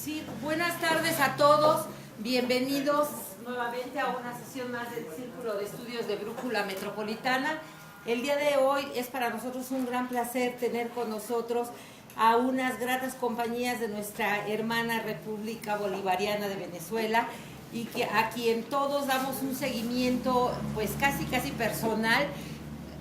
Sí, buenas tardes a todos. Bienvenidos nuevamente a una sesión más del Círculo de Estudios de Brújula Metropolitana. El día de hoy es para nosotros un gran placer tener con nosotros a unas gratas compañías de nuestra hermana República Bolivariana de Venezuela y a quien todos damos un seguimiento pues casi personal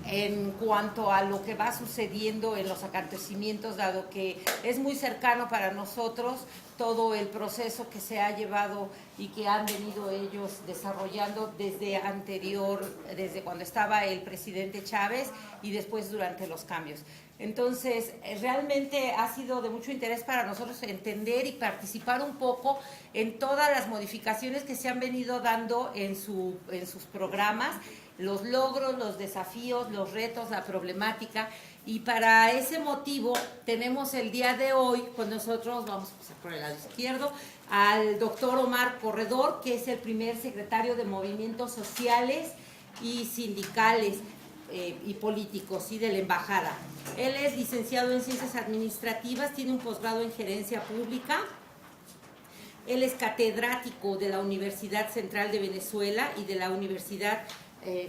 en cuanto a lo que va sucediendo en los acontecimientos, dado que es muy cercano para nosotros todo el proceso que se ha llevado y que han venido ellos desarrollando desde cuando estaba el presidente Chávez y después durante los cambios. Entonces, realmente ha sido de mucho interés para nosotros entender y participar un poco en todas las modificaciones que se han venido dando en sus programas, los logros, los desafíos, los retos, la problemática. Y para ese motivo tenemos el día de hoy con nosotros, vamos a pasar por el lado izquierdo, al doctor Omar Corredor, que es el primer secretario de Movimientos Sociales y Sindicales y Políticos y de la Embajada. Él es licenciado en Ciencias Administrativas, tiene un posgrado en Gerencia Pública. Él es catedrático de la Universidad Central de Venezuela y de la Universidad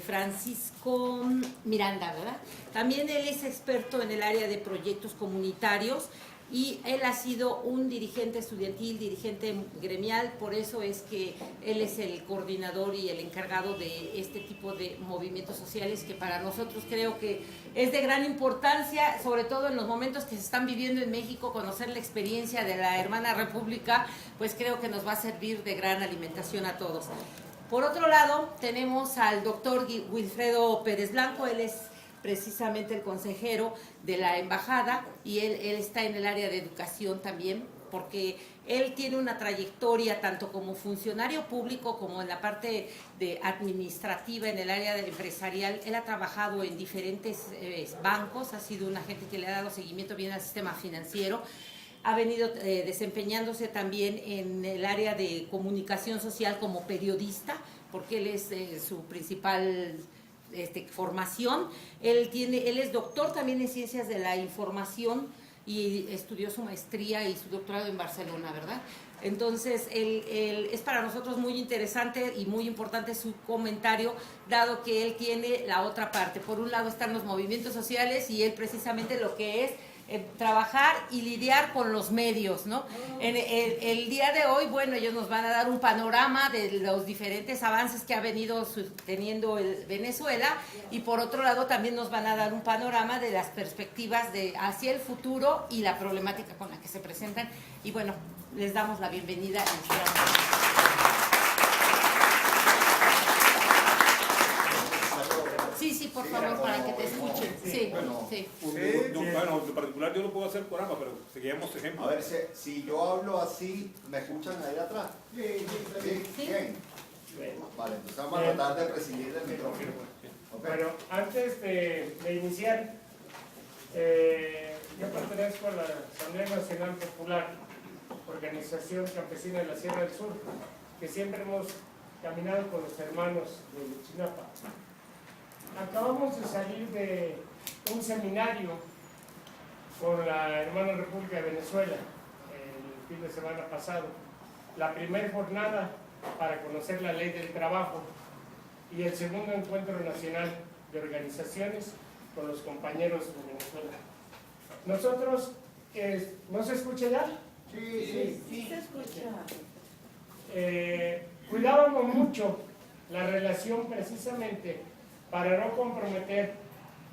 Francisco Miranda, ¿verdad? También él es experto en el área de proyectos comunitarios y él ha sido un dirigente estudiantil, dirigente gremial, por eso es que él es el coordinador y el encargado de este tipo de movimientos sociales que para nosotros creo que es de gran importancia, sobre todo en los momentos que se están viviendo en México. Conocer la experiencia de la hermana República, pues creo que nos va a servir de gran alimentación a todos. Por otro lado, tenemos al doctor Wilfredo Pérez Blanco. Él es precisamente el consejero de la embajada y él está en el área de educación también, porque él tiene una trayectoria tanto como funcionario público como en la parte de administrativa, en el área empresarial. Él ha trabajado en diferentes bancos, ha sido un agente que le ha dado seguimiento bien al sistema financiero. Ha venido desempeñándose también en el área de comunicación social como periodista, porque él es su principal formación. Él es doctor también en Ciencias de la Información y estudió su maestría y su doctorado en Barcelona, ¿verdad? Entonces, es para nosotros muy interesante y muy importante su comentario, dado que él tiene la otra parte. Por un lado están los movimientos sociales y él precisamente lo que es trabajar y lidiar con los medios, ¿no? El día de hoy, bueno, ellos nos van a dar un panorama de los diferentes avances que ha venido teniendo Venezuela, y por otro lado también nos van a dar un panorama de las perspectivas hacia el futuro y la problemática con la que se presentan. Y bueno, les damos la bienvenida. Sí, por favor, para que te escuchen. Sí, bueno, sí. Bueno, en particular yo no puedo hacer programa, pero seguimos ejemplos. A ver, si yo hablo así, ¿me escuchan ahí atrás? Sí. Bien. Vale, entonces vamos a tratar de presidir el micrófono. Okay. Bueno, antes de iniciar, yo pertenezco a la Asamblea Nacional Popular, organización campesina de la Sierra del Sur, que siempre hemos caminado con los hermanos de Chinapa. Acabamos de salir de un seminario con la hermana República de Venezuela el fin de semana pasado, la primera jornada para conocer la ley del trabajo y el segundo encuentro nacional de organizaciones con los compañeros de Venezuela. Nosotros, ¿no se escucha ya? Sí se escucha. Cuidábamos mucho la relación precisamente para no comprometer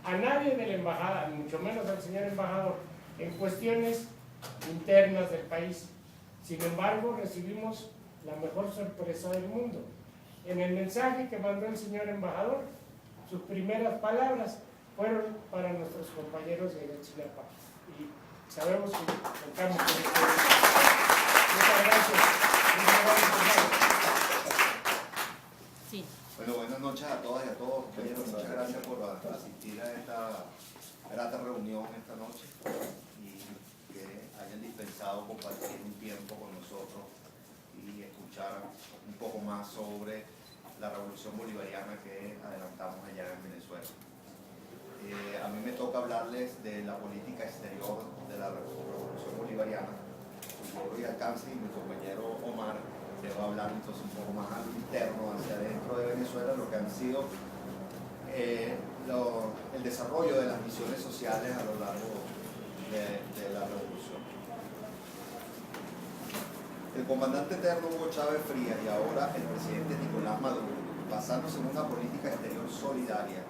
a nadie de la embajada, mucho menos al señor embajador, en cuestiones internas del país. Sin embargo, recibimos la mejor sorpresa del mundo. En el mensaje que mandó el señor embajador, sus primeras palabras fueron para nuestros compañeros de Chinapa. Y sabemos que contamos con ustedes. Muchas gracias. Sí. Bueno, buenas noches a todas y a todos, compañeros. Muchas gracias por asistir a esta grata reunión esta noche y que hayan dispensado compartir un tiempo con nosotros y escuchar un poco más sobre la revolución bolivariana que adelantamos allá en Venezuela. A mí me toca hablarles de la política exterior de la revolución bolivariana. Yo voy a alcance y mi compañero Omar le va a hablar entonces un poco más a lo interno, hacia adentro de Venezuela, lo que han sido el desarrollo de las misiones sociales a lo largo de la revolución. El comandante eterno Hugo Chávez Frías y ahora el presidente Nicolás Maduro, basándose en una política exterior solidaria,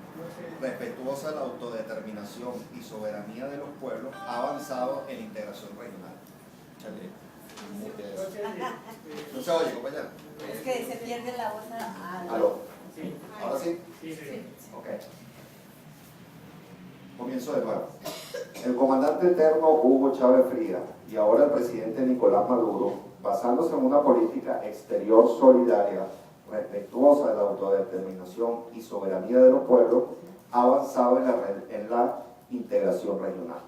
respetuosa de la autodeterminación y soberanía de los pueblos, ha avanzado en la integración regional. ¿No se oye, compañero? Es que se pierde la voz. ¿Aló? Sí. ¿Ahora sí? Sí, sí. Ok. Comienzo de nuevo. El comandante eterno Hugo Chávez Frías y ahora el presidente Nicolás Maduro, basándose en una política exterior solidaria, respetuosa de la autodeterminación y soberanía de los pueblos, ha avanzado en la integración regional.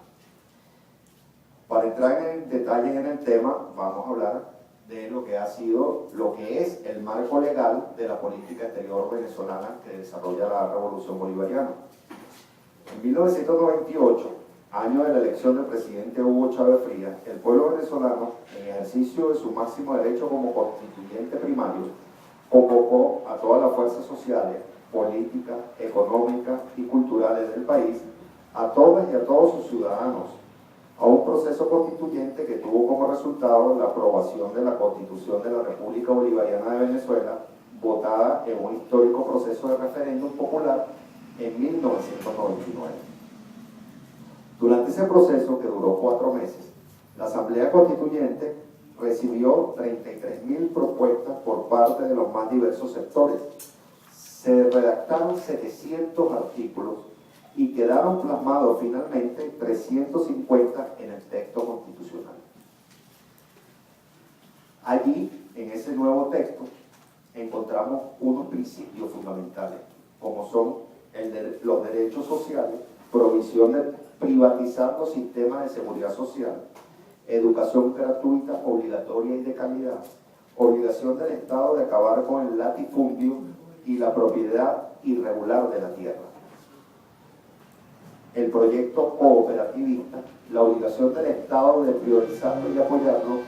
Para entrar en detalles en el tema, vamos a hablar de lo que es el marco legal de la política exterior venezolana que desarrolla la Revolución Bolivariana. En 1998, año de la elección del presidente Hugo Chávez Frías, el pueblo venezolano, en ejercicio de su máximo derecho como constituyente primario, convocó a todas las fuerzas sociales, políticas, económicas y culturales del país, a todas y a todos sus ciudadanos, a un proceso constituyente que tuvo como resultado la aprobación de la Constitución de la República Bolivariana de Venezuela, votada en un histórico proceso de referéndum popular en 1999. Durante ese proceso, que duró 4 meses, la Asamblea Constituyente recibió 33.000 propuestas por parte de los más diversos sectores. Se redactaron 700 artículos y quedaron plasmados finalmente 350 en el texto constitucional. Allí, en ese nuevo texto, encontramos unos principios fundamentales, como son los derechos sociales, provisión de privatizar los sistemas de seguridad social, educación gratuita, obligatoria y de calidad, obligación del Estado de acabar con el latifundio y la propiedad irregular de la tierra. El proyecto cooperativista, la obligación del Estado de priorizarlo y apoyarlo,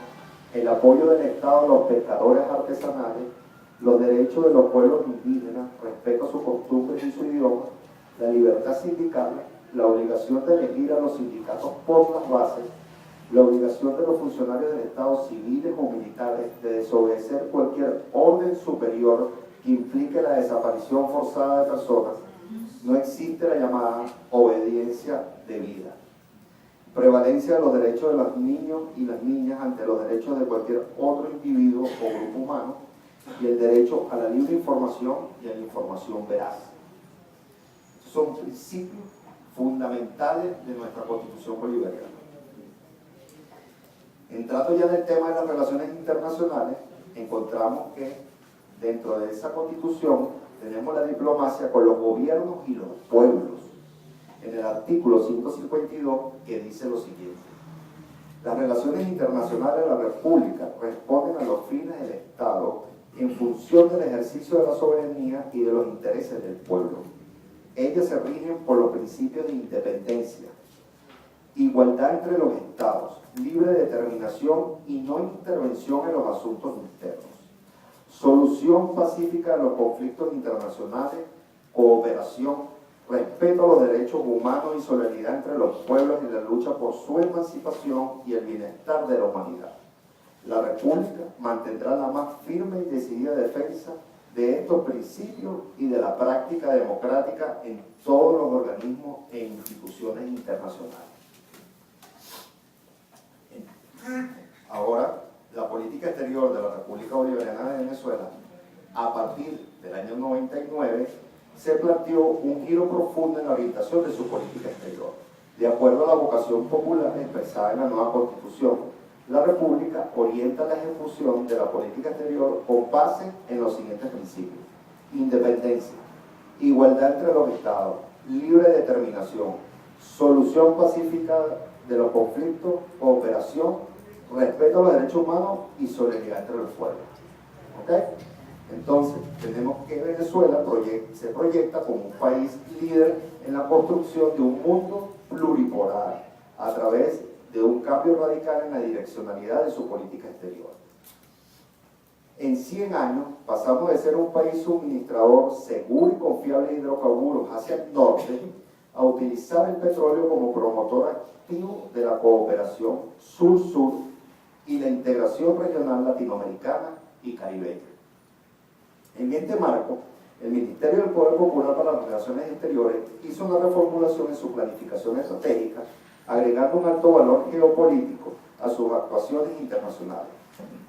el apoyo del Estado a los pescadores artesanales, los derechos de los pueblos indígenas, respeto a sus costumbres y su idioma, la libertad sindical, la obligación de elegir a los sindicatos por las bases, la obligación de los funcionarios del Estado, civiles o militares, de desobedecer cualquier orden superior que implique la desaparición forzada de personas. No existe la llamada obediencia debida. Prevalencia de los derechos de los niños y las niñas ante los derechos de cualquier otro individuo o grupo humano, y el derecho a la libre información y a la información veraz. Estos son principios fundamentales de nuestra Constitución bolivariana. Entrando ya en el tema de las relaciones internacionales, encontramos que dentro de esa Constitución tenemos la diplomacia con los gobiernos y los pueblos. En el artículo 152, que dice lo siguiente: las relaciones internacionales de la República responden a los fines del Estado en función del ejercicio de la soberanía y de los intereses del pueblo. Ellas se rigen por los principios de independencia, igualdad entre los estados, libre determinación y no intervención en los asuntos internos, solución pacífica de los conflictos internacionales, cooperación, respeto a los derechos humanos y solidaridad entre los pueblos en la lucha por su emancipación y el bienestar de la humanidad. La República mantendrá la más firme y decidida defensa de estos principios y de la práctica democrática en todos los organismos e instituciones internacionales. Ahora, la política exterior de la República Bolivariana de Venezuela, a partir del año 99, se planteó un giro profundo en la orientación de su política exterior. De acuerdo a la vocación popular expresada en la nueva Constitución, la República orienta la ejecución de la política exterior con base en los siguientes principios: independencia, igualdad entre los estados, libre determinación, solución pacífica de los conflictos, cooperación, respeto a los derechos humanos y solidaridad entre los pueblos. ¿Ok? Entonces, tenemos que Venezuela se proyecta como un país líder en la construcción de un mundo pluripolar a través de un cambio radical en la direccionalidad de su política exterior. En 100 años pasamos de ser un país suministrador seguro y confiable de hidrocarburos hacia el norte a utilizar el petróleo como promotor activo de la cooperación sur-sur y la integración regional latinoamericana y caribeña. En este marco, el Ministerio del Poder Popular para las Relaciones Exteriores hizo una reformulación en su planificación estratégica, agregando un alto valor geopolítico a sus actuaciones internacionales,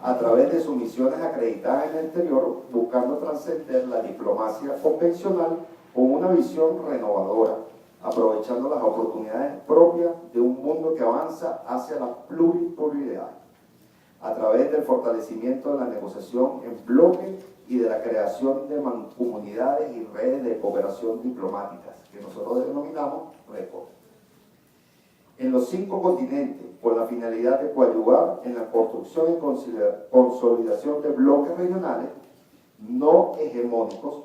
a través de sus misiones acreditadas en el exterior, buscando trascender la diplomacia convencional con una visión renovadora, aprovechando las oportunidades propias de un mundo que avanza hacia la pluripolaridad, a través del fortalecimiento de la negociación en bloque y de la creación de mancomunidades y redes de cooperación diplomáticas, que nosotros denominamos RECO, en los 5 continentes, con la finalidad de coadyuvar en la construcción y consolidación de bloques regionales no hegemónicos,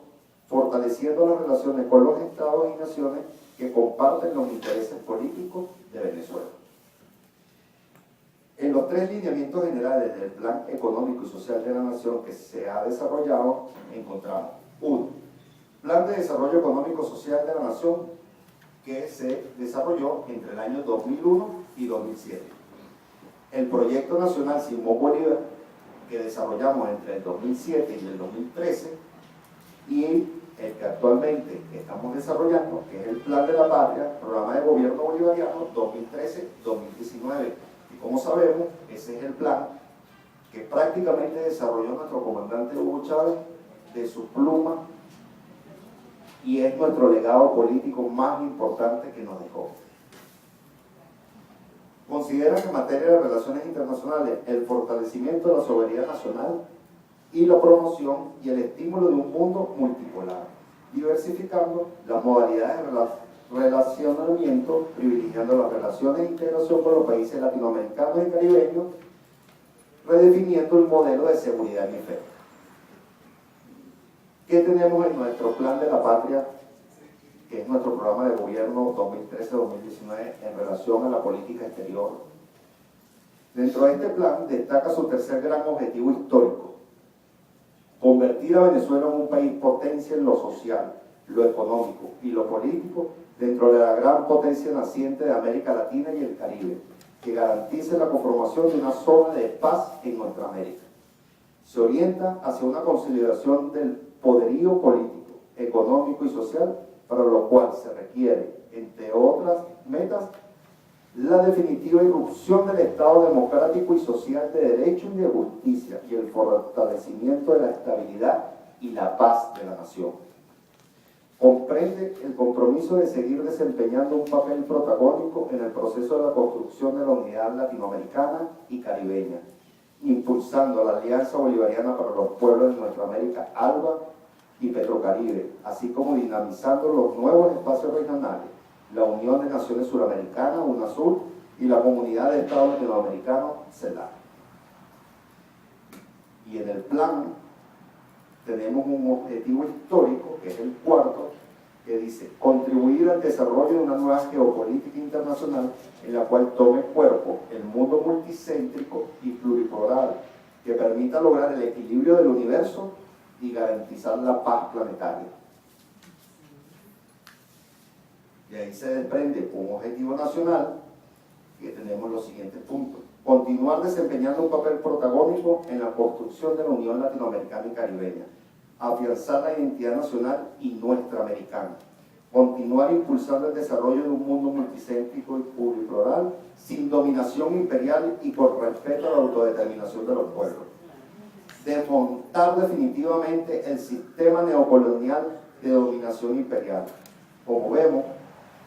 fortaleciendo las relaciones con los estados y naciones que comparten los intereses políticos de Venezuela. En los 3 lineamientos generales del Plan Económico y Social de la Nación que se ha desarrollado, encontramos 1. Plan de Desarrollo Económico y Social de la Nación que se desarrolló entre el año 2001 y 2007. El Proyecto Nacional Simón Bolívar, que desarrollamos entre el 2007 y el 2013, y el que actualmente estamos desarrollando, que es el Plan de la Patria, Programa de Gobierno Bolivariano 2013-2019. Y como sabemos, ese es el plan que prácticamente desarrolló nuestro comandante Hugo Chávez de su pluma, y es nuestro legado político más importante que nos dejó. Considera que en materia de relaciones internacionales, el fortalecimiento de la soberanía nacional y la promoción y el estímulo de un mundo multipolar, diversificando las modalidades de relacionamiento, privilegiando las relaciones de integración con los países latinoamericanos y caribeños, redefiniendo el modelo de seguridad hemisférica. ¿Qué tenemos en nuestro Plan de la Patria, que es nuestro programa de gobierno 2013-2019 en relación a la política exterior? Dentro de este plan destaca su tercer gran objetivo histórico: convertir a Venezuela en un país potencia en lo social, lo económico y lo político dentro de la gran potencia naciente de América Latina y el Caribe, que garantice la conformación de una zona de paz en nuestra América. Se orienta hacia una consolidación del poderío político, económico y social, para lo cual se requiere, entre otras metas, la definitiva irrupción del Estado democrático y social de derecho y de justicia y el fortalecimiento de la estabilidad y la paz de la nación. Comprende el compromiso de seguir desempeñando un papel protagónico en el proceso de la construcción de la unidad latinoamericana y caribeña, impulsando la Alianza Bolivariana para los Pueblos de Nuestra América, ALBA, y Petrocaribe, así como dinamizando los nuevos espacios regionales, la Unión de Naciones Suramericanas, UNASUR, y la Comunidad de Estados Latinoamericanos, CELAC. Y en el plan tenemos un objetivo histórico, que es el 4, que dice: contribuir al desarrollo de una nueva geopolítica internacional en la cual tome cuerpo el mundo multicéntrico y pluripolar, que permita lograr el equilibrio del universo y garantizar la paz planetaria. De ahí se desprende un objetivo nacional, que tenemos los siguientes puntos: continuar desempeñando un papel protagónico en la construcción de la Unión Latinoamericana y Caribeña, afianzar la identidad nacional y nuestra americana, continuar impulsando el desarrollo de un mundo multicéntrico y pluripolar, sin dominación imperial y con respeto a la autodeterminación de los pueblos, desmontar definitivamente el sistema neocolonial de dominación imperial. Como vemos,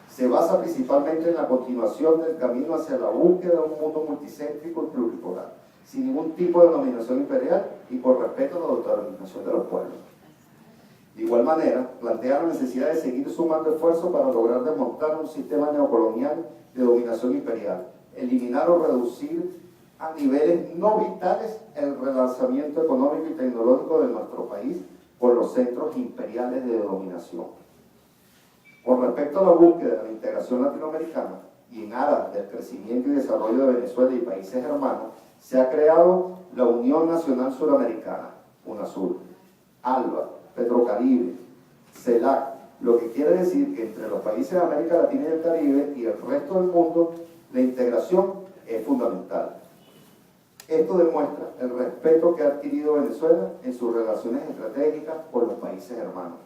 se basa principalmente en la continuación del camino hacia la búsqueda de un mundo multicéntrico y pluripolar, sin ningún tipo de dominación imperial y por respeto a la autodeterminación de los pueblos. De igual manera, plantea la necesidad de seguir sumando esfuerzos para lograr desmontar un sistema neocolonial de dominación imperial, eliminar o reducir a niveles no vitales el relanzamiento económico y tecnológico de nuestro país por los centros imperiales de dominación. Con respecto a la búsqueda de la integración latinoamericana, y en aras del crecimiento y desarrollo de Venezuela y países hermanos, se ha creado la Unión Nacional Suramericana, UNASUR, ALBA, Petrocaribe, CELAC, lo que quiere decir que entre los países de América Latina y el Caribe y el resto del mundo, la integración es fundamental. Esto demuestra el respeto que ha adquirido Venezuela en sus relaciones estratégicas con los países hermanos.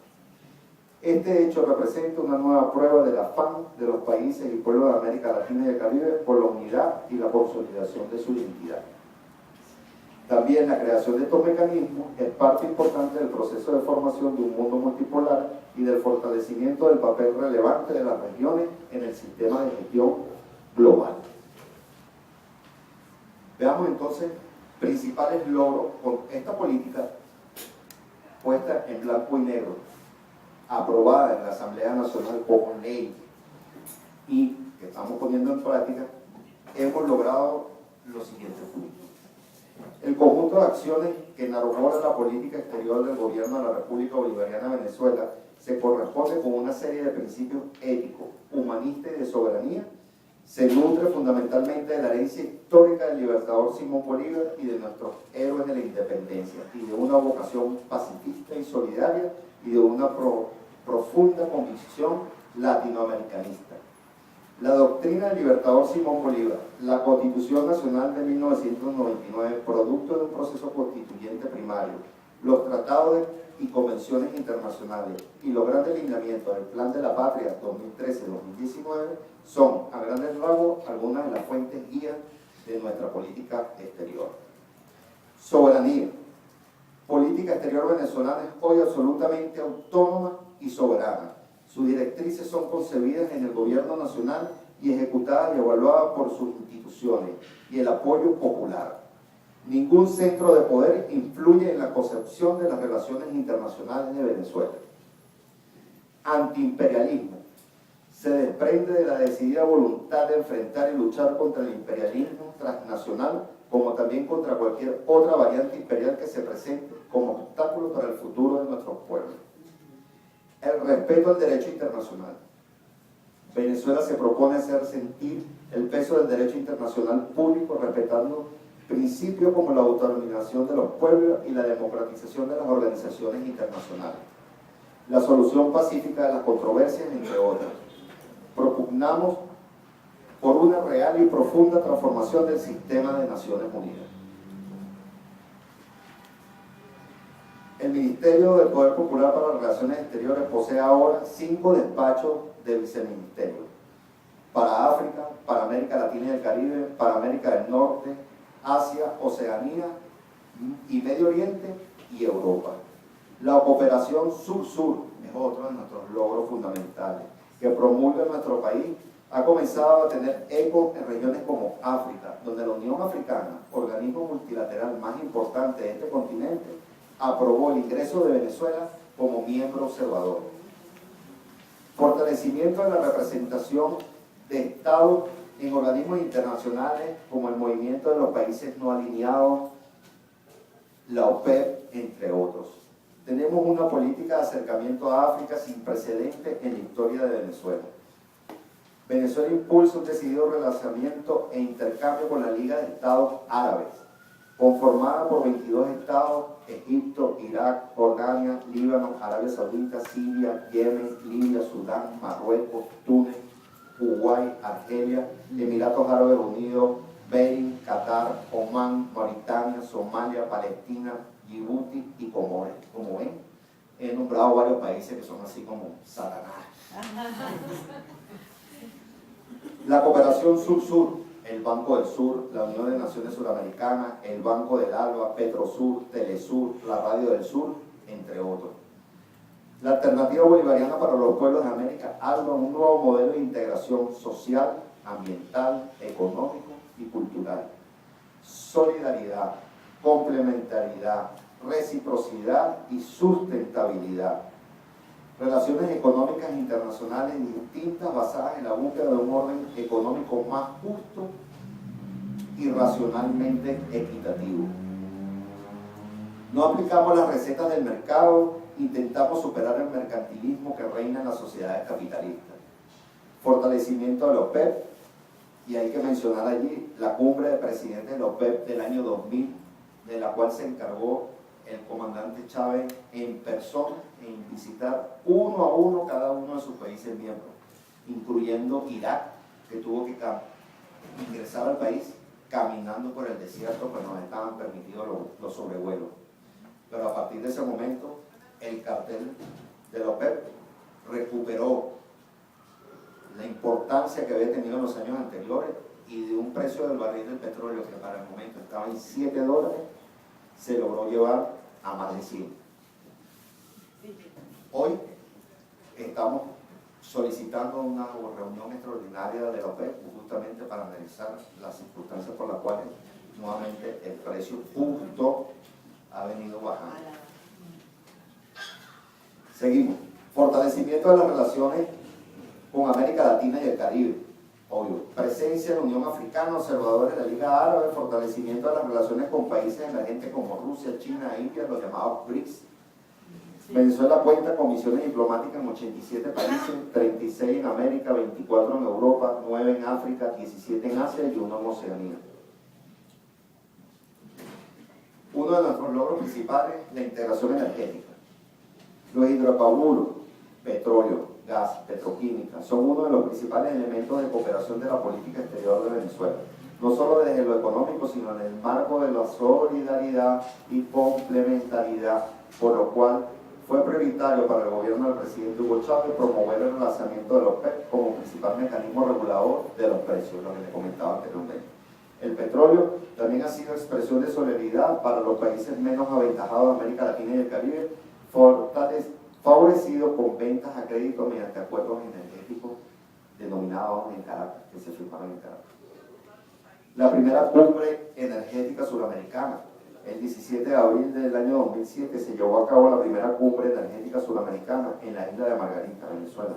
Este hecho representa una nueva prueba del afán de los países y pueblos de América Latina y el Caribe por la unidad y la consolidación de su identidad. También la creación de estos mecanismos es parte importante del proceso de formación de un mundo multipolar y del fortalecimiento del papel relevante de las regiones en el sistema de gestión global. Veamos entonces principales logros con esta política puesta en blanco y negro, aprobada en la Asamblea Nacional como ley y que estamos poniendo en práctica. Hemos logrado los siguientes puntos. El conjunto de acciones que enarbora la política exterior del gobierno de la República Bolivariana de Venezuela se corresponde con una serie de principios éticos, humanistas y de soberanía. Se nutre fundamentalmente de la herencia histórica del libertador Simón Bolívar y de nuestros héroes de la independencia, y de una vocación pacifista y solidaria, y de una profunda convicción latinoamericanista. La doctrina del libertador Simón Bolívar, la Constitución Nacional de 1999, producto de un proceso constituyente primario, los tratados y convenciones internacionales y los grandes lineamientos del Plan de la Patria 2013-2019 son, a grandes rasgos, algunas de las fuentes guías de nuestra política exterior. Soberanía. Política exterior venezolana es hoy absolutamente autónoma y soberana. Sus directrices son concebidas en el gobierno nacional y ejecutadas y evaluadas por sus instituciones y el apoyo popular. Ningún centro de poder influye en la concepción de las relaciones internacionales de Venezuela. Antiimperialismo. Se desprende de la decidida voluntad de enfrentar y luchar contra el imperialismo transnacional, como también contra cualquier otra variante imperial que se presente como obstáculo para el futuro de nuestros pueblos. El respeto al derecho internacional. Venezuela se propone hacer sentir el peso del derecho internacional público, respetando principios como la autodeterminación de los pueblos y la democratización de las organizaciones internacionales. La solución pacífica de las controversias, entre otras. Propugnamos por una real y profunda transformación del sistema de Naciones Unidas. El Ministerio del Poder Popular para las Relaciones Exteriores posee ahora 5 despachos de viceministerio: para África, para América Latina y el Caribe, para América del Norte, Asia, Oceanía y Medio Oriente y Europa. La cooperación sur-sur es otro de nuestros logros fundamentales que promulga nuestro país. Ha comenzado a tener eco en regiones como África, donde la Unión Africana, organismo multilateral más importante de este continente, aprobó el ingreso de Venezuela como miembro observador. Fortalecimiento de la representación de Estados en organismos internacionales como el Movimiento de los Países No Alineados, la OPEP, entre otros. Tenemos una política de acercamiento a África sin precedentes en la historia de Venezuela. Venezuela impulsa un decidido relacionamiento e intercambio con la Liga de Estados Árabes, conformada por 22 estados: Egipto, Irak, Jordania, Líbano, Arabia Saudita, Siria, Yemen, Libia, Sudán, Marruecos, Túnez, Uruguay, Argelia, Emiratos Árabes Unidos, Bahrein, Qatar, Omán, Mauritania, Somalia, Palestina, Djibouti y Comores. Como ven, he nombrado varios países que son así como Satanás. La cooperación sur-sur, el Banco del Sur, la Unión de Naciones Suramericanas, el Banco del ALBA, Petrosur, Telesur, la Radio del Sur, entre otros. La Alternativa Bolivariana para los Pueblos de América, ALBA, un nuevo modelo de integración social, ambiental, económico y cultural. Solidaridad, complementariedad, reciprocidad y sustentabilidad. Relaciones económicas internacionales distintas basadas en la búsqueda de un orden económico más justo y racionalmente equitativo. No aplicamos las recetas del mercado, intentamos superar el mercantilismo que reina en las sociedades capitalistas. Fortalecimiento de la OPEP, Y hay que mencionar allí la cumbre de presidentes de la OPEP del año 2000, de la cual se encargó el comandante Chávez en persona en visitar uno a uno cada uno de sus países miembros, incluyendo Irak, que tuvo que ingresar al país caminando por el desierto, pues no estaban permitidos los sobrevuelos. Pero a partir de ese momento, el cartel de la OPEP recuperó la importancia que había tenido en los años anteriores, y de un precio del barril del petróleo que para el momento estaba en $7, se logró llevar a más de 100. Hoy estamos solicitando una reunión extraordinaria de la OPEP justamente para analizar las circunstancias por las cuales nuevamente el precio justo ha venido bajando. Seguimos. Fortalecimiento de las relaciones con América Latina y el Caribe. Obvio. Presencia en la Unión Africana, observadores de la Liga Árabe, fortalecimiento de las relaciones con países emergentes como Rusia, China e India, los llamados BRICS. Venezuela cuenta con misiones diplomáticas en 87 países, 36 en América, 24 en Europa, 9 en África, 17 en Asia y 1 en Oceanía. Uno de nuestros logros principales, la integración energética. Los hidrocarburos, petróleo, gas, petroquímica, son uno de los principales elementos de cooperación de la política exterior de Venezuela, no solo desde lo económico, sino en el marco de la solidaridad y complementariedad, por lo cual fue prioritario para el gobierno del presidente Hugo Chávez promover el relanzamiento de la OPEP como principal mecanismo regulador de los precios, lo que les comentaba anteriormente. El petróleo también ha sido expresión de solidaridad para los países menos aventajados de América Latina y el Caribe, favorecido con ventas a crédito mediante acuerdos energéticos denominados en Caracas, que se firmaron en Caracas. La primera cumbre energética suramericana, el 17 de abril del año 2007, se llevó a cabo la primera cumbre energética suramericana en la isla de Margarita, Venezuela,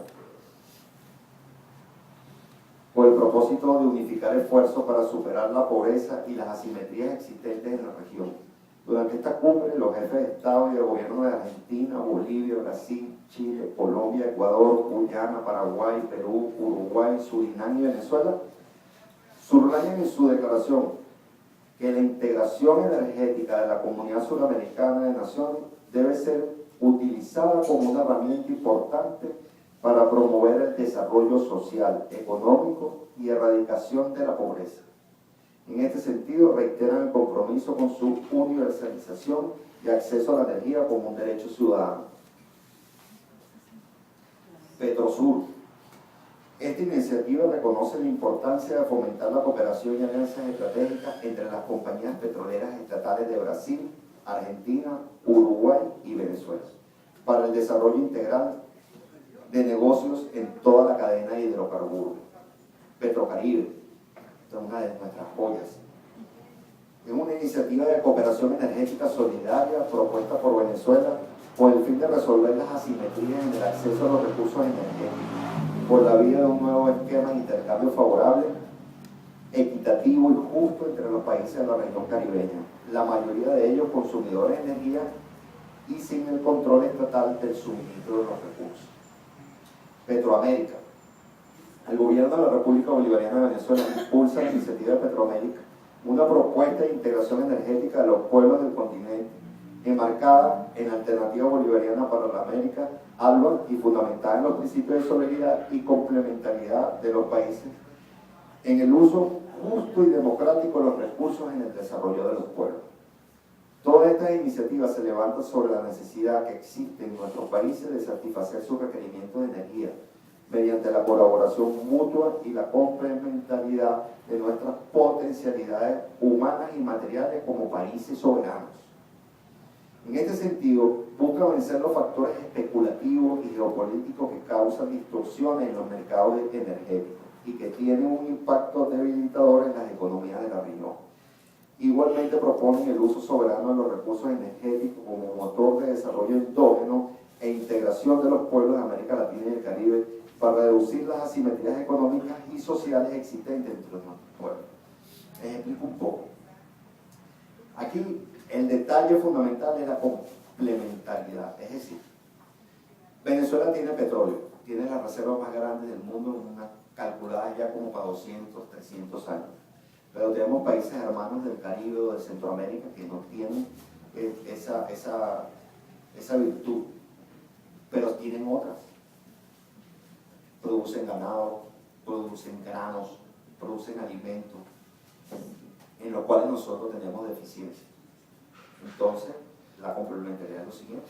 con el propósito de unificar esfuerzos para superar la pobreza y las asimetrías existentes en la región. Durante esta cumbre, los jefes de Estado y de gobierno de Argentina, Bolivia, Brasil, Chile, Colombia, Ecuador, Guyana, Paraguay, Perú, Uruguay, Surinam y Venezuela subrayan en su declaración que la integración energética de la Comunidad Suramericana de Naciones debe ser utilizada como una herramienta importante para promover el desarrollo social, económico y erradicación de la pobreza. En este sentido, reiteran el compromiso con su universalización y acceso a la energía como un derecho ciudadano. Petrosur. Esta iniciativa reconoce la importancia de fomentar la cooperación y alianzas estratégicas entre las compañías petroleras estatales de Brasil, Argentina, Uruguay y Venezuela, para el desarrollo integral de negocios en toda la cadena de hidrocarburos. Petrocaribe, esta es una de nuestras joyas. Es una iniciativa de cooperación energética solidaria propuesta por Venezuela con el fin de resolver las asimetrías en el acceso a los recursos energéticos por la vía de un nuevo esquema de intercambio favorable, equitativo y justo entre los países de la región caribeña, la mayoría de ellos consumidores de energía y sin el control estatal del suministro de los recursos. Petroamérica. El gobierno de la República Bolivariana de Venezuela impulsa la iniciativa de Petroamérica, una propuesta de integración energética de los pueblos del continente, enmarcada en la alternativa bolivariana para la América, ALBA, y fundamentada en los principios de solidaridad y complementariedad de los países en el uso justo y democrático de los recursos en el desarrollo de los pueblos. Todas estas iniciativas se levantan sobre la necesidad que existe en nuestros países de satisfacer sus requerimientos de energía mediante la colaboración mutua y la complementariedad de nuestras potencialidades humanas y materiales como países soberanos. En este sentido, busca vencer los factores especulativos y geopolíticos que causan distorsiones en los mercados energéticos y que tienen un impacto debilitador en las economías de la región. Igualmente proponen el uso soberano de los recursos energéticos como motor de desarrollo endógeno e integración de los pueblos de América Latina y el Caribe para reducir las asimetrías económicas y sociales existentes entre nuestros pueblos. Les explico un poco. Aquí el detalle fundamental es la complementariedad, es decir, Venezuela tiene petróleo, tiene las reservas más grandes del mundo en una calculadas ya como para 200, 300 años. Pero tenemos países hermanos del Caribe o de Centroamérica que no tienen esa virtud, pero tienen otras. Producen ganado, producen granos, producen alimentos, en los cuales nosotros tenemos deficiencia. Entonces, la complementariedad es lo siguiente: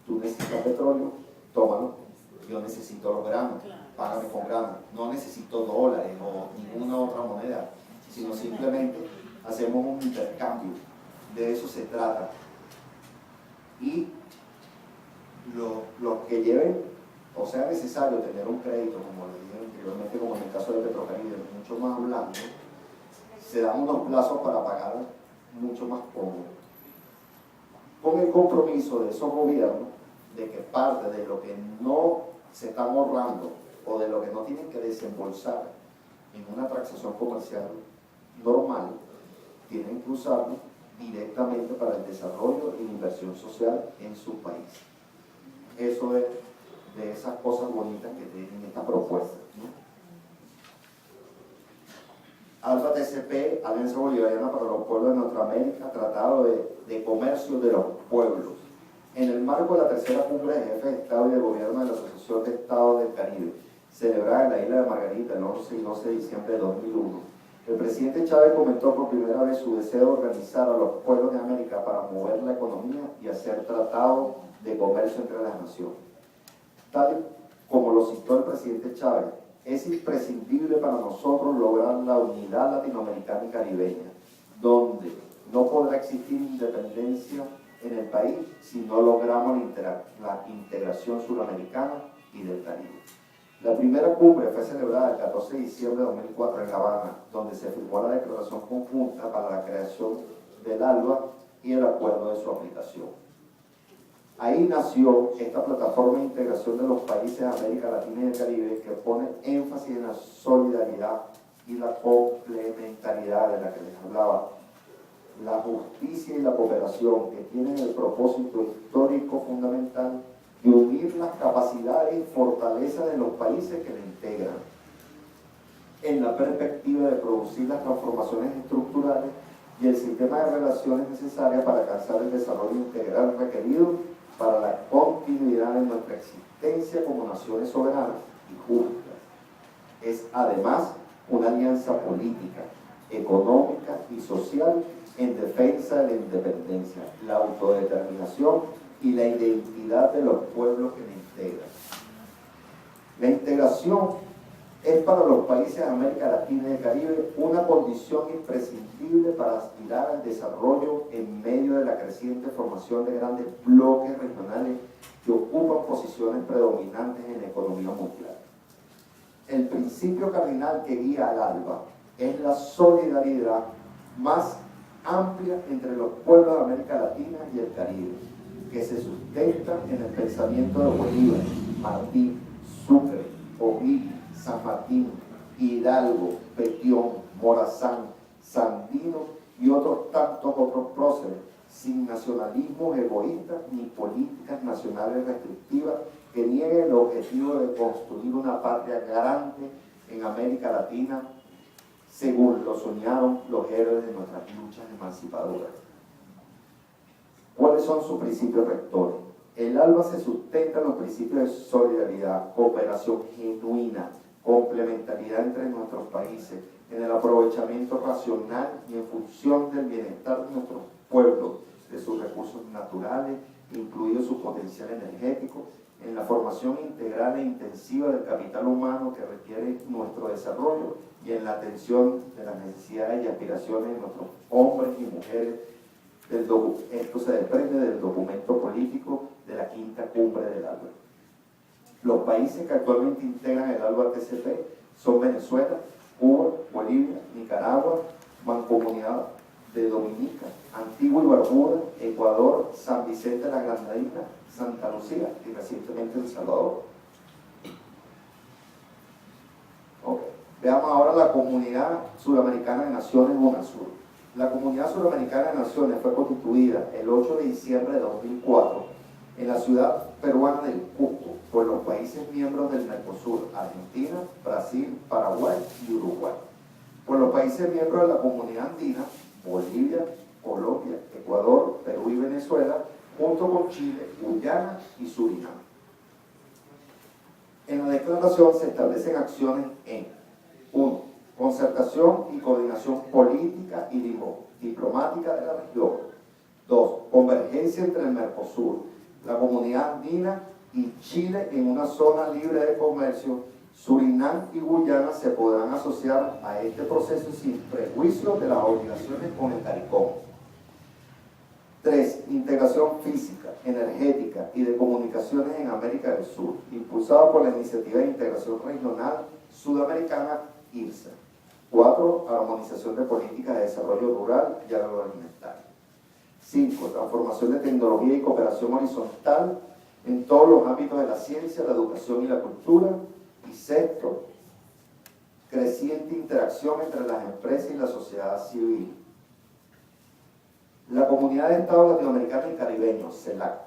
tú necesitas petróleo, tómalo, yo necesito los granos, págame con granos, no necesito dólares o ninguna otra moneda, sino simplemente hacemos un intercambio, de eso se trata. Y los que lleven, o sea necesario tener un crédito, como le dije anteriormente, como en el caso de Petrocaribe, mucho más blando, se dan unos plazos para pagar mucho más cómodo, con el compromiso de esos gobiernos de que parte de lo que no se están ahorrando o de lo que no tienen que desembolsar en una transacción comercial normal, tienen que usarlo directamente para el desarrollo y la inversión social en su país. Eso es de esas cosas bonitas que tienen esta propuesta, ¿no? ALBA TCP, Alianza Bolivariana para los Pueblos de Norteamérica, Tratado de Comercio de los Pueblos. En el marco de la tercera cumbre de jefes de Estado y de Gobierno de la Asociación de Estados del Caribe, celebrada en la isla de Margarita el 11 y 12 de diciembre de 2001, el presidente Chávez comentó por primera vez su deseo de organizar a los pueblos de América para mover la economía y hacer tratados de comercio entre las naciones. Tal como lo citó el presidente Chávez, es imprescindible para nosotros lograr la unidad latinoamericana y caribeña, donde no podrá existir independencia en el país si no logramos la integración suramericana y del Caribe. La primera cumbre fue celebrada el 14 de diciembre de 2004 en La Habana, donde se firmó la declaración conjunta para la creación del ALBA y el acuerdo de su aplicación. Ahí nació esta plataforma de integración de los países de América Latina y el Caribe, que pone énfasis en la solidaridad y la complementariedad de la que les hablaba, la justicia y la cooperación, que tienen el propósito histórico fundamental de unir las capacidades y fortalezas de los países que la integran, en la perspectiva de producir las transformaciones estructurales y el sistema de relaciones necesarias para alcanzar el desarrollo integral requerido para la continuidad de nuestra existencia como naciones soberanas y justas. Es además una alianza política, económica y social en defensa de la independencia, la autodeterminación y la identidad de los pueblos que la integran. La integración es para los países de América Latina y el Caribe una condición imprescindible para aspirar al desarrollo en medio de la creciente formación de grandes bloques regionales que ocupan posiciones predominantes en la economía mundial. El principio cardinal que guía al ALBA es la solidaridad más amplia entre los pueblos de América Latina y el Caribe, que se sustenta en el pensamiento de Bolívar, Martí, Sucre, O'Higgins, San Martín, Hidalgo, Petión, Morazán, Sandino y otros tantos otros próceres, sin nacionalismos egoístas ni políticas nacionales restrictivas que nieguen el objetivo de construir una patria grande en América Latina, según lo soñaron los héroes de nuestras luchas emancipadoras. ¿Cuáles son sus principios rectores? El ALBA se sustenta en los principios de solidaridad, cooperación genuina, complementariedad entre nuestros países, en el aprovechamiento racional y en función del bienestar de nuestros pueblos, de sus recursos naturales, incluido su potencial energético, en la formación integral e intensiva del capital humano que requiere nuestro desarrollo y en la atención de las necesidades y aspiraciones de nuestros hombres y mujeres. Esto se desprende del documento político de la quinta cumbre del ALBA. Los países que actualmente integran el ALBA-TCP son Venezuela, Cuba, Bolivia, Nicaragua, Mancomunidad de Dominica, Antigua y Barbuda, Ecuador, San Vicente de las Granadinas, Santa Lucía y recientemente El Salvador. Okay. Veamos ahora la Comunidad Suramericana de Naciones, UNASUR. La Comunidad Suramericana de Naciones fue constituida el 8 de diciembre de 2004 en la ciudad peruana del Cusco por los países miembros del Mercosur, Argentina, Brasil, Paraguay y Uruguay, por los países miembros de la Comunidad Andina, Bolivia, Colombia, Ecuador, Perú y Venezuela, junto con Chile, Guyana y Surinam. En la declaración se establecen acciones en 1. Concertación y coordinación política y diplomática de la región. 2. Convergencia entre el Mercosur, la Comunidad Andina y Chile en una zona libre de comercio. Surinam y Guyana se podrán asociar a este proceso sin prejuicio de las obligaciones con el CARICOM. 3. Integración física, energética y de comunicaciones en América del Sur, impulsada por la Iniciativa de Integración Regional Sudamericana, IRSA. 4. Armonización de políticas de desarrollo rural y agroalimentario. 5. Transformación de tecnología y cooperación horizontal en todos los ámbitos de la ciencia, la educación y la cultura. Y 6. Creciente interacción entre las empresas y la sociedad civil. La Comunidad de Estados Latinoamericanos y Caribeños, CELAC.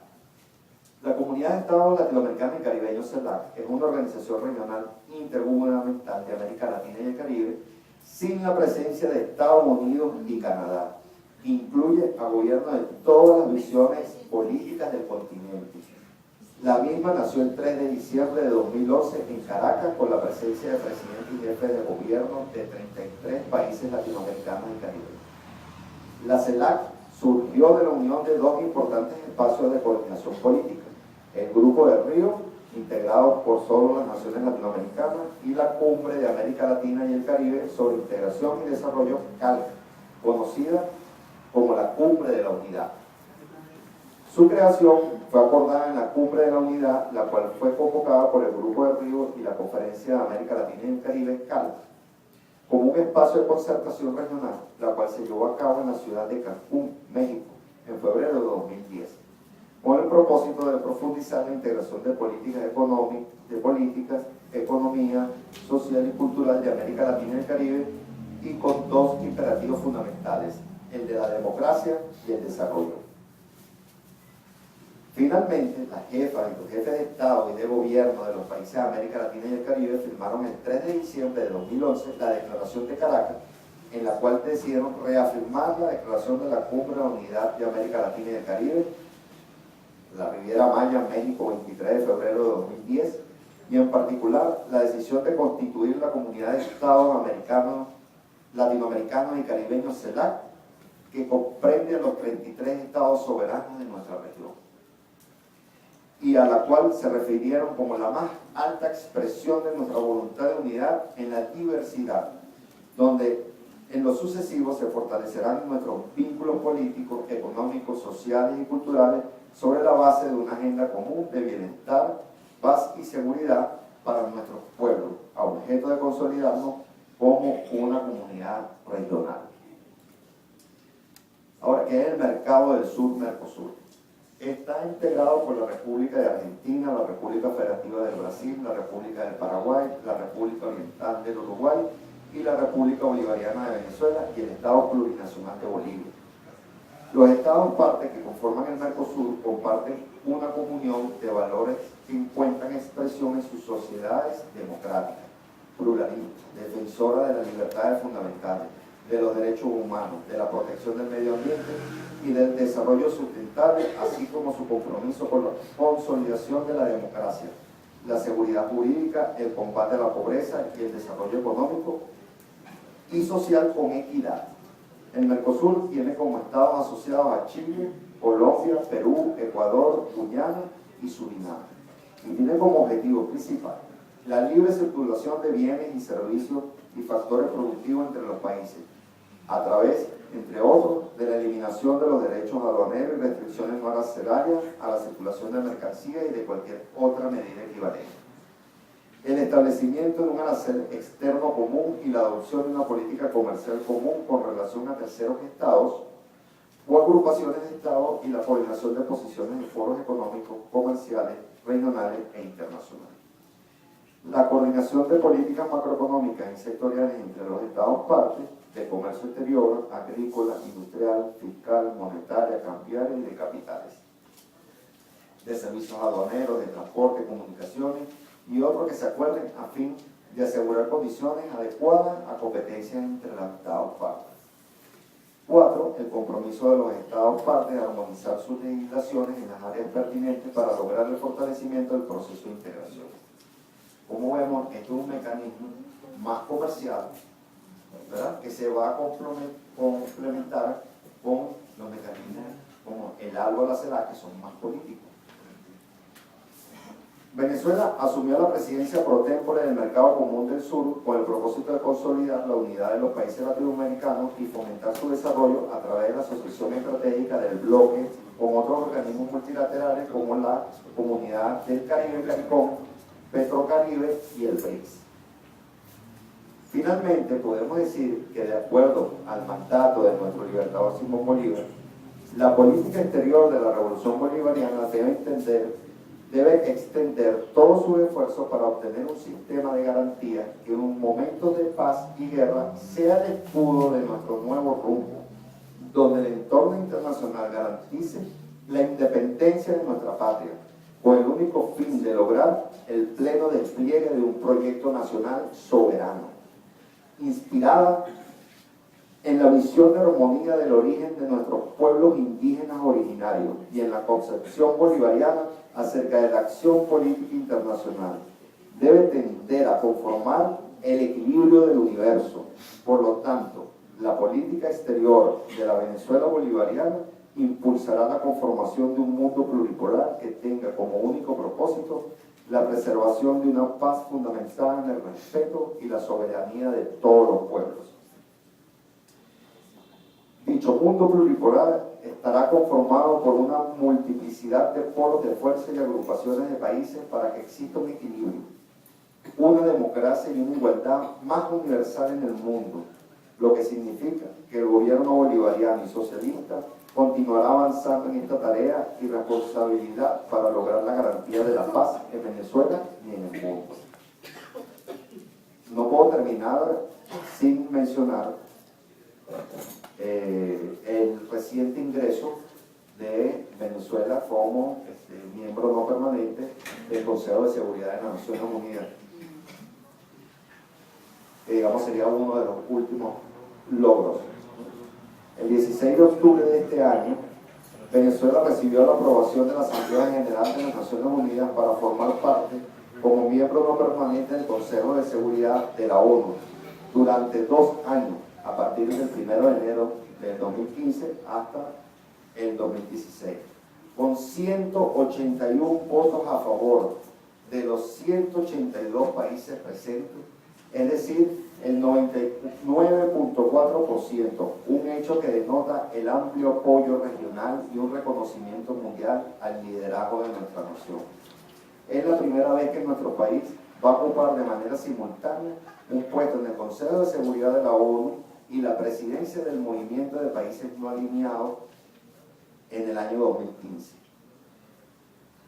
La Comunidad de Estados Latinoamericanos y Caribeños, CELAC, es una organización regional intergubernamental de América Latina y el Caribe sin la presencia de Estados Unidos y Canadá. Incluye a gobiernos de todas las visiones políticas del continente. La misma nació el 3 de diciembre de 2011 en Caracas con la presencia de presidentes y jefes de gobierno de 33 países latinoamericanos y caribeños. La CELAC surgió de la unión de dos importantes espacios de coordinación política: el Grupo de Río, integrado por solo las naciones latinoamericanas, y la Cumbre de América Latina y el Caribe sobre Integración y Desarrollo, CALC, conocida como la Cumbre de la Unidad. Su creación fue acordada en la Cumbre de la Unidad, la cual fue convocada por el Grupo de Río y la Conferencia de América Latina y el Caribe, CALC, como un espacio de concertación regional, la cual se llevó a cabo en la ciudad de Cancún, México, en febrero de 2010, con el propósito de profundizar la integración de políticas economía social y cultural de América Latina y el Caribe, y con dos imperativos fundamentales: el de la democracia y el desarrollo. Finalmente, las jefas y los jefes de Estado y de Gobierno de los países de América Latina y el Caribe firmaron el 3 de diciembre de 2011 la Declaración de Caracas, en la cual decidieron reafirmar la Declaración de la Cumbre de la Unidad de América Latina y el Caribe, la Riviera Maya, México, 23 de febrero de 2010, y en particular la decisión de constituir la Comunidad de Estados Latinoamericanos y Caribeños, CELAC, que comprende a los 33 estados soberanos de nuestra región, y a la cual se refirieron como la más alta expresión de nuestra voluntad de unidad en la diversidad, donde en lo sucesivo se fortalecerán nuestros vínculos políticos, económicos, sociales y culturales sobre la base de una agenda común de bienestar, paz y seguridad para nuestros pueblos, a objeto de consolidarnos como una comunidad regional. Ahora, ¿qué es el Mercado del Sur, Mercosur? Está integrado por la República de Argentina, la República Federativa del Brasil, la República del Paraguay, la República Oriental del Uruguay y la República Bolivariana de Venezuela y el Estado Plurinacional de Bolivia. Los estados partes que conforman el Mercosur comparten una comunión de valores que encuentran expresión en sus sociedades democráticas, pluralistas, defensoras de las libertades fundamentales, de los derechos humanos, de la protección del medio ambiente y del desarrollo sustentable, así como su compromiso con la consolidación de la democracia, la seguridad jurídica, el combate a la pobreza y el desarrollo económico y social con equidad. El Mercosur tiene como estados asociados a Chile, Colombia, Perú, Ecuador, Guyana y Surinam, y tiene como objetivo principal la libre circulación de bienes y servicios y factores productivos entre los países, a través, entre otros, de la eliminación de los derechos aduaneros y restricciones no arancelarias a la circulación de mercancías y de cualquier otra medida equivalente. El establecimiento de un arancel externo común y la adopción de una política comercial común con relación a terceros estados o agrupaciones de estados y la coordinación de posiciones en foros económicos, comerciales, regionales e internacionales. La coordinación de políticas macroeconómicas y sectoriales entre los estados partes, de comercio exterior, agrícola, industrial, fiscal, monetaria, cambiaria y de capitales. de servicios aduaneros, de transporte, comunicaciones y otros que se acuerden a fin de asegurar condiciones adecuadas a competencias entre los Estados partes. 4. El compromiso de los Estados partes de armonizar sus legislaciones en las áreas pertinentes para lograr el fortalecimiento del proceso de integración. Como vemos, esto es un mecanismo más comercial, ¿verdad?, que se va a complementar con los mecanismos como el ALBA o la CELAC, que son más políticos. Venezuela asumió la presidencia pro tempore del Mercado Común del Sur con el propósito de consolidar la unidad de los países latinoamericanos y fomentar su desarrollo a través de la asociación estratégica del bloque con otros organismos multilaterales como la Comunidad del Caribe, CARICOM, Petrocaribe y el BRICS. Finalmente, podemos decir que de acuerdo al mandato de nuestro libertador Simón Bolívar, la política exterior de la Revolución Bolivariana debe extender todos sus esfuerzos para obtener un sistema de garantía que en un momento de paz y guerra sea el escudo de nuestro nuevo rumbo, donde el entorno internacional garantice la independencia de nuestra patria, con el único fin de lograr el pleno despliegue de un proyecto nacional soberano, inspirada en la visión de armonía del origen de nuestros pueblos indígenas originarios y en la concepción bolivariana acerca de la acción política internacional. Debe tender a conformar el equilibrio del universo. Por lo tanto, la política exterior de la Venezuela bolivariana impulsará la conformación de un mundo pluripolar que tenga como único propósito la preservación de una paz fundamentada en el respeto y la soberanía de todos los pueblos. Dicho mundo pluripolar estará conformado por una multiplicidad de polos de fuerza y agrupaciones de países para que exista un equilibrio, una democracia y una igualdad más universal en el mundo, lo que significa que el gobierno bolivariano y socialista continuará avanzando en esta tarea y responsabilidad para lograr la garantía de la paz en Venezuela y en el mundo. No puedo terminar sin mencionar el reciente ingreso de Venezuela como miembro no permanente del Consejo de Seguridad de las Naciones Unidas, que digamos sería uno de los últimos logros. El 16 de octubre de este año, Venezuela recibió la aprobación de la Asamblea General de las Naciones Unidas para formar parte como miembro no permanente del Consejo de Seguridad de la ONU durante 2 años, a partir del 1 de enero del 2015 hasta el 2016, con 181 votos a favor de los 182 países presentes, es decir, el 99.4%, un hecho que denota el amplio apoyo regional y un reconocimiento mundial al liderazgo de nuestra nación. Es la primera vez que nuestro país va a ocupar de manera simultánea un puesto en el Consejo de Seguridad de la ONU y la presidencia del Movimiento de Países No Alineados en el año 2015.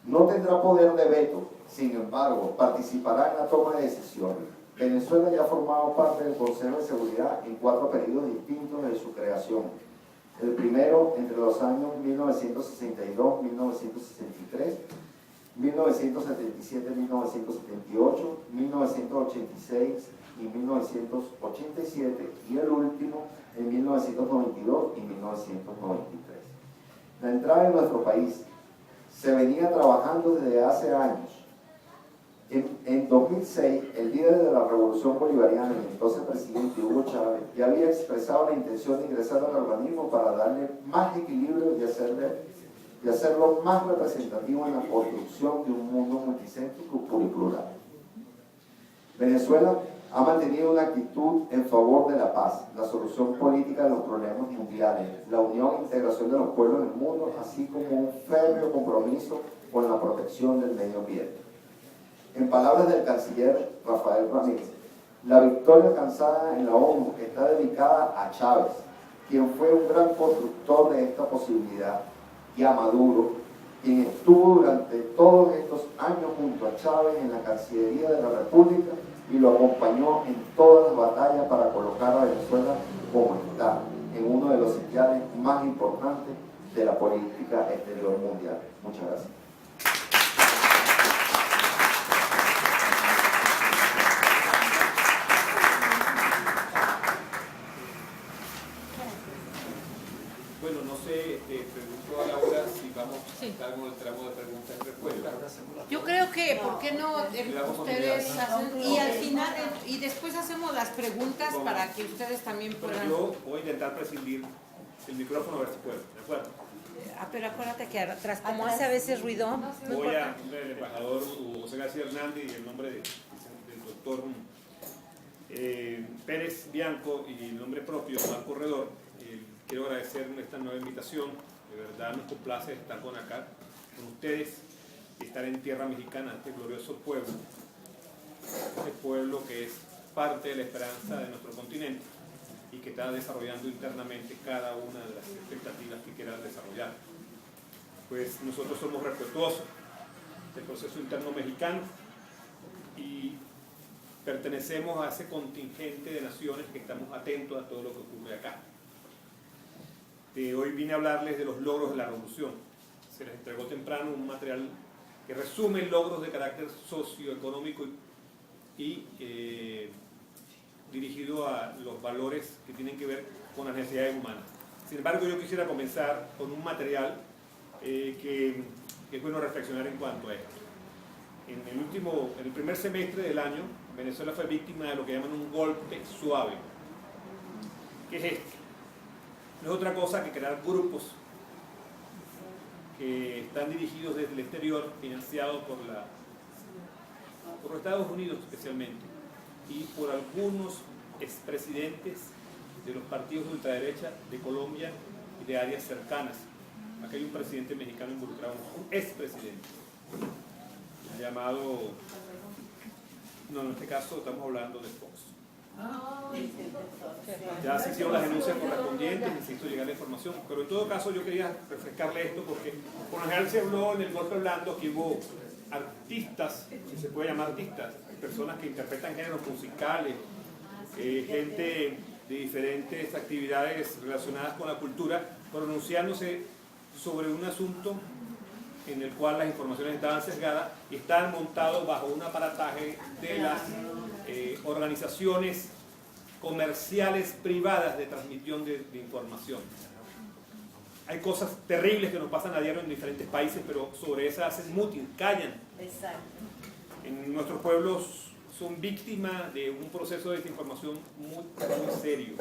No tendrá poder de veto, sin embargo, participará en la toma de decisiones. Venezuela ya ha formado parte del Consejo de Seguridad en 4 periodos distintos de su creación. El primero entre los años 1962-1963, 1977-1978, 1986 y 1987, y el último en 1992 y 1993. La entrada en nuestro país se venía trabajando desde hace años. En 2006, el líder de la Revolución Bolivariana, el entonces presidente Hugo Chávez, ya había expresado la intención de ingresar al organismo para darle más equilibrio y hacerlo más representativo en la construcción de un mundo multicéntrico y plural. Venezuela ha mantenido una actitud en favor de la paz, la solución política de los problemas mundiales, la unión e integración de los pueblos en el mundo, así como un férreo compromiso con la protección del medio ambiente. En palabras del canciller Rafael Ramírez, la victoria alcanzada en la ONU está dedicada a Chávez, quien fue un gran constructor de esta posibilidad, y a Maduro, quien estuvo durante todos estos años junto a Chávez en la Cancillería de la República y lo acompañó en todas las batallas para colocar a Venezuela como está, en uno de los sitiales más importantes de la política exterior mundial. Muchas gracias. no sé, pregunto a Laura si vamos a estar en el tramo de preguntas y respuestas. Yo creo que, ¿por qué no ustedes hacen, y al final, y después hacemos las preguntas para que ustedes también puedan... Yo voy a intentar prescindir el micrófono a ver si puedo, ¿de acuerdo? Pero acuérdate que atrás, como hace a veces ruido, no Voy importa. a nombre del embajador José García Hernández y el nombre del doctor Pérez Bianco y el nombre propio de Marco Corredor. Quiero agradecer esta nueva invitación. De verdad nos complace estar con ustedes y estar en tierra mexicana, este glorioso pueblo, este pueblo que es parte de la esperanza de nuestro continente y que está desarrollando internamente cada una de las expectativas que quiera desarrollar. Pues nosotros somos respetuosos del proceso interno mexicano y pertenecemos a ese contingente de naciones que estamos atentos a todo lo que ocurre acá. Hoy vine a hablarles de los logros de la revolución. Se les entregó temprano un material que resume logros de carácter socioeconómico y dirigido a los valores que tienen que ver con las necesidades humanas. Sin embargo, yo quisiera comenzar con un material que es bueno reflexionar en cuanto a esto. En el primer semestre del año, Venezuela fue víctima de lo que llaman un golpe suave. ¿Qué es esto? No es otra cosa que crear grupos que están dirigidos desde el exterior, financiados por los Estados Unidos especialmente, y por algunos expresidentes de los partidos de ultraderecha de Colombia y de áreas cercanas. Aquí hay un presidente mexicano involucrado, un expresidente, llamado, no, en este caso estamos hablando de Fox. Ya se hicieron las denuncias correspondientes, necesito llegar la información, pero en todo caso yo quería refrescarle esto porque por lo general se habló en el golpe blando que hubo artistas, si se puede llamar artistas, personas que interpretan géneros musicales, gente de diferentes actividades relacionadas con la cultura, pronunciándose sobre un asunto en el cual las informaciones estaban sesgadas y estaban montados bajo un aparataje de las organizaciones comerciales privadas de transmisión de información. Hay cosas terribles que nos pasan a diario en diferentes países, pero sobre esas hacen mutin, callan. Exacto. En nuestros pueblos son víctimas de un proceso de desinformación muy serio.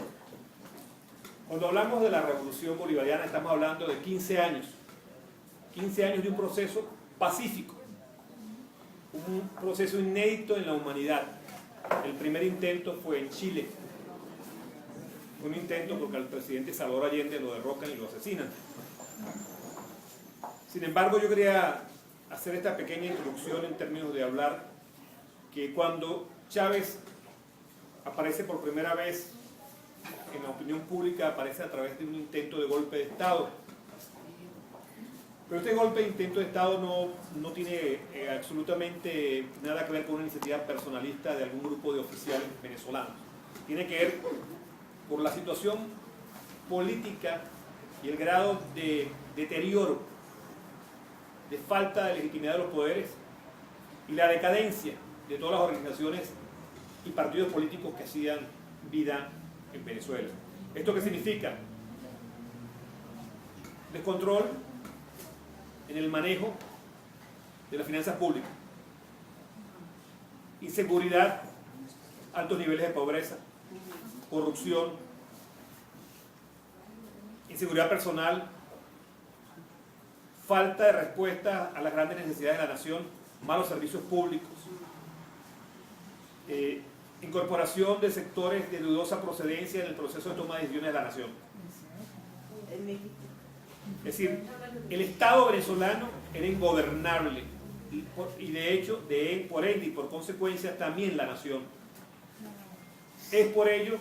Cuando hablamos de la revolución bolivariana estamos hablando de 15 años. 15 años de un proceso pacífico, un proceso inédito en la humanidad. El primer intento fue en Chile. Un intento porque al presidente Salvador Allende lo derrocan y lo asesinan. Sin embargo, yo quería hacer esta pequeña introducción en términos de hablar que cuando Chávez aparece por primera vez en la opinión pública, aparece a través de un intento de golpe de Estado. Pero este golpe de intento de Estado no tiene absolutamente nada que ver con una iniciativa personalista de algún grupo de oficiales venezolanos. Tiene que ver por la situación política y el grado de deterioro, de falta de legitimidad de los poderes y la decadencia de todas las organizaciones y partidos políticos que hacían vida en Venezuela. ¿Esto qué significa? Descontrol en el manejo de las finanzas públicas, inseguridad, altos niveles de pobreza, corrupción, inseguridad personal, falta de respuesta a las grandes necesidades de la nación, malos servicios públicos, incorporación de sectores de dudosa procedencia en el proceso de toma de decisiones de la nación. Es decir, el Estado venezolano era ingobernable y de hecho, por ende y por consecuencia también la nación. Es por ello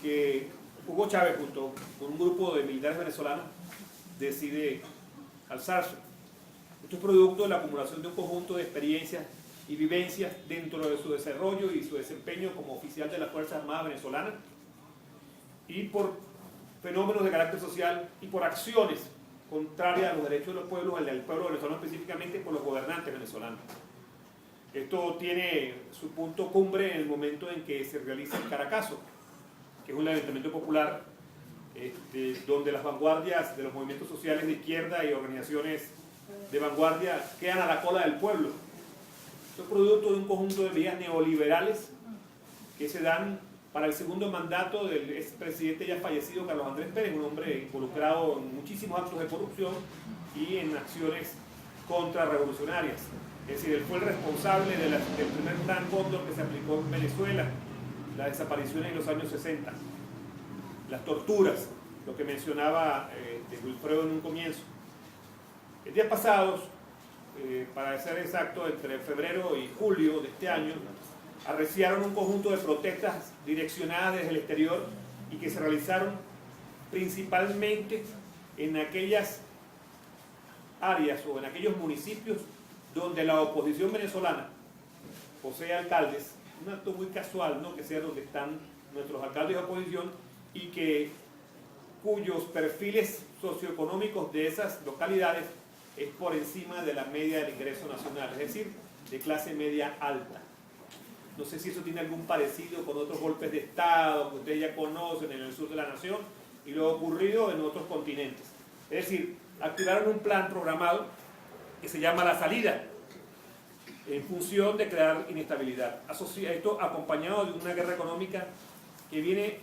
que Hugo Chávez, junto con un grupo de militares venezolanos, decide alzarse. Esto es producto de la acumulación de un conjunto de experiencias y vivencias dentro de su desarrollo y su desempeño como oficial de las Fuerzas Armadas venezolanas y por fenómenos de carácter social y por acciones contrarias a los derechos de los pueblos, el del pueblo venezolano específicamente por los gobernantes venezolanos. Esto tiene su punto cumbre en el momento en que se realiza el Caracazo, que es un levantamiento popular donde las vanguardias de los movimientos sociales de izquierda y organizaciones de vanguardia quedan a la cola del pueblo. Esto es producto de un conjunto de medidas neoliberales que se dan para el segundo mandato del expresidente ya fallecido Carlos Andrés Pérez, un hombre involucrado en muchísimos actos de corrupción y en acciones contrarrevolucionarias. Es decir, él fue el responsable del primer plan Cóndor que se aplicó en Venezuela, las desapariciones en los años 60, las torturas, lo que mencionaba Wilfredo en un comienzo. El día pasado, para ser exacto, entre febrero y julio de este año, arreciaron un conjunto de protestas direccionadas desde el exterior y que se realizaron principalmente en aquellas áreas o en aquellos municipios donde la oposición venezolana posee alcaldes, un acto muy casual, ¿no?, que sea donde están nuestros alcaldes de oposición y cuyos perfiles socioeconómicos de esas localidades es por encima de la media del ingreso nacional, es decir, de clase media alta. No sé si eso tiene algún parecido con otros golpes de Estado que ustedes ya conocen en el sur de la nación y lo ocurrido en otros continentes. Es decir, activaron un plan programado que se llama La Salida, en función de crear inestabilidad. Esto acompañado de una guerra económica que viene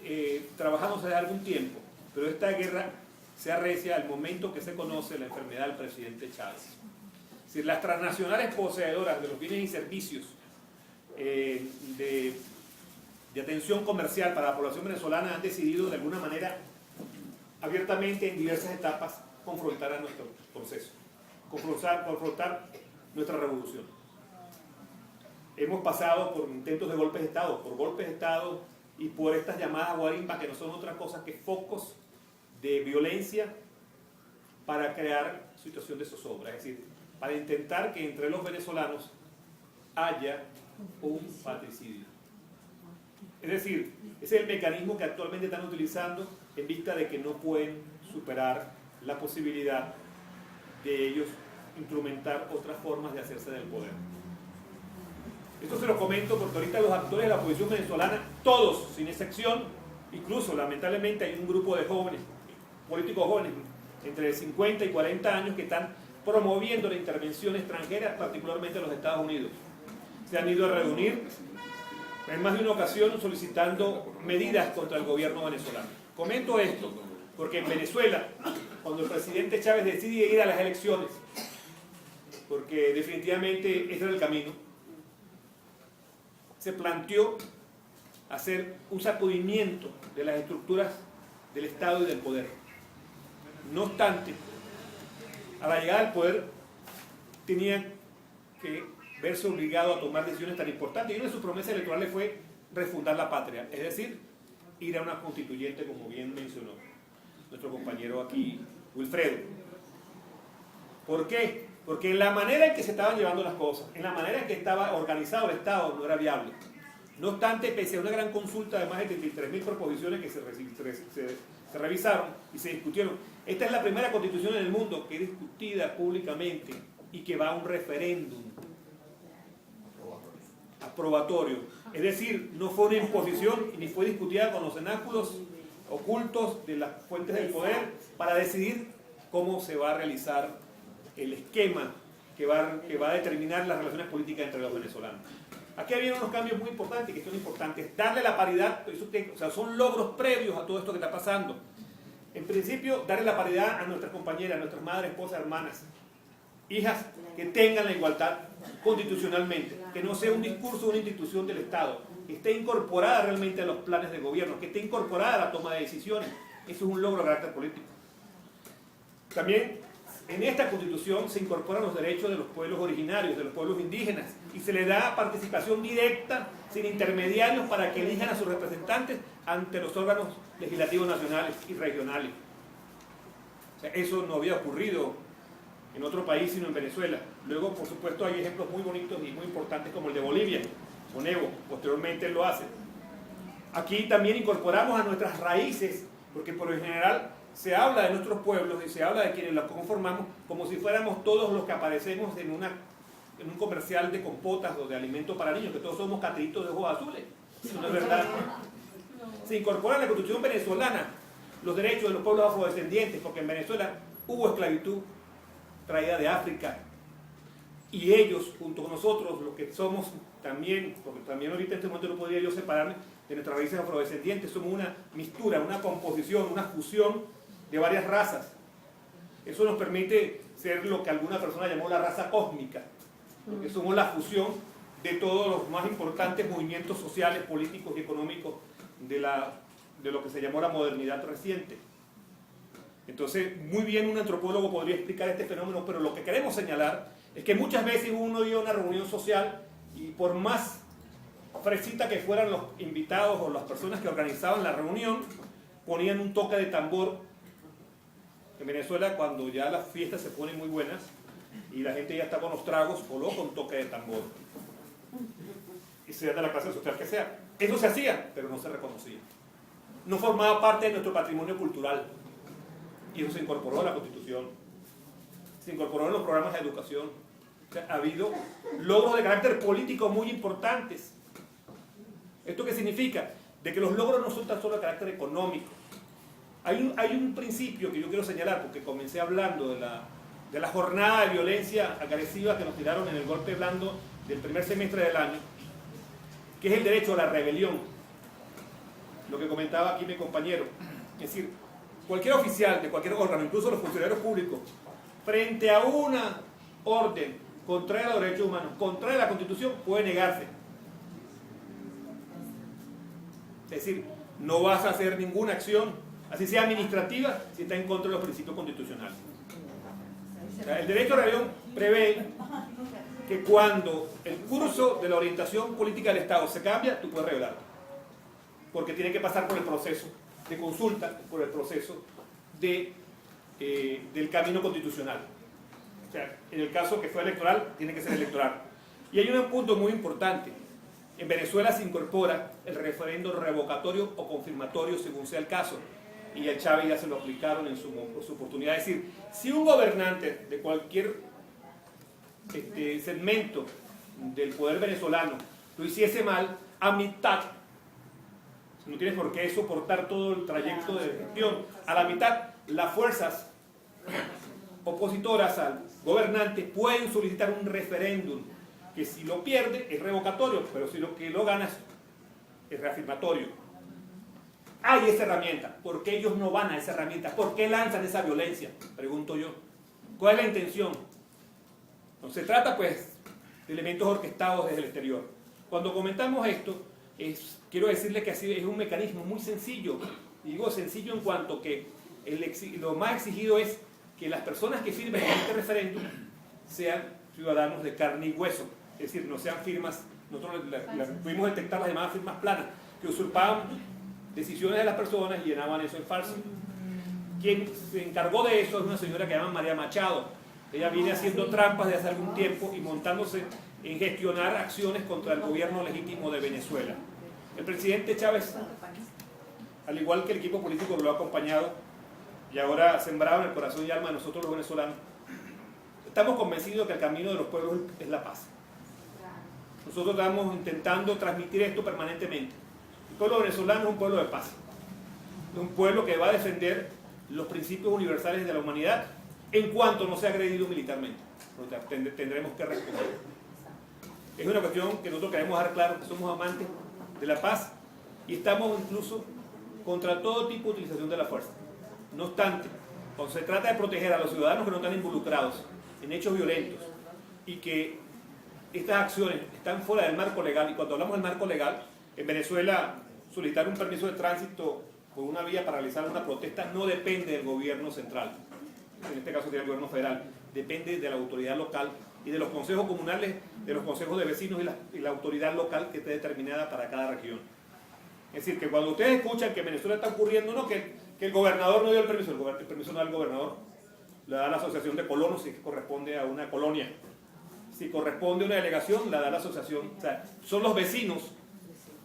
trabajándose desde algún tiempo, pero esta guerra se arrecia al momento que se conoce la enfermedad del presidente Chávez. Es decir, las transnacionales poseedoras de los bienes y servicios de atención comercial para la población venezolana han decidido de alguna manera abiertamente en diversas etapas confrontar a nuestro proceso, confrontar nuestra revolución. Hemos pasado por intentos de golpes de Estado, y por estas llamadas guarimbas que no son otra cosa que focos de violencia para crear situación de zozobra, es decir, para intentar que entre los venezolanos haya un patricidio. Es decir, ese es el mecanismo que actualmente están utilizando en vista de que no pueden superar la posibilidad de ellos implementar otras formas de hacerse del poder. Esto se lo comento porque ahorita los actores de la oposición venezolana, todos, sin excepción, incluso lamentablemente hay un grupo de jóvenes, políticos jóvenes, entre 50 y 40 años, que están promoviendo la intervención extranjera, particularmente en los Estados Unidos. Se han ido a reunir en más de una ocasión solicitando medidas contra el gobierno venezolano. Comento esto porque en Venezuela, cuando el presidente Chávez decide ir a las elecciones, porque definitivamente ese era el camino, se planteó hacer un sacudimiento de las estructuras del Estado y del poder. No obstante, a la llegada al poder tenían que verse obligado a tomar decisiones tan importantes, y una de sus promesas electorales fue refundar la patria, es decir, ir a una constituyente, como bien mencionó nuestro compañero aquí, Wilfredo. ¿Por qué? Porque en la manera en que se estaban llevando las cosas, en la manera en que estaba organizado el Estado, no era viable. No obstante, pese a una gran consulta de más de 33.000 proposiciones que se revisaron y se discutieron, esta es la primera constitución en el mundo que es discutida públicamente y que va a un referéndum aprobatorio. Es decir, no fue una imposición ni fue discutida con los cenáculos ocultos de las fuentes del poder para decidir cómo se va a realizar el esquema que va a determinar las relaciones políticas entre los venezolanos. Aquí había unos cambios muy importantes, que son importantes. Darle la paridad, son logros previos a todo esto que está pasando. En principio, darle la paridad a nuestras compañeras, a nuestras madres, esposas, hermanas, hijas, que tengan la igualdad constitucionalmente, que no sea un discurso de una institución del Estado, que esté incorporada realmente a los planes de gobierno, que esté incorporada a la toma de decisiones. Eso es un logro de carácter político. También en esta Constitución se incorporan los derechos de los pueblos originarios, de los pueblos indígenas, y se le da participación directa, sin intermediarios, para que elijan a sus representantes ante los órganos legislativos nacionales y regionales. O sea, eso no había ocurrido en otro país, sino en Venezuela. Luego, por supuesto, hay ejemplos muy bonitos y muy importantes como el de Bolivia, con Evo, posteriormente él lo hace. Aquí también incorporamos a nuestras raíces, porque por lo general se habla de nuestros pueblos y se habla de quienes los conformamos como si fuéramos todos los que aparecemos en un comercial de compotas o de alimentos para niños, que todos somos catritos de ojos azules. Eso no es verdad. Se incorpora a la Constitución venezolana los derechos de los pueblos afrodescendientes, porque en Venezuela hubo esclavitud traída de África, y ellos, junto con nosotros, los que somos también, porque también ahorita en este momento no podría yo separarme de nuestras raíces afrodescendientes, somos una mistura, una composición, una fusión de varias razas. Eso nos permite ser lo que alguna persona llamó la raza cósmica, porque somos la fusión de todos los más importantes movimientos sociales, políticos y económicos de lo que se llamó la modernidad reciente. Entonces, muy bien un antropólogo podría explicar este fenómeno, pero lo que queremos señalar es que muchas veces uno iba a una reunión social y por más fresita que fueran los invitados o las personas que organizaban la reunión, ponían un toque de tambor. En Venezuela, cuando ya las fiestas se ponen muy buenas y la gente ya está con los tragos, coloca un toque de tambor. Y sea de la clase social que sea. Eso se hacía, pero no se reconocía. No formaba parte de nuestro patrimonio cultural. Y eso se incorporó a la Constitución. Se incorporó en los programas de educación. O sea, ha habido logros de carácter político muy importantes. ¿Esto qué significa? De que los logros no son tan solo de carácter económico. Hay un principio que yo quiero señalar, porque comencé hablando de la jornada de violencia agresiva que nos tiraron en el golpe blando del primer semestre del año, que es el derecho a la rebelión. Lo que comentaba aquí mi compañero. Es decir, cualquier oficial de cualquier órgano, incluso los funcionarios públicos, frente a una orden contraria a los derechos humanos, contraria a la Constitución, puede negarse. Es decir, no vas a hacer ninguna acción, así sea administrativa, si está en contra de los principios constitucionales. O sea, el derecho a la rebelión prevé que cuando el curso de la orientación política del Estado se cambia, tú puedes rebelarte. Porque tiene que pasar por el proceso de consulta, por el proceso del camino constitucional. O sea, en el caso que fue electoral, tiene que ser electoral. Y hay un punto muy importante. En Venezuela se incorpora el referendo revocatorio o confirmatorio según sea el caso. Y a Chávez ya se lo aplicaron en su oportunidad. Es decir, si un gobernante de cualquier segmento del poder venezolano lo hiciese mal, a mitad, no tienes por qué soportar todo el trayecto de gestión, a la mitad las fuerzas opositoras al gobernante pueden solicitar un referéndum que si lo pierde es revocatorio, pero si lo que lo ganas es reafirmatorio. Hay esa herramienta. ¿Por qué ellos no van a esa herramienta? ¿Por qué lanzan esa violencia? Pregunto yo. ¿Cuál es la intención? No se trata pues de elementos orquestados desde el exterior. Cuando comentamos esto, quiero decirles que así es un mecanismo muy sencillo. Y digo sencillo en cuanto que lo más exigido es que las personas que firmen este referéndum sean ciudadanos de carne y hueso. Es decir, no sean firmas, nosotros pudimos detectar las llamadas firmas planas, que usurpaban decisiones de las personas y llenaban eso en falso. Quien se encargó de eso es una señora que se llama María Machado. Ella viene haciendo trampas desde hace algún tiempo y montándose en gestionar acciones contra el gobierno legítimo de Venezuela. El presidente Chávez, al igual que el equipo político que lo ha acompañado y ahora sembrado en el corazón y alma de nosotros los venezolanos, estamos convencidos que el camino de los pueblos es la paz. Nosotros estamos intentando transmitir esto permanentemente. El pueblo venezolano es un pueblo de paz. Es un pueblo que va a defender los principios universales de la humanidad en cuanto no sea agredido militarmente. Tendremos que responder. Es una cuestión que nosotros queremos dejar claro, que somos amantes de la paz y estamos incluso contra todo tipo de utilización de la fuerza. No obstante, cuando se trata de proteger a los ciudadanos que no están involucrados en hechos violentos y que estas acciones están fuera del marco legal, y cuando hablamos del marco legal, en Venezuela solicitar un permiso de tránsito por una vía para realizar una protesta no depende del gobierno central, en este caso sería el gobierno federal, depende de la autoridad local y de los consejos comunales, de los consejos de vecinos y la autoridad local que esté determinada para cada región. Es decir, que cuando ustedes escuchan que en Venezuela está ocurriendo, no, que el gobernador no dio el permiso no da el gobernador, le da la asociación de colonos si corresponde a una colonia. Si corresponde a una delegación, la da la asociación. O sea, son los vecinos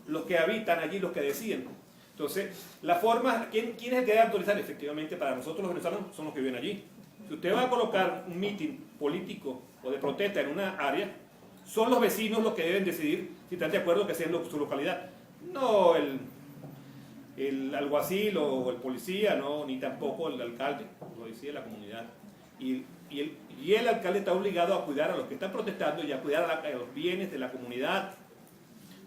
los que habitan allí, los que deciden. Entonces, la forma, ¿quién es el que debe autorizar? Efectivamente, para nosotros los venezolanos son los que viven allí. Si usted va a colocar un mitin político o de protesta en una área, son los vecinos los que deben decidir si están de acuerdo que sea en su localidad. No el alguacil o el policía, no, ni tampoco el alcalde, lo decía la comunidad. Y el alcalde está obligado a cuidar a los que están protestando y a cuidar a los bienes de la comunidad.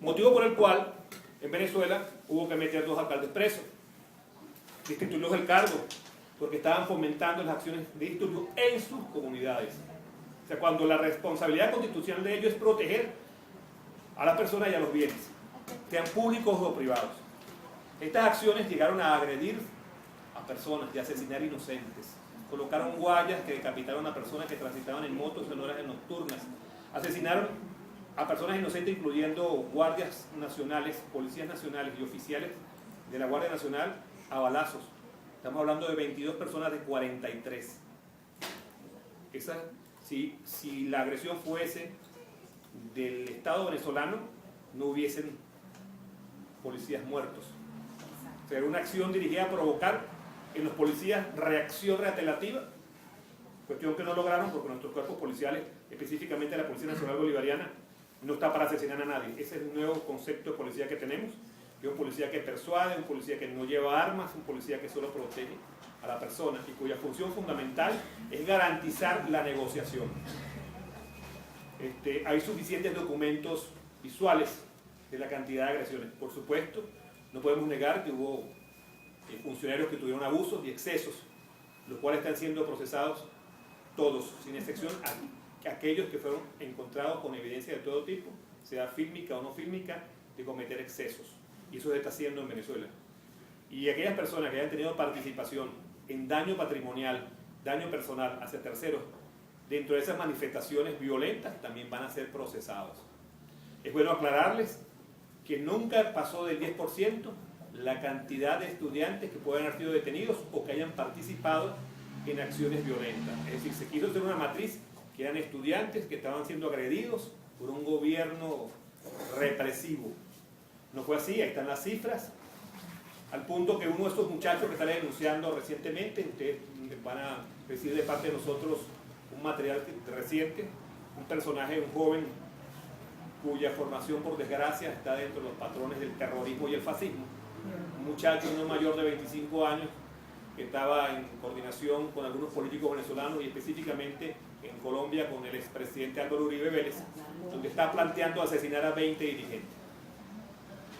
Motivo por el cual en Venezuela hubo que meter 2 alcaldes presos, destituirlos del cargo, porque estaban fomentando las acciones de disturbios en sus comunidades. O sea, cuando la responsabilidad constitucional de ellos es proteger a las personas y a los bienes, sean públicos o privados. Estas acciones llegaron a agredir a personas y a asesinar inocentes. Colocaron guayas que decapitaron a personas que transitaban en motos en horas nocturnas. Asesinaron a personas inocentes, incluyendo guardias nacionales, policías nacionales y oficiales de la Guardia Nacional, a balazos. Estamos hablando de 22 personas de 43. Si la agresión fuese del Estado venezolano, no hubiesen policías muertos. O sea, era una acción dirigida a provocar en los policías reacción reatelativa, cuestión que no lograron porque nuestros cuerpos policiales, específicamente la Policía Nacional Bolivariana, no está para asesinar a nadie. Ese es el nuevo concepto de policía que tenemos, que es un policía que persuade, un policía que no lleva armas, un policía que solo protege a la persona y cuya función fundamental es garantizar la negociación. Hay suficientes documentos visuales de la cantidad de agresiones. Por supuesto, no podemos negar que hubo funcionarios que tuvieron abusos y excesos, los cuales están siendo procesados todos, sin excepción, aquellos que fueron encontrados con evidencia de todo tipo, sea fílmica o no fílmica, de cometer excesos. Y eso se está haciendo en Venezuela. Y aquellas personas que hayan tenido participación en daño patrimonial, daño personal hacia terceros, dentro de esas manifestaciones violentas, también van a ser procesados. Es bueno aclararles que nunca pasó del 10% la cantidad de estudiantes que pueden haber sido detenidos o que hayan participado en acciones violentas. Es decir, se quiso hacer una matriz que eran estudiantes que estaban siendo agredidos por un gobierno represivo. No fue así, ahí están las cifras, al punto que uno de estos muchachos que está denunciando recientemente, ustedes van a recibir de parte de nosotros un material reciente, un personaje, un joven cuya formación por desgracia está dentro de los patrones del terrorismo y el fascismo. Un muchacho no mayor de 25 años que estaba en coordinación con algunos políticos venezolanos y específicamente en Colombia con el expresidente Álvaro Uribe Vélez, donde está planteando asesinar a 20 dirigentes.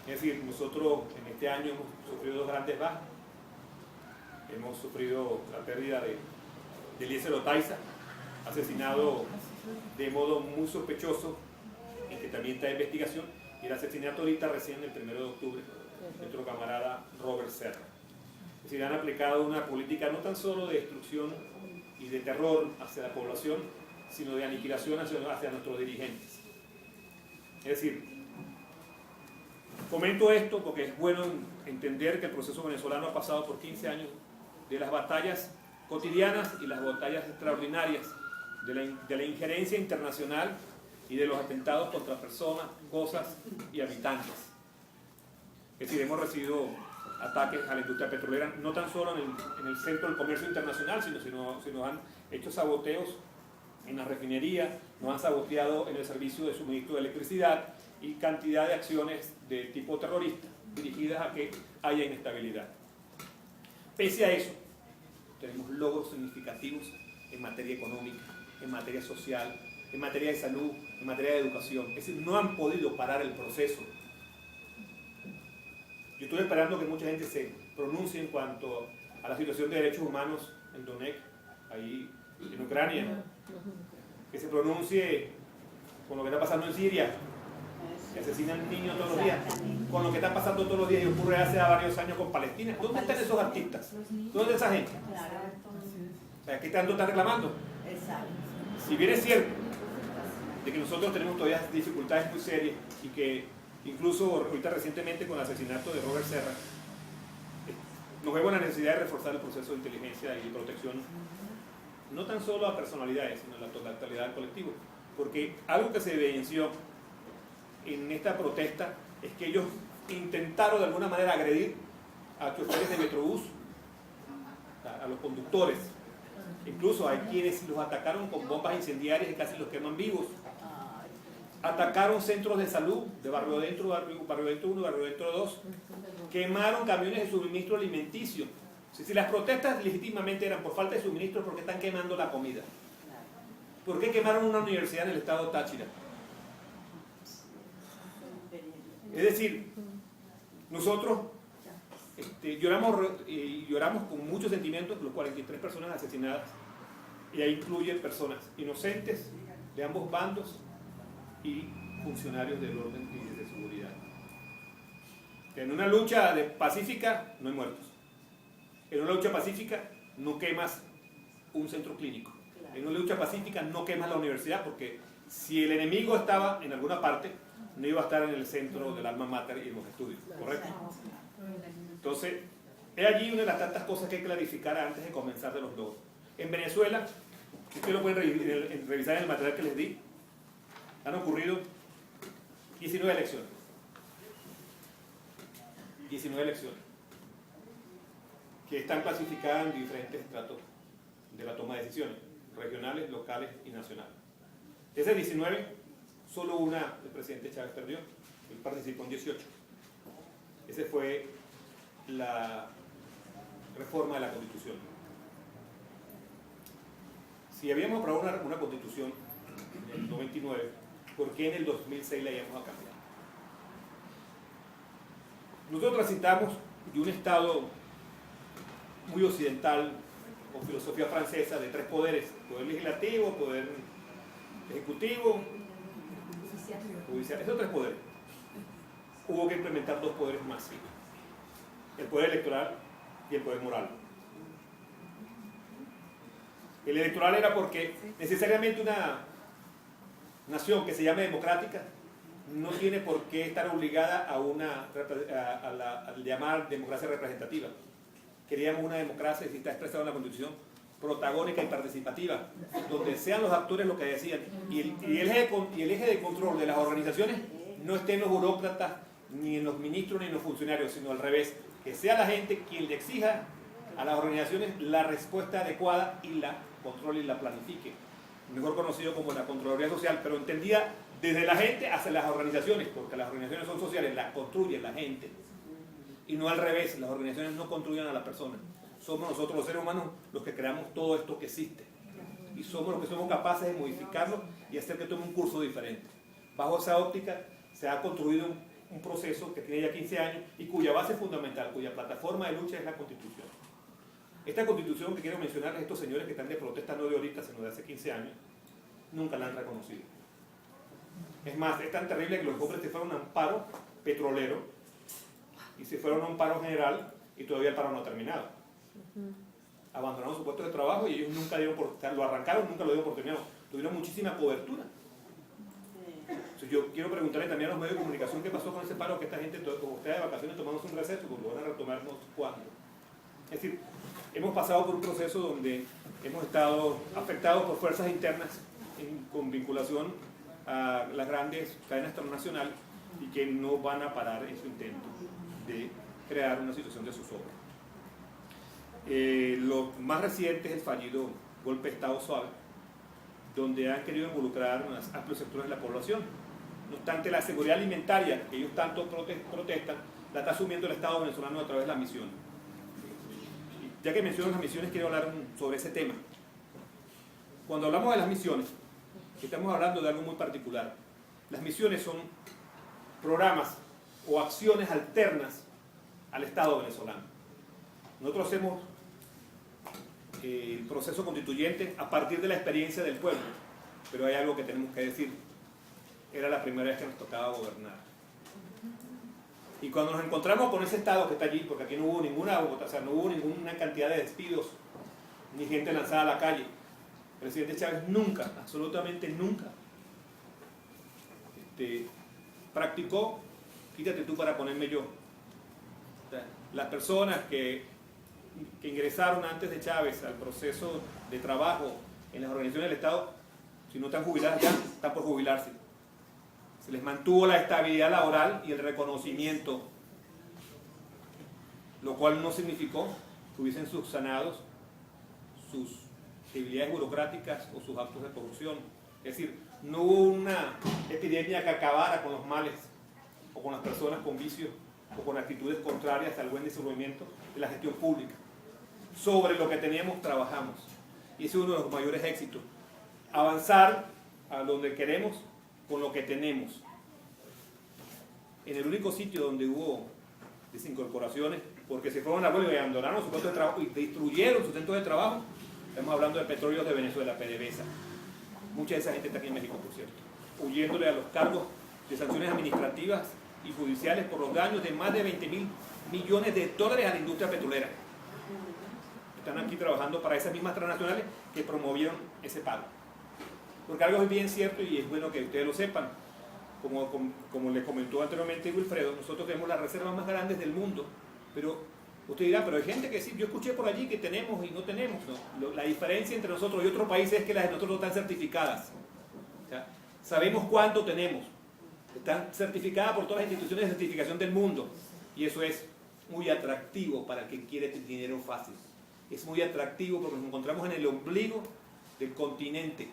Es decir, nosotros en este año hemos sufrido 2 grandes bajas. Hemos sufrido la pérdida de Eliezer Otaiza, asesinado de modo muy sospechoso, en que también está en investigación, y el asesinato ahorita recién el 1 de octubre de nuestro camarada Robert Serra. Es decir, han aplicado una política no tan solo de destrucción y de terror hacia la población, sino de aniquilación hacia nuestros dirigentes. Es decir, comento esto porque es bueno entender que el proceso venezolano ha pasado por 15 años de las batallas cotidianas y las batallas extraordinarias de la injerencia internacional y de los atentados contra personas, cosas y habitantes. Es decir, hemos recibido ataques a la industria petrolera, no tan solo en el centro del comercio internacional, sino han hecho saboteos en la refinería, nos han saboteado en el servicio de suministro de electricidad y cantidad de acciones de tipo terrorista dirigidas a que haya inestabilidad. Pese a eso, tenemos logros significativos en materia económica, en materia social, en materia de salud, en materia de educación. Es decir, no han podido parar el proceso. Yo estoy esperando que mucha gente se pronuncie en cuanto a la situación de derechos humanos en Donetsk, ahí en Ucrania, que se pronuncie con lo que está pasando en Siria, que asesinan niños todos los días, con lo que está pasando todos los días y ocurre hace varios años con Palestina. ¿Dónde están esos artistas? ¿Dónde está esa gente? O sea, ¿qué tanto están reclamando? Si bien es cierto de que nosotros tenemos todavía dificultades muy serias y que incluso ahorita recientemente con el asesinato de Robert Serra nos vemos la necesidad de reforzar el proceso de inteligencia y protección no tan solo a personalidades, sino a la totalidad del colectivo, porque algo que se evidenció en esta protesta es que ellos intentaron de alguna manera agredir a choferes de Metrobús, a los conductores. Incluso hay quienes los atacaron con bombas incendiarias y casi los queman vivos. Atacaron centros de salud de Barrio Dentro 1, Barrio Dentro 2, quemaron camiones de suministro alimenticio. Si las protestas legítimamente eran por falta de suministro, ¿por qué están quemando la comida? ¿Por qué quemaron una universidad en el estado Táchira? Es decir, nosotros lloramos con muchos sentimientos los 43 personas asesinadas, y ahí incluyen personas inocentes de ambos bandos y funcionarios del orden y de seguridad. En una lucha pacífica no hay muertos. En una lucha pacífica no quemas un centro clínico. En una lucha pacífica no quemas la universidad, porque si el enemigo estaba en alguna parte, no iba a estar en el centro del alma mater y en los estudios, ¿correcto? Entonces, es allí una de las tantas cosas que hay que clarificar antes de comenzar de los logros. En Venezuela, ustedes lo pueden revisar en el material que les di, han ocurrido 19 elecciones. 19 elecciones que están clasificadas en diferentes estratos de la toma de decisiones, regionales, locales y nacionales. De esas 19, solo una el presidente Chávez perdió, él participó en 18. Esa fue la reforma de la Constitución. Si habíamos aprobado una Constitución en el 99, ¿por qué en el 2006 la íbamos a cambiar? Nosotros transitamos de un Estado muy occidental, con filosofía francesa, de 3 poderes: poder legislativo, poder ejecutivo, judicial. Esos 3 poderes. Hubo que implementar 2 poderes más: el poder electoral y el poder moral. El electoral era porque necesariamente una nación que se llame democrática no tiene por qué estar obligada a la llamar democracia representativa. Queríamos una democracia, si está expresada en la Constitución, protagónica y participativa, donde sean los actores lo que decían, y el eje de control de las organizaciones no esté en los burócratas, ni en los ministros, ni en los funcionarios, sino al revés, que sea la gente quien le exija a las organizaciones la respuesta adecuada y la controle y la planifique, mejor conocido como la Contraloría Social, pero entendida desde la gente hacia las organizaciones, porque las organizaciones son sociales, las construye la gente, y no al revés. Las organizaciones no construyen a la persona, somos nosotros los seres humanos los que creamos todo esto que existe, y somos los que somos capaces de modificarlo y hacer que tome un curso diferente. Bajo esa óptica se ha construido un proceso que tiene ya 15 años y cuya base fundamental, cuya plataforma de lucha es la Constitución. Esta Constitución que quiero mencionar, estos señores que están de protesta no de ahorita, sino de hace 15 años, nunca la han reconocido. Es más, es tan terrible que los hombres se fueron a un paro petrolero y se fueron a un paro general y todavía el paro no ha terminado. Abandonaron sus puestos de trabajo y ellos nunca dieron por, lo arrancaron, nunca lo dieron por terminado. Tuvieron muchísima cobertura. Entonces yo quiero preguntarle también a los medios de comunicación qué pasó con ese paro, que esta gente, como ustedes de vacaciones, tomándose un receso, pues lo van a retomarnos cuándo. Es decir, hemos pasado por un proceso donde hemos estado afectados por fuerzas internas con vinculación a las grandes cadenas transnacionales y que no van a parar en su intento de crear una situación de zozobra. Lo más reciente es el fallido golpe de Estado suave, donde han querido involucrar unos amplios sectores de la población. No obstante, la seguridad alimentaria que ellos tanto protestan, la está asumiendo el Estado venezolano a través de la misión. Ya que menciono las misiones, quiero hablar sobre ese tema. Cuando hablamos de las misiones, estamos hablando de algo muy particular. Las misiones son programas o acciones alternas al Estado venezolano. Nosotros hacemos el proceso constituyente a partir de la experiencia del pueblo, pero hay algo que tenemos que decir. Era la primera vez que nos tocaba gobernar. Y cuando nos encontramos con ese Estado que está allí, porque aquí no hubo ninguna cantidad de despidos, ni gente lanzada a la calle, el presidente Chávez nunca, absolutamente nunca, practicó, quítate tú para ponerme yo. O sea, las personas que ingresaron antes de Chávez al proceso de trabajo en las organizaciones del Estado, si no están jubiladas ya, están por jubilarse. Se les mantuvo la estabilidad laboral y el reconocimiento, lo cual no significó que hubiesen subsanado sus debilidades burocráticas o sus actos de corrupción. Es decir, no hubo una epidemia que acabara con los males o con las personas con vicios o con actitudes contrarias al buen desenvolvimiento de la gestión pública. Sobre lo que teníamos trabajamos, y ese es uno de los mayores éxitos, avanzar a donde queremos con lo que tenemos. En el único sitio donde hubo desincorporaciones, porque se fueron a la huelga y abandonaron su puesto de trabajo y destruyeron sus centros de trabajo, estamos hablando de Petróleos de Venezuela, PDVSA. Mucha de esa gente está aquí en México, por cierto, huyéndole a los cargos de sanciones administrativas y judiciales por los daños de más de 20.000 millones de dólares a la industria petrolera. Están aquí trabajando para esas mismas transnacionales que promovieron ese paro. Porque algo es bien cierto y es bueno que ustedes lo sepan. Como les comentó anteriormente Wilfredo, nosotros tenemos las reservas más grandes del mundo, pero usted dirá, pero hay gente que sí, yo escuché por allí que tenemos y no tenemos. No. La diferencia entre nosotros y otros países es que las de nosotros no están certificadas. O sea, sabemos cuánto tenemos. Están certificadas por todas las instituciones de certificación del mundo. Y eso es muy atractivo para el que quiere dinero fácil. Es muy atractivo porque nos encontramos en el ombligo del continente.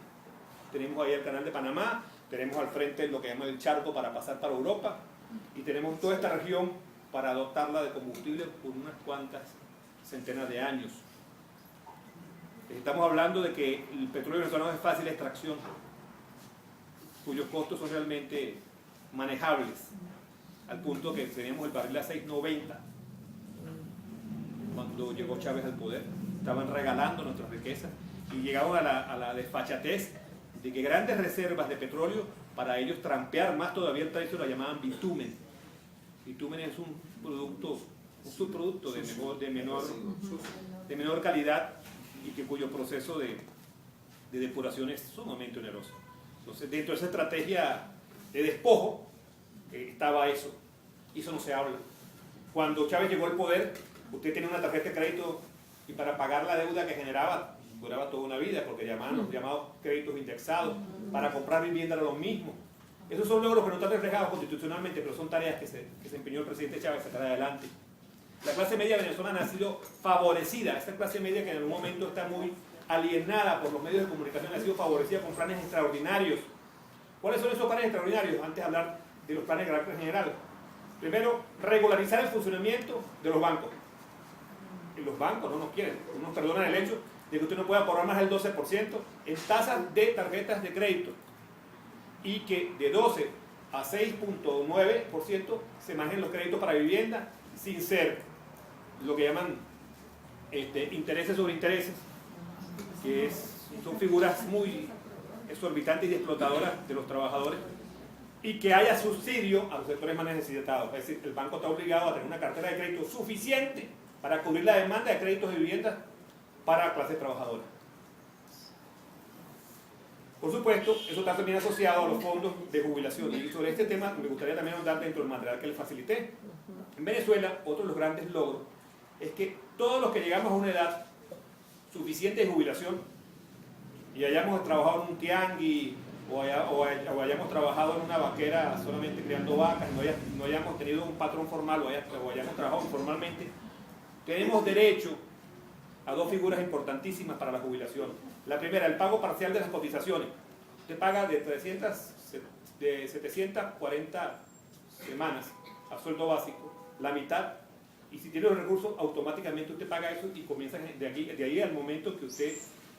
Tenemos ahí el canal de Panamá, tenemos al frente lo que llaman el charco para pasar para Europa y tenemos toda esta región para dotarla de combustible por unas cuantas centenas de años. Estamos hablando de que el petróleo venezolano es fácil de extracción, cuyos costos son realmente manejables, al punto que teníamos el barril a 6.90 cuando llegó Chávez al poder. Estaban regalando nuestras riquezas y llegaron a la desfachatez de que grandes reservas de petróleo, para ellos trampear más todavía el precio, la llamaban bitumen. Bitumen es un subproducto de menor calidad y cuyo proceso de depuración es sumamente oneroso. Entonces, dentro de esa estrategia de despojo estaba eso, y eso no se habla. Cuando Chávez llegó al poder, usted tenía una tarjeta de crédito y para pagar la deuda que generaba, duraba toda una vida, porque llamaban los llamados créditos indexados, para comprar vivienda era lo mismo. Esos son logros que no están reflejados constitucionalmente, pero son tareas que se empeñó el presidente Chávez a sacar adelante. La clase media venezolana ha sido favorecida, esta clase media que en algún momento está muy alienada por los medios de comunicación, ha sido favorecida con planes extraordinarios. ¿Cuáles son esos planes extraordinarios? Antes de hablar de los planes de carácter general. Primero, regularizar el funcionamiento de los bancos. Y los bancos no nos quieren, no nos perdonan el hecho de que usted no pueda cobrar más del 12% en tasas de tarjetas de crédito y que de 12 a 6.9% se manejen los créditos para vivienda sin ser lo que llaman intereses sobre intereses, que son figuras muy exorbitantes y explotadoras de los trabajadores, y que haya subsidio a los sectores más necesitados. Es decir, el banco está obligado a tener una cartera de crédito suficiente para cubrir la demanda de créditos de vivienda para la clase trabajadora. Por supuesto, eso está también asociado a los fondos de jubilación. Y sobre este tema me gustaría también ahondar dentro del material que les facilité. En Venezuela, otro de los grandes logros es que todos los que llegamos a una edad suficiente de jubilación y hayamos trabajado en un tianguis o hayamos trabajado en una vaquera solamente criando vacas, no hayamos tenido un patrón formal o hayamos trabajado informalmente, tenemos derecho a dos figuras importantísimas para la jubilación. La primera, el pago parcial de las cotizaciones. Usted paga de 740 semanas a sueldo básico, la mitad, y si tiene los recursos, automáticamente usted paga eso y comienza de ahí al momento que usted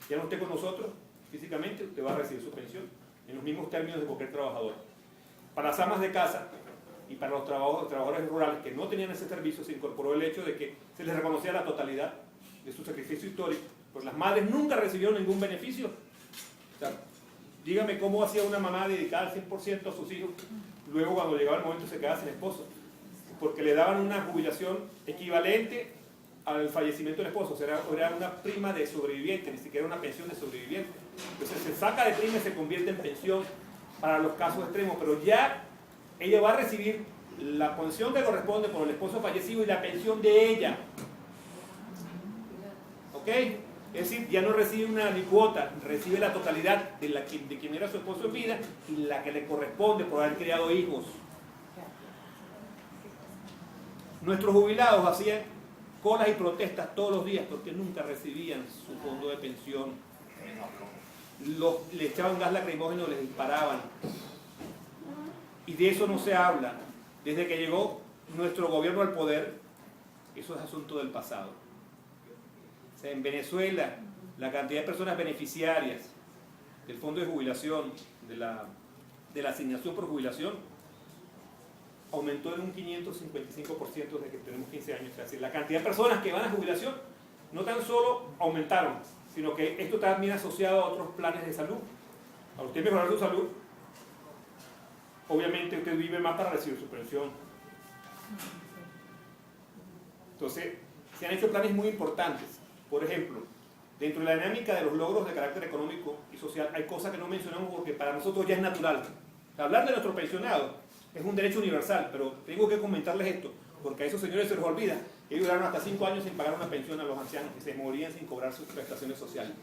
ya no esté con nosotros físicamente, usted va a recibir su pensión en los mismos términos de cualquier trabajador. Para las amas de casa y para los trabajadores rurales que no tenían ese servicio, se incorporó el hecho de que se les reconocía la totalidad de su sacrificio histórico, pues las madres nunca recibieron ningún beneficio. O sea, dígame cómo hacía una mamá dedicada al 100% a sus hijos, luego cuando llegaba el momento se quedaba sin esposo, porque le daban una jubilación equivalente al fallecimiento del esposo, o sea, era una prima de sobreviviente, ni siquiera una pensión de sobreviviente. Entonces se saca de prima y se convierte en pensión para los casos extremos, pero ya ella va a recibir la pensión que corresponde por el esposo fallecido y la pensión de ella. ¿Ok? Es decir, ya no recibe una alicuota, recibe la totalidad de quien era su esposo en vida y la que le corresponde por haber criado hijos. Nuestros jubilados hacían colas y protestas todos los días porque nunca recibían su fondo de pensión. Le echaban gas lacrimógeno, les disparaban. Y de eso no se habla. Desde que llegó nuestro gobierno al poder, eso es asunto del pasado. O sea, en Venezuela, la cantidad de personas beneficiarias del fondo de jubilación, de la asignación por jubilación, aumentó en un 555% desde que tenemos 15 años. Es decir, la cantidad de personas que van a jubilación no tan solo aumentaron, sino que esto también asociado a otros planes de salud. A usted mejorar su salud, obviamente usted vive más para recibir su pensión. Entonces, se han hecho planes muy importantes. Por ejemplo, dentro de la dinámica de los logros de carácter económico y social, hay cosas que no mencionamos porque para nosotros ya es natural. Hablar de nuestro pensionado es un derecho universal, pero tengo que comentarles esto, porque a esos señores se les olvida. Ellos duraron hasta 5 años sin pagar una pensión a los ancianos y se morían sin cobrar sus prestaciones sociales.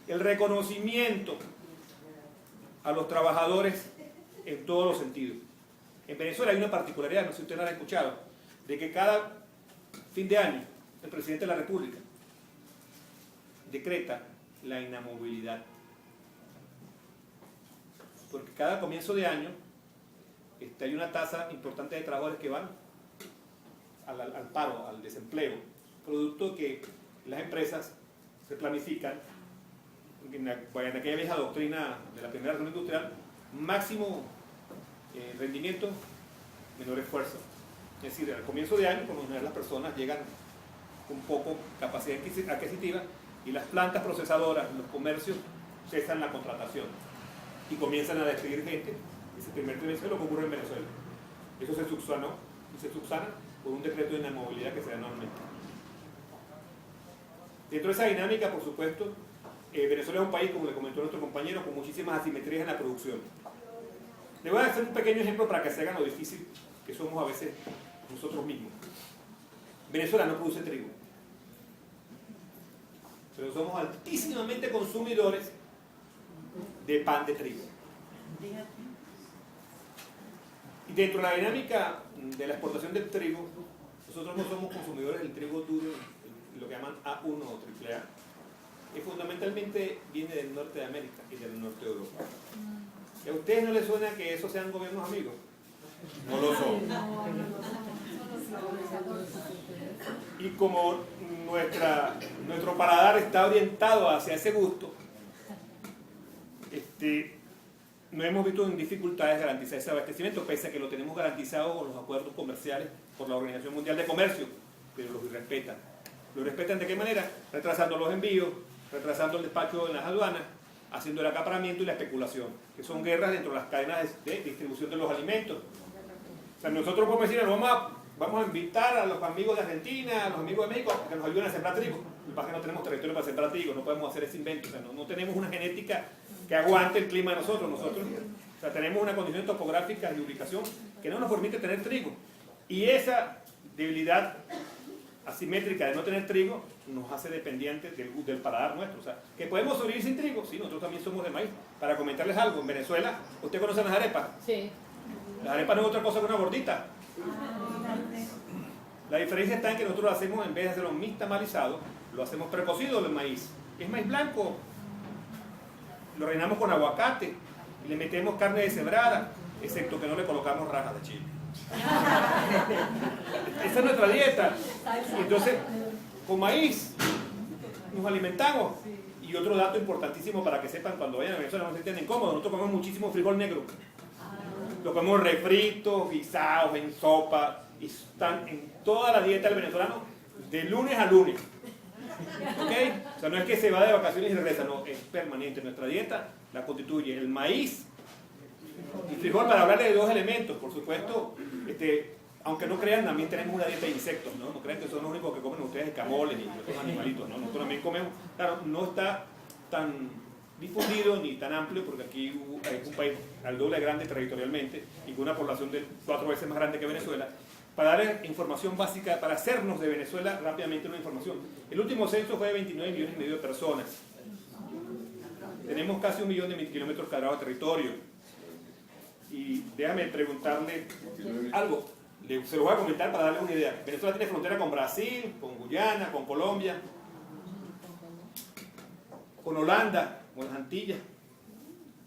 El reconocimiento a los trabajadores en todos los sentidos. En Venezuela hay una particularidad, no sé si ustedes la han escuchado, de que cada fin de año el presidente de la República decreta la inamovilidad. Porque cada comienzo de año hay una tasa importante de trabajadores que van al paro, al desempleo, producto que las empresas se planifican en aquella vieja doctrina de la primera revolución industrial, máximo rendimiento, menor esfuerzo. Es decir, al comienzo de año, por lo general, las personas llegan con poco capacidad adquisitiva y las plantas procesadoras, los comercios, cesan la contratación y comienzan a despedir gente. Ese primer trimestre es lo que ocurre en Venezuela. Eso se subsana por un decreto de inamovilidad que se da anualmente. Dentro de esa dinámica, por supuesto, Venezuela es un país, como le comentó nuestro compañero, con muchísimas asimetrías en la producción. Le voy a hacer un pequeño ejemplo para que se hagan lo difícil que somos a veces nosotros mismos. Venezuela no produce trigo, pero somos altísimamente consumidores de pan de trigo. Y dentro de la dinámica de la exportación del trigo, nosotros no somos consumidores del trigo duro, lo que llaman A1 o AAA, que fundamentalmente viene del norte de América y del norte de Europa. ¿Y a ustedes no les suena que esos sean gobiernos amigos? No lo son. Y como nuestro paladar está orientado hacia ese gusto, no hemos visto en dificultades garantizar ese abastecimiento, pese a que lo tenemos garantizado con los acuerdos comerciales por la Organización Mundial de Comercio, pero los irrespetan. ¿Lo respetan de qué manera? Retrasando los envíos, retrasando el despacho en las aduanas, haciendo el acaparamiento y la especulación, que son guerras dentro de las cadenas de distribución de los alimentos. O sea, nosotros podemos decir, vamos a invitar a los amigos de Argentina, a los amigos de México, a que nos ayuden a sembrar trigo. Lo que pasa es que no tenemos territorio para sembrar trigo, no podemos hacer ese invento. O sea, no tenemos una genética que aguante el clima de nosotros. O sea, tenemos una condición topográfica de ubicación que no nos permite tener trigo. Y esa debilidad asimétrica de no tener trigo nos hace dependientes del paladar nuestro. O sea, que podemos sobrevivir sin trigo, sí, nosotros también somos de maíz. Para comentarles algo, en Venezuela, ¿usted conoce las arepas? Sí. Las arepas no es otra cosa que una gordita. La diferencia está en que nosotros lo hacemos, en vez de hacerlo mixtamalizado, lo hacemos precocido el maíz. Es maíz blanco. Lo rellenamos con aguacate y le metemos carne deshebrada, excepto que no le colocamos rajas de chile. Esa es nuestra dieta. Y entonces, con maíz nos alimentamos. Y otro dato importantísimo para que sepan cuando vayan a Venezuela, no se sienten incómodos, nosotros comemos muchísimo frijol negro. Lo comemos refritos, guisados, en sopa, y están en toda la dieta del venezolano de lunes a lunes. ¿Ok? O sea, no es que se va de vacaciones y regresa, no, es permanente. Nuestra dieta la constituye el maíz y frijol, para hablarle de dos elementos. Por supuesto, aunque no crean, también tenemos una dieta de insectos, ¿no? No crean que son los únicos que comen ustedes camoles ni otros animalitos, ¿no? Nosotros también comemos. Claro, no está tan difundido ni tan amplio, porque aquí es un país al doble grande territorialmente y con una población de 4 veces más grande que Venezuela. Para darles información básica, para hacernos de Venezuela rápidamente una información. El último censo fue de 29,5 millones de personas. Tenemos casi 1 millón de kilómetros cuadrados de territorio. Y déjame preguntarle algo. Se lo voy a comentar para darle una idea. Venezuela tiene frontera con Brasil, con Guyana, con Colombia, con Holanda, con las Antillas,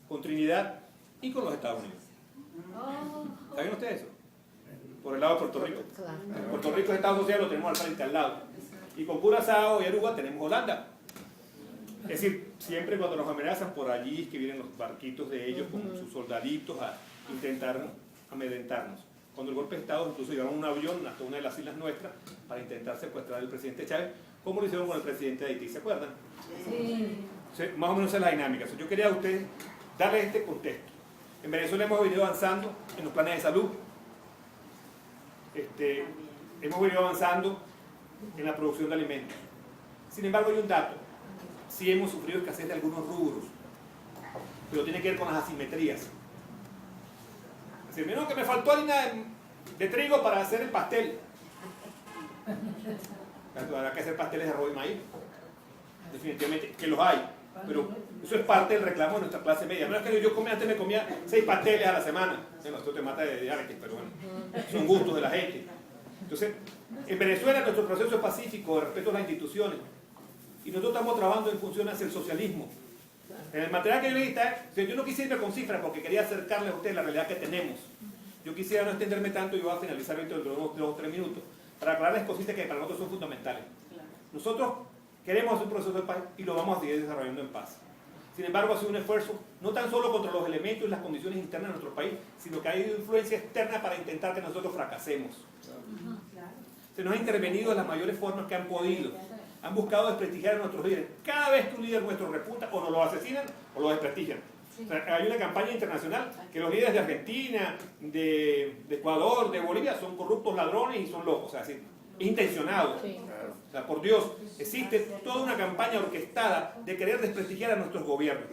con Trinidad y con los Estados Unidos. ¿Saben ustedes eso? por el lado de Puerto Rico. Claro. Puerto Rico es Estado Social, lo tenemos al frente al lado. Y con Curazao y Aruba tenemos Holanda. Es decir, siempre cuando nos amenazan por allí es que vienen los barquitos de ellos con sus soldaditos a intentar amedrentarnos. Cuando el golpe de Estado incluso llevaron un avión hasta una de las islas nuestras para intentar secuestrar al presidente Chávez, como lo hicieron con el presidente de Haití, ¿se acuerdan? Sí. Más o menos esa es la dinámica. Yo quería a ustedes darles este contexto. En Venezuela hemos venido avanzando en los planes de salud. Hemos venido avanzando en la producción de alimentos. Sin embargo, hay un dato. Sí hemos sufrido escasez de algunos rubros, pero tiene que ver con las asimetrías. Es decir, no, que me faltó harina de trigo para hacer el pastel. Habrá que hacer pasteles de arroz y maíz. Definitivamente que los hay, pero eso es parte del reclamo de nuestra clase media. No es que yo antes me comía 6 pasteles a la semana. Bueno, esto te mata de diabetes, pero bueno, son gustos de la gente. Entonces, en Venezuela nuestro proceso es pacífico, de respeto a las instituciones. Y nosotros estamos trabajando en función hacia el socialismo. En el material que yo leí está, yo no quise irme con cifras porque quería acercarles a ustedes la realidad que tenemos. Yo quisiera no extenderme tanto y voy a finalizar dentro de unos 2 o 3 minutos para aclararles cositas que para nosotros son fundamentales. Nosotros queremos hacer un proceso de paz y lo vamos a seguir desarrollando en paz. Sin embargo, ha sido un esfuerzo no tan solo contra los elementos y las condiciones internas de nuestro país, sino que ha habido influencia externa para intentar que nosotros fracasemos. Se nos ha intervenido de las mayores formas que han podido. Han buscado desprestigiar a nuestros líderes. Cada vez que un líder nuestro repunta, o nos lo asesinan o lo desprestigian. O sea, hay una campaña internacional que los líderes de Argentina, de Ecuador, de Bolivia son corruptos ladrones y son locos. O sea, es intencionado. O sea, por Dios, existe toda una campaña orquestada de querer desprestigiar a nuestros gobiernos.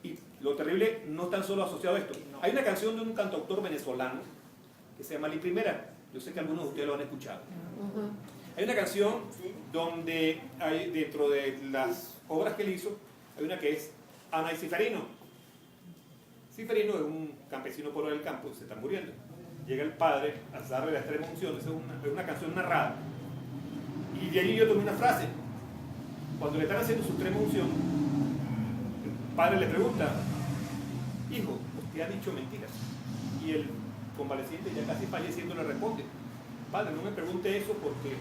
Y lo terrible no es tan solo asociado a esto. Hay una canción de un cantautor venezolano que se llama La Primera. Yo sé que algunos de ustedes lo han escuchado. Hay una canción donde hay, dentro de las obras que él hizo, hay una que es Ana y Ciferino. Ciferino es un campesino pueblo del campo, se está muriendo. Llega el padre a darle la extrema unción, es una canción narrada. Y de allí yo tomé una frase. Cuando le están haciendo su extrema unción, el padre le pregunta, hijo, usted ha dicho mentiras. Y el convaleciente, ya casi falleciendo, le responde, padre, no me pregunte eso porque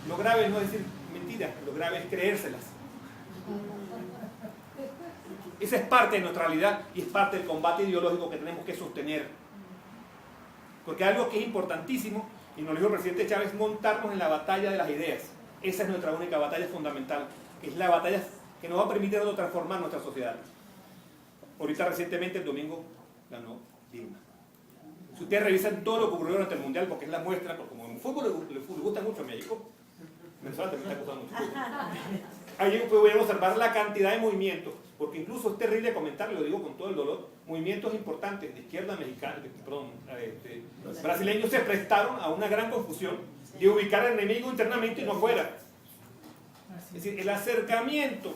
lo grave no es decir mentiras, lo grave es creérselas. Esa es parte de nuestra realidad y es parte del combate ideológico que tenemos que sostener. Porque algo que es importantísimo, y nos lo dijo el presidente Chávez, montarnos en la batalla de las ideas. Esa es nuestra única batalla fundamental. Es la batalla que nos va a permitir transformar nuestra sociedad. Ahorita recientemente, el domingo, ganó Dilma. Si ustedes revisan todo lo que ocurrió durante el Mundial, porque es la muestra, porque como en fútbol le gusta mucho a México, Venezuela también está gustando mucho. Ahí voy a observar la cantidad de movimientos, porque incluso es terrible comentar, lo digo con todo el dolor, movimientos importantes de izquierda mexicana, brasileños se prestaron a una gran confusión de ubicar al enemigo internamente y no afuera. Es decir, el acercamiento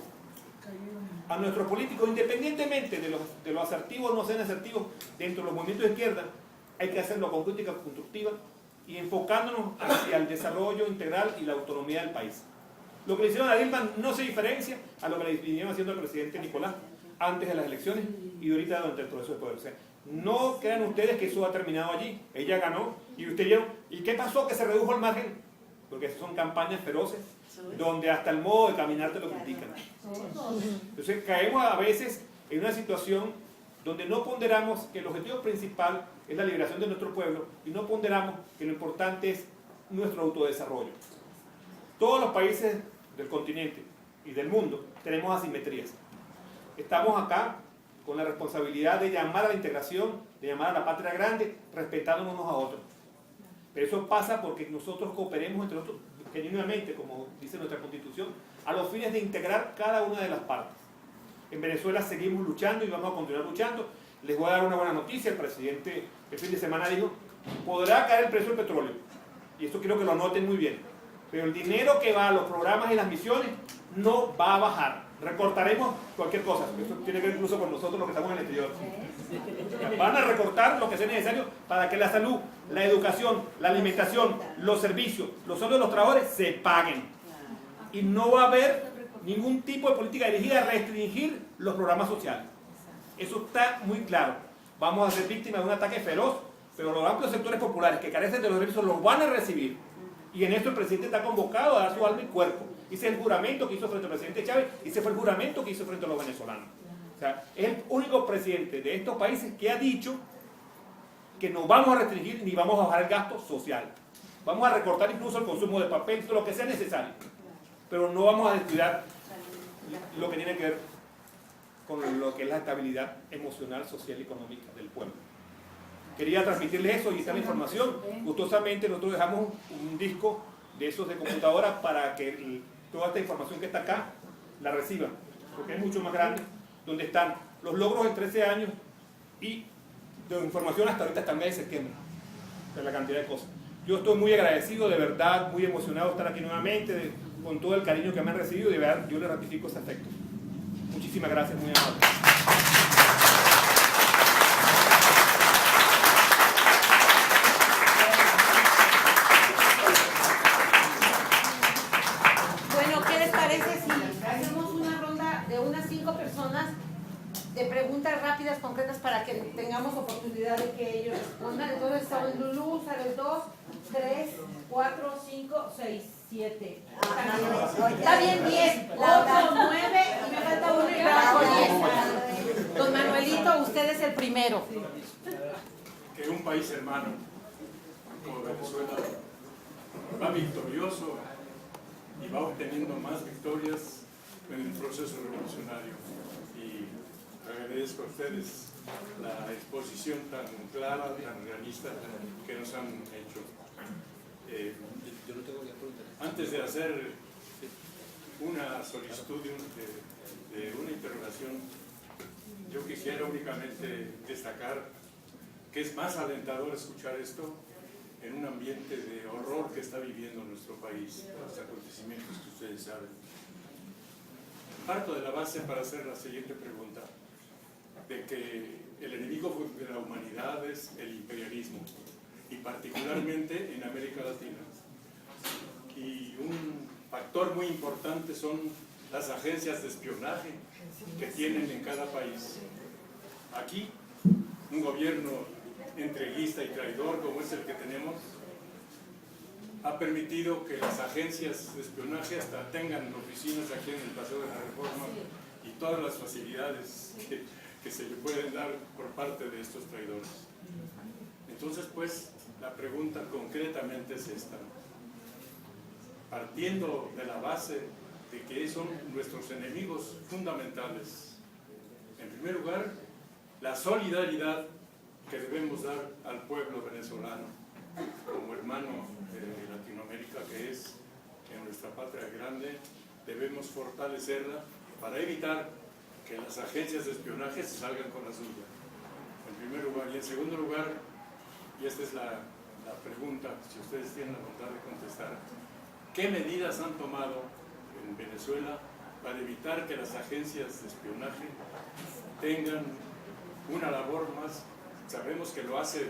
a nuestros políticos, independientemente de los asertivos o no sean asertivos dentro de los movimientos de izquierda, hay que hacerlo con crítica constructiva y enfocándonos hacia el desarrollo integral y la autonomía del país. Lo que le hicieron a Dilma no se diferencia a lo que le vinieron haciendo al presidente Nicolás antes de las elecciones y ahorita durante el proceso de poder. O sea, no crean ustedes que eso ha terminado allí. Ella ganó y ustedes vieron, ¿y qué pasó? Que se redujo el margen. Porque esas son campañas feroces donde hasta el modo de caminar te lo critican. Entonces caemos a veces en una situación donde no ponderamos que el objetivo principal es la liberación de nuestro pueblo y no ponderamos que lo importante es nuestro autodesarrollo. Todos los países del continente y del mundo tenemos asimetrías. Estamos acá con la responsabilidad de llamar a la integración, de llamar a la patria grande, respetándonos unos a otros. Pero eso pasa porque nosotros cooperemos entre nosotros genuinamente, como dice nuestra Constitución, a los fines de integrar cada una de las partes. En Venezuela seguimos luchando y vamos a continuar luchando. Les voy a dar una buena noticia. El presidente el fin de semana dijo, podrá caer el precio del petróleo. Y esto quiero que lo noten muy bien. Pero el dinero que va a los programas y las misiones no va a bajar. Recortaremos cualquier cosa. Eso tiene que ver incluso con nosotros los que estamos en el exterior. Van a recortar lo que sea necesario para que la salud, la educación, la alimentación, los servicios, los sueldos de los trabajadores se paguen. Y no va a haber ningún tipo de política dirigida a restringir los programas sociales. Eso está muy claro. Vamos a ser víctimas de un ataque feroz pero los amplios sectores populares que carecen de los derechos los van a recibir. Y en esto el presidente está convocado a dar su alma y cuerpo. Ese es el juramento que hizo frente al presidente Chávez, y ese fue el juramento que hizo frente a los venezolanos. O sea, es el único presidente de estos países que ha dicho que no vamos a restringir ni vamos a bajar el gasto social. Vamos a recortar incluso el consumo de papel, todo lo que sea necesario. Pero no vamos a descuidar lo que tiene que ver con lo que es la estabilidad emocional, social y económica del pueblo. Quería transmitirles eso y esta información. Gustosamente nosotros dejamos un disco de esos de computadora para que toda esta información que está acá la reciban, porque es mucho más grande, donde están los logros en 13 años y de información hasta ahorita, hasta el mes de septiembre, de la cantidad de cosas. Yo estoy muy agradecido, de verdad, muy emocionado de estar aquí nuevamente, con todo el cariño que me han recibido, y de verdad yo les ratifico ese afecto. Muchísimas gracias, muy amable. Bueno, ¿qué les parece si hacemos una ronda de unas 5 personas de preguntas rápidas, concretas, para que tengamos oportunidad de que ellos respondan? Entonces son Lulú, Sales 2, 3, 4, 5, 6, 7. Está bien, 10, 8, 9 y me falta uno y trabajo 10. Don Manuelito, usted es el primero. Que un país hermano como Venezuela va victorioso y va obteniendo más victorias en el proceso revolucionario. Y agradezco a ustedes la exposición tan clara, tan realista que nos han hecho. Antes de hacer una solicitud de una interrogación, yo quisiera únicamente destacar que es más alentador escuchar esto en un ambiente de horror que está viviendo nuestro país, los acontecimientos que ustedes saben. Parto de la base para hacer la siguiente pregunta, de que el enemigo de la humanidad es el imperialismo, y particularmente en América Latina. Y un factor muy importante son las agencias de espionaje que tienen en cada país. Aquí, un gobierno entreguista y traidor como es el que tenemos, ha permitido que las agencias de espionaje hasta tengan oficinas aquí en el Paseo de la Reforma y todas las facilidades que se le pueden dar por parte de estos traidores. Entonces, pues, la pregunta concretamente es esta. Partiendo de la base de que son nuestros enemigos fundamentales, en primer lugar, la solidaridad que debemos dar al pueblo venezolano como hermano de Latinoamérica que es, en nuestra patria grande, debemos fortalecerla para evitar que las agencias de espionaje se salgan con la suya, en primer lugar. Y en segundo lugar, y esta es la pregunta, si ustedes tienen la voluntad de contestar, ¿qué medidas han tomado en Venezuela para evitar que las agencias de espionaje tengan una labor más? Sabemos que lo hacen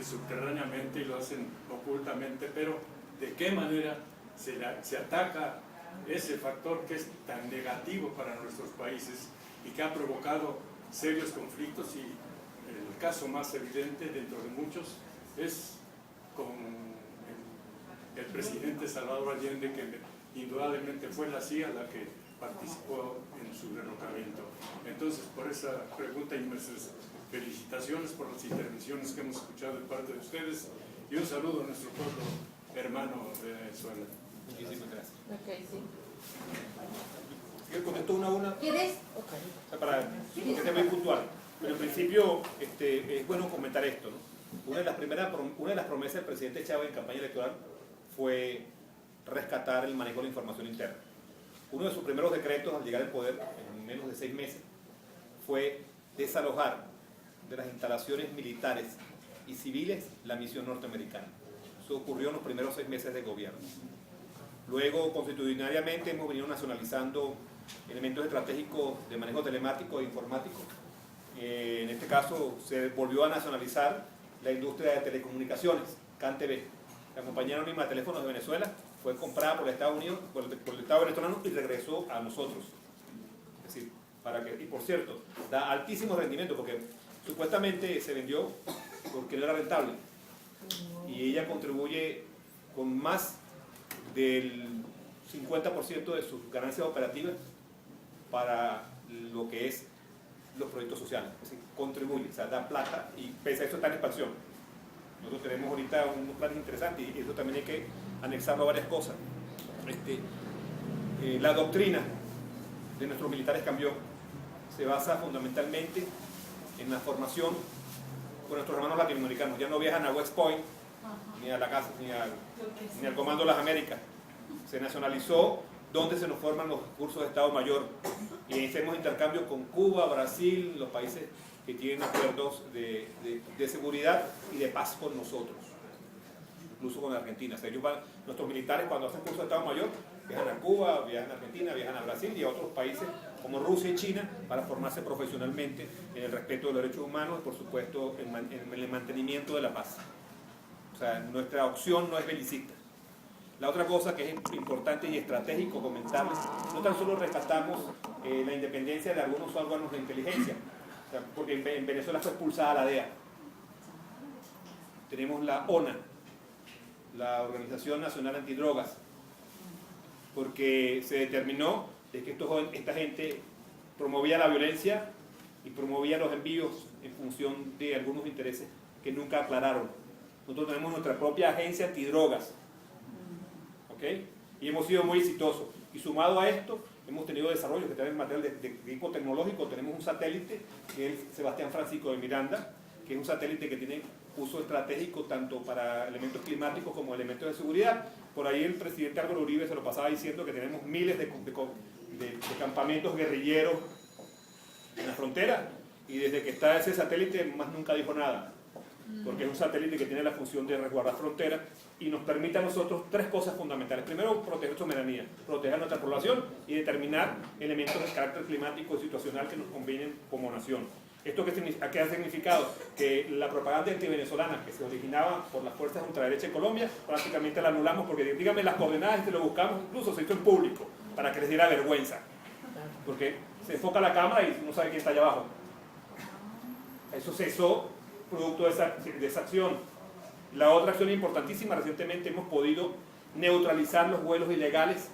subterráneamente y lo hacen ocultamente, pero ¿de qué manera se ataca ese factor que es tan negativo para nuestros países y que ha provocado serios conflictos? Y el caso más evidente dentro de muchos es con el presidente Salvador Allende, que indudablemente fue la CIA la que participó en su derrocamiento. Entonces, por esa pregunta inmersas, felicitaciones por las intervenciones que hemos escuchado de parte de ustedes y un saludo a nuestro pueblo hermano de Venezuela. Muchísimas gracias. Ok, sí. ¿Quieres contestar una a una? ¿Quieres? O sea, para que esté muy puntual. Pero en principio es bueno comentar esto, ¿no? Una de las promesas del presidente Chávez en campaña electoral fue rescatar el manejo de la información interna. Uno de sus primeros decretos al llegar al poder, en menos de 6 meses, fue desalojar de las instalaciones militares y civiles la misión norteamericana. Eso ocurrió en los primeros 6 meses de gobierno. Luego, constitucionalmente, hemos venido nacionalizando elementos estratégicos de manejo telemático e informático. En este caso, se volvió a nacionalizar la industria de telecomunicaciones, CanTV. La compañía anónima de teléfonos de Venezuela fue comprada por Estados Unidos, por el Estado venezolano, y regresó a nosotros. Es decir, y por cierto, da altísimo rendimiento, porque supuestamente se vendió porque no era rentable. Y ella contribuye con más del 50% de sus ganancias operativas para lo que es los proyectos sociales. Es decir, contribuye, o sea, da plata y pese a eso está en expansión. Nosotros tenemos ahorita unos planes interesantes y eso también hay que anexarlo a varias cosas. La doctrina de nuestros militares cambió. Se basa fundamentalmente en la formación con nuestros hermanos latinoamericanos. Ya no viajan a West Point, ni a la casa, ni al Comando de las Américas. Se nacionalizó donde se nos forman los cursos de Estado Mayor y hacemos intercambio con Cuba, Brasil, los países que tienen acuerdos de seguridad y de paz con nosotros, incluso con Argentina. O sea, nuestros militares cuando hacen cursos de Estado Mayor viajan a Cuba, viajan a Argentina, viajan a Brasil y a otros países como Rusia y China para formarse profesionalmente en el respeto de los derechos humanos y por supuesto en el mantenimiento de la paz. O sea, nuestra opción no es belicista. La otra cosa que es importante y estratégico comentarles, no tan solo rescatamos la independencia de algunos órganos de inteligencia, o sea, porque en Venezuela fue expulsada la DEA. Tenemos la ONA, la Organización Nacional Antidrogas, porque se determinó de que esta gente promovía la violencia y promovía los envíos en función de algunos intereses que nunca aclararon. Nosotros tenemos nuestra propia agencia antidrogas, ¿okay? Y hemos sido muy exitosos. Y sumado a esto, hemos tenido desarrollos que tienen material de tipo tecnológico. Tenemos un satélite, que es Sebastián Francisco de Miranda, que es un satélite que tiene uso estratégico tanto para elementos climáticos como elementos de seguridad. Por ahí el presidente Álvaro Uribe se lo pasaba diciendo que tenemos miles de campamentos guerrilleros en la frontera, y desde que está ese satélite más nunca dijo nada, porque es un satélite que tiene la función de resguardar fronteras y nos permite a nosotros tres cosas fundamentales. Primero, proteger soberanía, proteger a nuestra población y determinar elementos de carácter climático y situacional que nos convienen como nación. ¿Esto qué ha significado? Que la propaganda antivenezolana que se originaba por las fuerzas ultraderecha en Colombia, prácticamente la anulamos porque díganme las coordenadas y te lo buscamos, incluso se hizo en público, para que les diera vergüenza. Porque se enfoca la cámara y no sabe quién está allá abajo. Eso cesó producto de esa acción. La otra acción importantísima, recientemente hemos podido neutralizar los vuelos ilegales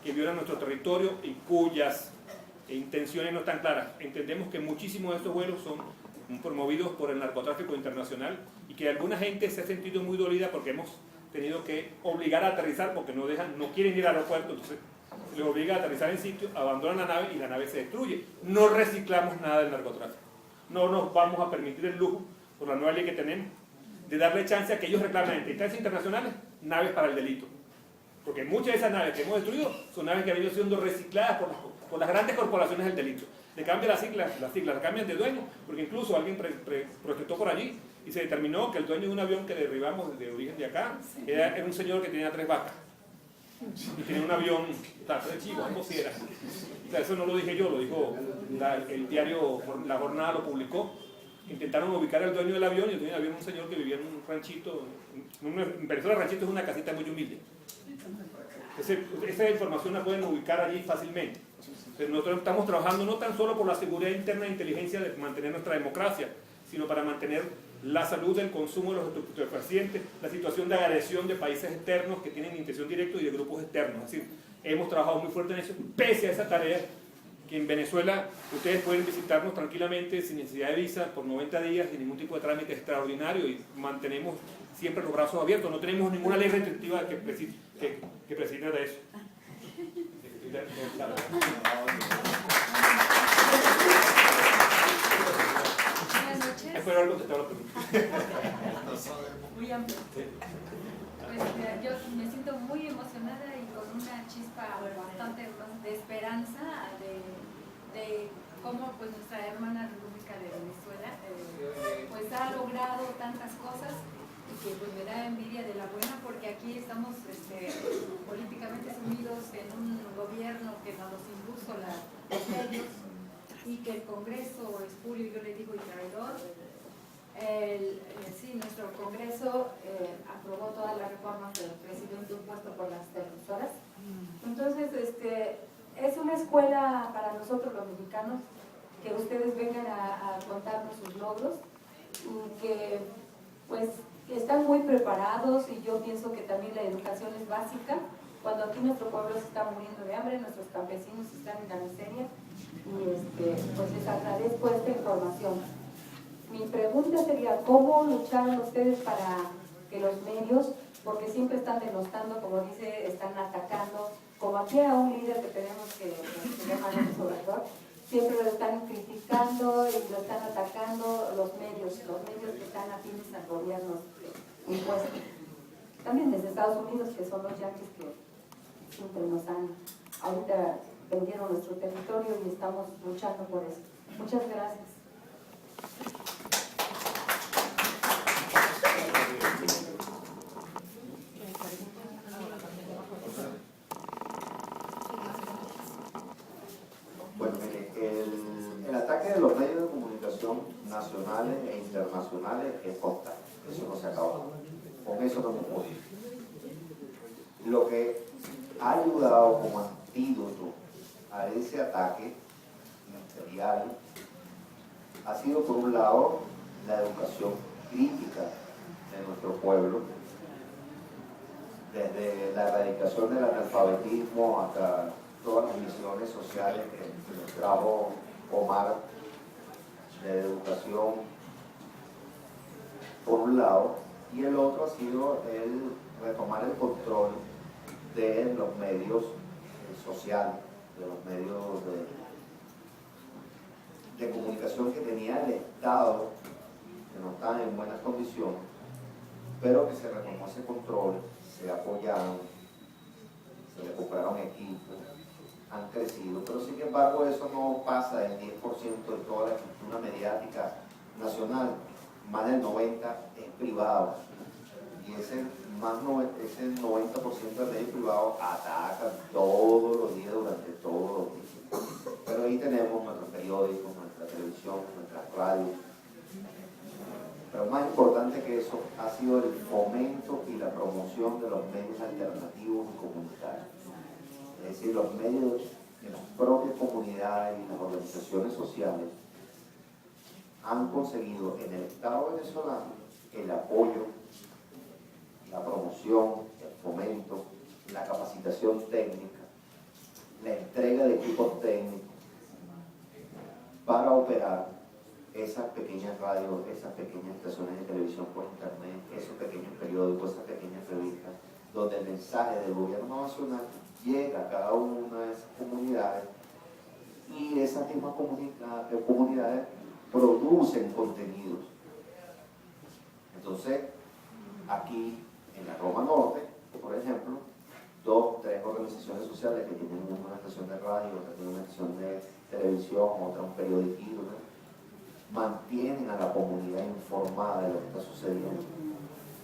que violan nuestro territorio y cuyas intenciones no están claras. Entendemos que muchísimos de estos vuelos son promovidos por el narcotráfico internacional y que alguna gente se ha sentido muy dolida porque hemos tenido que obligar a aterrizar porque no quieren ir al aeropuerto, entonces se les obliga a aterrizar en sitio, abandonan la nave y la nave se destruye. No reciclamos nada del narcotráfico. No nos vamos a permitir el lujo, por la nueva ley que tenemos, de darle chance a que ellos reclamen en instancias internacionales naves para el delito. Porque muchas de esas naves que hemos destruido son naves que han venido siendo recicladas por las grandes corporaciones del delito. Le cambian las siglas, cambian de dueño, porque incluso alguien protestó por allí y se determinó que el dueño de un avión que derribamos de origen de acá era un señor que tenía 3 vacas. Y tenía un avión, 3 chivos, algo así era. O sea, eso no lo dije yo, lo dijo el diario La Jornada, lo publicó. Intentaron ubicar al dueño del avión y el dueño del avión era un señor que vivía en un ranchito. En Venezuela el ranchito es una casita muy humilde. Esa información la pueden ubicar allí fácilmente. Entonces, nosotros estamos trabajando no tan solo por la seguridad interna e inteligencia de mantener nuestra democracia, sino para mantener la salud del consumo de los estupefacientes, la situación de agresión de países externos que tienen intención directa y de grupos externos. Es decir, hemos trabajado muy fuerte en eso, pese a esa tarea que en Venezuela ustedes pueden visitarnos tranquilamente sin necesidad de visa por 90 días, sin ningún tipo de trámite extraordinario, y mantenemos siempre los brazos abiertos. No tenemos ninguna ley restrictiva que preside de eso. Buenas noches. Espero haber contestado la pregunta. Muy amplio. Pues mira, yo me siento muy emocionada y con una chispa bastante de esperanza de cómo pues nuestra hermana República de Venezuela pues ha logrado tantas cosas y que pues me da envidia de la buena, porque aquí estamos políticamente sumidos en un gobierno que nos impuso los medios y que el Congreso espurio, yo le digo, y traidor. Sí, nuestro Congreso aprobó todas las reformas del presidente impuesto por las televisoras. Entonces, es una escuela para nosotros los mexicanos que ustedes vengan a contarnos sus logros, que pues están muy preparados, y yo pienso que también la educación es básica. Cuando aquí nuestro pueblo se está muriendo de hambre, nuestros campesinos están en la miseria, y pues les agradezco esta información. Mi pregunta sería, ¿cómo lucharon ustedes para que los medios, porque siempre están denostando, como dice, están atacando, como aquí a un líder que tenemos que se llama López Obrador, siempre lo están criticando y lo están atacando los medios que están afines al gobierno impuesto. También desde Estados Unidos, que son los yanquis que siempre nos han, ahorita vendieron nuestro territorio y estamos luchando por eso. Muchas gracias. Bueno, mire, el ataque de los medios de comunicación nacionales e internacionales es constante. Eso no se acaba. Con eso no hemos podido. Lo que ha ayudado como antídoto a ese ataque ministerial ha sido, por un lado, la educación crítica de nuestro pueblo, desde la erradicación del analfabetismo hasta todas las misiones sociales que nos trajo Omar, de educación, por un lado, y el otro ha sido el retomar el control de los medios sociales, de los medios de comunicación que tenía el Estado, que no estaban en buenas condiciones, pero que se retomó ese control, se apoyaron, se le compraron equipos, han crecido, pero sin embargo eso no pasa del 10% de toda la estructura mediática nacional, más del 90% es privado, y ese 90% de medios privados atacan todos los días durante todos los días. Pero ahí tenemos nuestros periódicos, nuestra televisión, nuestras radios. Pero más importante que eso ha sido el fomento y la promoción de los medios alternativos y comunitarios. Es decir, los medios de las propias comunidades y las organizaciones sociales han conseguido en el Estado venezolano el apoyo, la promoción, el fomento, la capacitación técnica, la entrega de equipos técnicos para operar esas pequeñas radios, esas pequeñas estaciones de televisión por internet, esos pequeños periódicos, esas pequeñas revistas, donde el mensaje del gobierno nacional llega a cada una de esas comunidades, y esas mismas comunidades producen contenidos. Entonces, aquí en la Roma Norte, por ejemplo, 2, 3 organizaciones sociales que tienen una estación de radio, otra tiene una estación de televisión, otra un periódico, ¿no?, mantienen a la comunidad informada de lo que está sucediendo,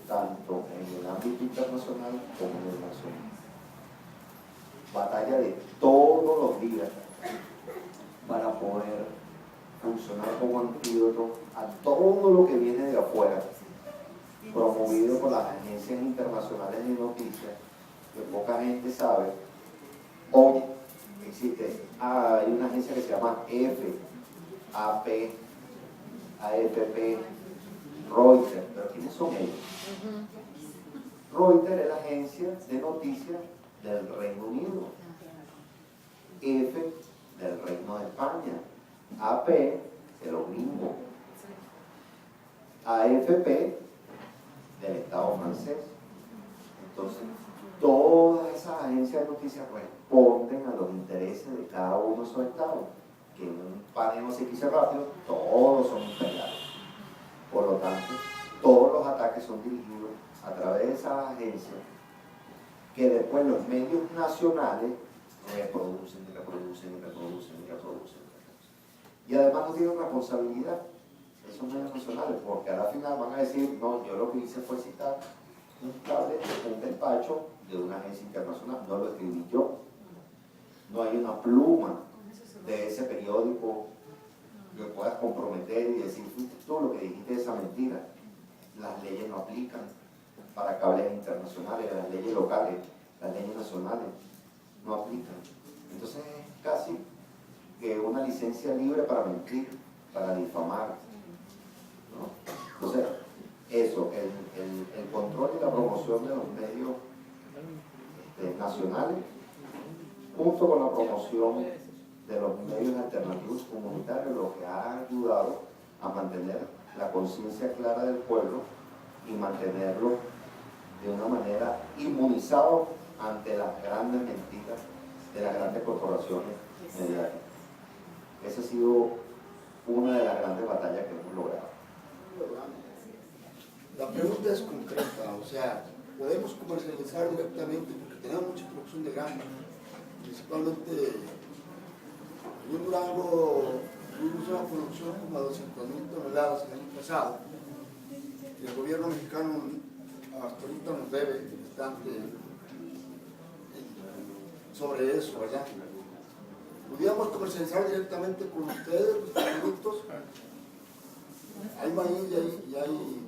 tanto en el ámbito internacional como en el nacional. Batalla de todos los días para poder funcionar como antídoto a todo lo que viene de afuera, promovido por las agencias internacionales de noticias, que poca gente sabe. Hoy existe, hay una agencia que se llama FAP, AFP, Reuters, pero ¿quiénes son ellos? Reuters es la agencia de noticias del Reino Unido, F del Reino de España, AP de los gringos, AFP del Estado francés. Entonces, todas esas agencias de noticias responden a los intereses de cada uno de esos estados, que en un paneo se quise rápido, todos son imperiales. Por lo tanto, todos los ataques son dirigidos a través de esas agencias, que después los medios nacionales reproducen. Y además no tienen responsabilidad esos medios nacionales, porque a la final van a decir, no, yo lo que hice fue citar un cable, un despacho de una agencia internacional, no lo escribí yo. No hay una pluma de ese periódico que puedas comprometer y decir, fuiste tú lo que dijiste esa mentira. Las leyes no aplican para cables internacionales, las leyes locales, las leyes nacionales no aplican. Entonces es casi que una licencia libre para mentir, para difamar, ¿no? Entonces, eso, el control y la promoción de los medios nacionales, junto con la promoción de los medios alternativos comunitarios, lo que ha ayudado a mantener la conciencia clara del pueblo y mantenerlo de una manera inmunizado ante las grandes mentiras de las grandes corporaciones mediáticas. Esa ha sido una de las grandes batallas que hemos logrado. La pregunta es concreta, o sea, podemos comercializar directamente porque tenemos mucha producción de grano, principalmente en Durango tuvimos una producción como a 200,000 toneladas el año pasado y el gobierno mexicano hasta ahorita nos debe bastante sobre eso, ¿verdad? Pudiéramos comercializar directamente con ustedes, los productos. Hay maíz y hay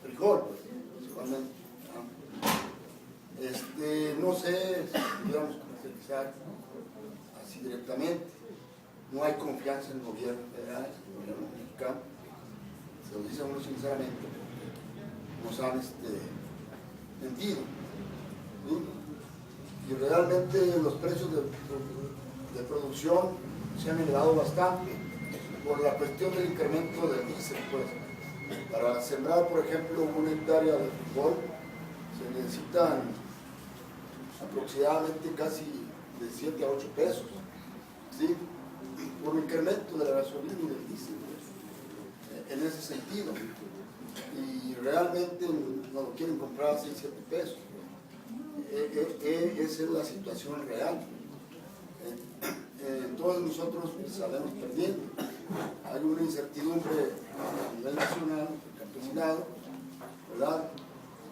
frijol, principalmente. No sé si pudiéramos comercializar así directamente. No hay confianza en el gobierno federal, en el gobierno mexicano. Se lo dice a uno sinceramente, nos han mentido. ¿Sí? Y realmente los precios de producción se han elevado bastante por la cuestión del incremento del diésel. Pues, para sembrar, por ejemplo, una hectárea de frijol se necesitan aproximadamente casi de 7 a 8 pesos, ¿sí? Por el incremento de la gasolina y del diésel, en ese sentido. Y realmente nos lo quieren comprar a 6 7 pesos. Esa es la situación real. Todos nosotros salimos perdiendo. Hay una incertidumbre a nivel nacional, el campesinado, ¿verdad?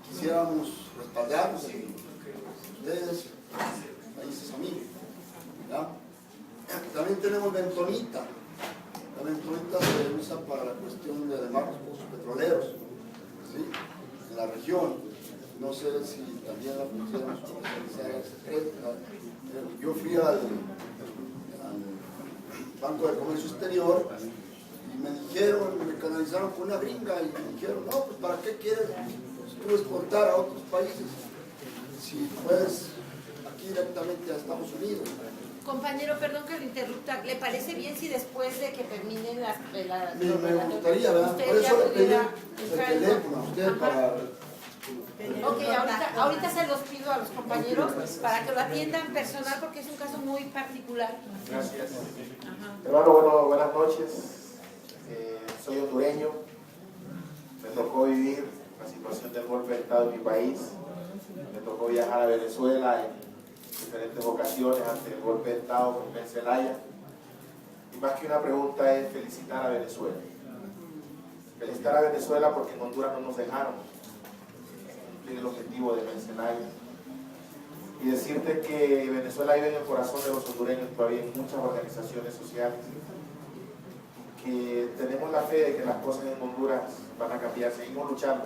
Quisiéramos respaldarnos en ustedes, países amigos, ¿verdad? También tenemos bentonita. La bentonita se usa para la cuestión de además los pozos petroleros, ¿sí? En la región. No sé si también la pudiéramos comercializar secreta. Yo fui al Banco de Comercio Exterior y me dijeron, me canalizaron con una gringa y me dijeron, no, pues ¿para qué quieres tú exportar a otros países si puedes aquí directamente a Estados Unidos? Compañero, perdón que lo interrumpa, ¿le parece bien si después de que terminen las... Me gustaría, ¿verdad? Por eso le pedí el teléfono a usted para... Ok, ahorita se los pido a los compañeros para que lo atiendan personal porque es un caso muy particular. Gracias. Hermano, bueno, buenas noches. Soy hondureño. Me tocó vivir la situación del golpe de Estado en mi país. Me tocó viajar a Venezuela en diferentes ocasiones ante el golpe de Estado con Ben Zelaya. Y más que una pregunta es felicitar a Venezuela. Felicitar a Venezuela porque en Honduras no nos dejaron el objetivo de Ben Zelaya. Y decirte que Venezuela vive en el corazón de los hondureños todavía en muchas organizaciones sociales, que tenemos la fe de que las cosas en Honduras van a cambiar, seguimos luchando.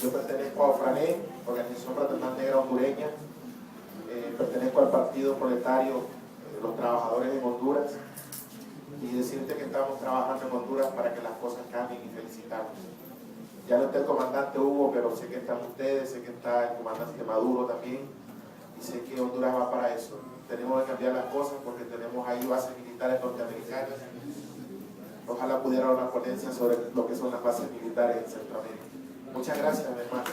Yo pertenezco a OFRANE, Organización Fraternal Negra Hondureña, pertenezco al Partido Proletario de los Trabajadores en Honduras, y decirte que estamos trabajando en Honduras para que las cosas cambien y felicitarnos. Ya no está el comandante Hugo, pero sé que están ustedes, sé que está el comandante Maduro también, y sé que Honduras va para eso. Tenemos que cambiar las cosas porque tenemos ahí bases militares norteamericanas. Ojalá pudiera haber una ponencia sobre lo que son las bases militares en Centroamérica. Muchas gracias, mi hermano.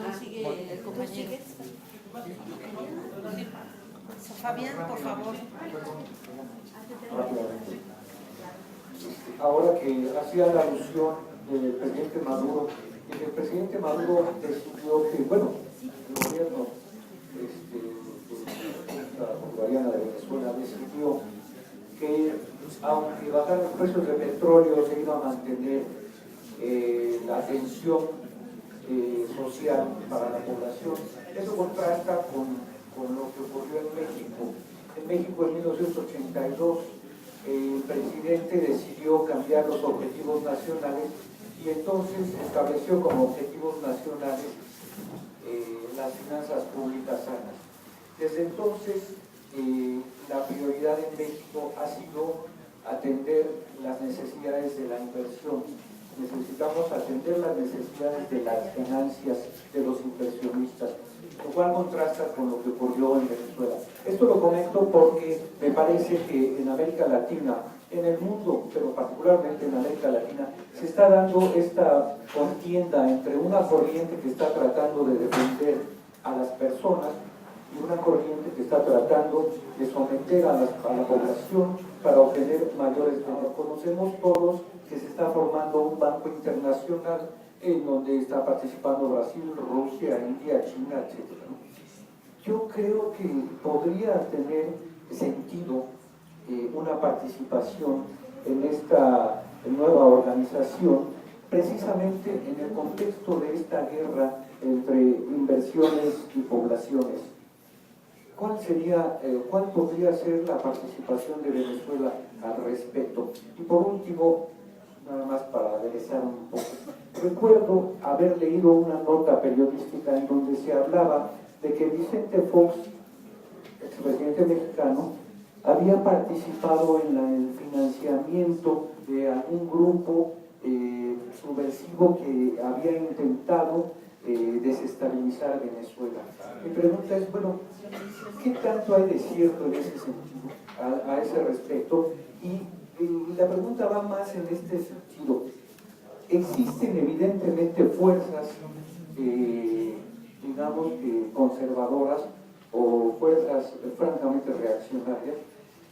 No sigue el compañero. Fabián, por favor. Ahora que hacía la alusión del presidente Maduro, el presidente Maduro decidió que, bueno, el gobierno de la bolivariana de Venezuela decidió que, aunque bajaran los precios del petróleo, se iba a mantener la atención social para la población. Eso contrasta con lo que ocurrió en México. En México, en 1982, el presidente decidió cambiar los objetivos nacionales y entonces estableció como objetivos nacionales las finanzas públicas sanas. Desde entonces la prioridad en México ha sido atender las necesidades de la inversión. Necesitamos atender las necesidades de las ganancias de los inversionistas, lo cual contrasta con lo que ocurrió en Venezuela. Esto lo comento porque me parece que en América Latina, en el mundo, pero particularmente en América Latina, se está dando esta contienda entre una corriente que está tratando de defender a las personas y una corriente que está tratando de someter a la población para obtener mayores beneficios. Conocemos todos que se está formando un banco internacional en donde está participando Brasil, Rusia, India, China, etc. Yo creo que podría tener sentido una participación en esta nueva organización, precisamente en el contexto de esta guerra entre inversiones y poblaciones. ¿Cuál podría ser la participación de Venezuela al respecto? Y por último, nada más para aderezar un poco, recuerdo haber leído una nota periodística en donde se hablaba de que Vicente Fox, expresidente mexicano, había participado en el financiamiento de algún grupo subversivo que había intentado desestabilizar Venezuela. Mi pregunta es, bueno, ¿qué tanto hay de cierto en ese sentido, a ese respecto? Y la pregunta va más en este sentido. Existen evidentemente fuerzas, digamos que conservadoras o fuerzas francamente reaccionarias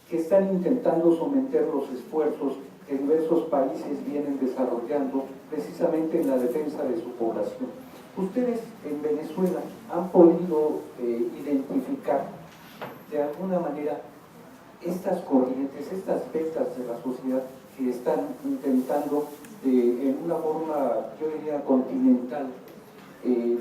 que están intentando someter los esfuerzos que diversos países vienen desarrollando precisamente en la defensa de su población. Ustedes en Venezuela han podido identificar de alguna manera estas corrientes, estas vetas de la sociedad que están intentando en una forma, yo diría, continental,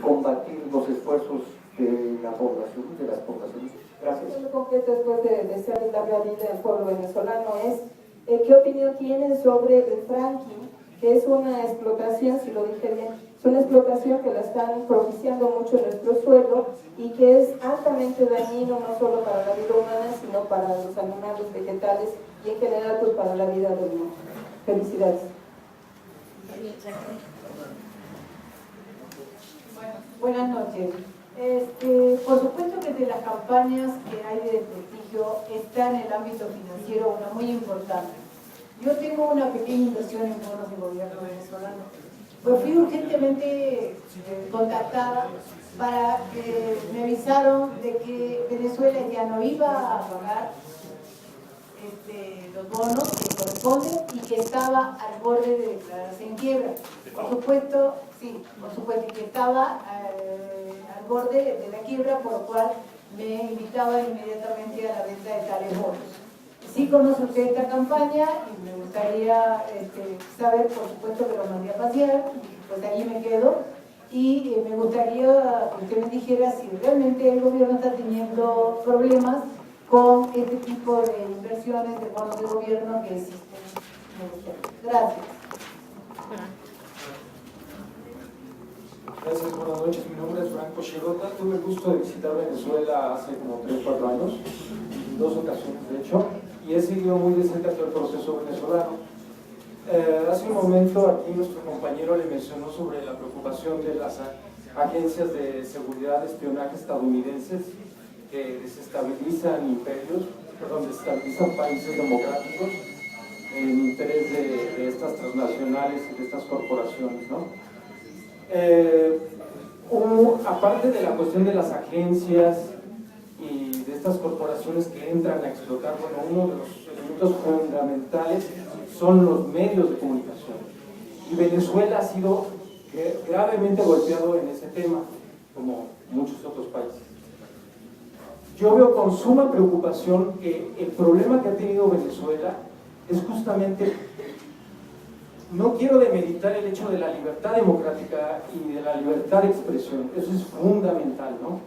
combatir los esfuerzos de la población, de las poblaciones. Gracias. Lo concreto, después de desearles la vida del pueblo venezolano, es ¿qué opinión tienen sobre el fracking, que es una explotación, si lo dije bien, es una explotación que la están propiciando mucho en nuestro suelo y que es altamente dañino no solo para la vida humana, sino para los animales, vegetales y en general pues para la vida del mundo? Felicidades. Buenas noches. Por supuesto que de las campañas que hay de prestigio está en el ámbito financiero una muy importante. Yo tengo una pequeña inversión en bonos de gobierno venezolano. Pues fui urgentemente contactada para que me avisaron de que Venezuela ya no iba a pagar los bonos que corresponden y que estaba al borde de declararse en quiebra. Por supuesto, sí, por supuesto que estaba al borde de la quiebra, por lo cual me invitaban inmediatamente a la venta de tales bonos. Sí conoce usted esta campaña y me gustaría saber, por supuesto que lo mandé a pasear, pues allí me quedo, y me gustaría que usted me dijera si realmente el gobierno está teniendo problemas con este tipo de inversiones de bonos de gobierno que existen. Gracias. Gracias, buenas noches. Mi nombre es Franco Chirota. Tuve el gusto de visitar Venezuela hace como 3 o 4 años, en 2 ocasiones de hecho, y he seguido muy de cerca todo el proceso venezolano. Hace un momento aquí nuestro compañero le mencionó sobre la preocupación de las agencias de seguridad de espionaje estadounidenses que desestabilizan desestabilizan países democráticos en interés de estas transnacionales y de estas corporaciones, ¿no? Aparte de la cuestión de las agencias y de estas corporaciones que entran a explotar, bueno, uno de los elementos fundamentales son los medios de comunicación. Y Venezuela ha sido gravemente golpeado en ese tema, como muchos otros países. Yo veo con suma preocupación que el problema que ha tenido Venezuela es justamente, no quiero demeritar el hecho de la libertad democrática y de la libertad de expresión, eso es fundamental, ¿no?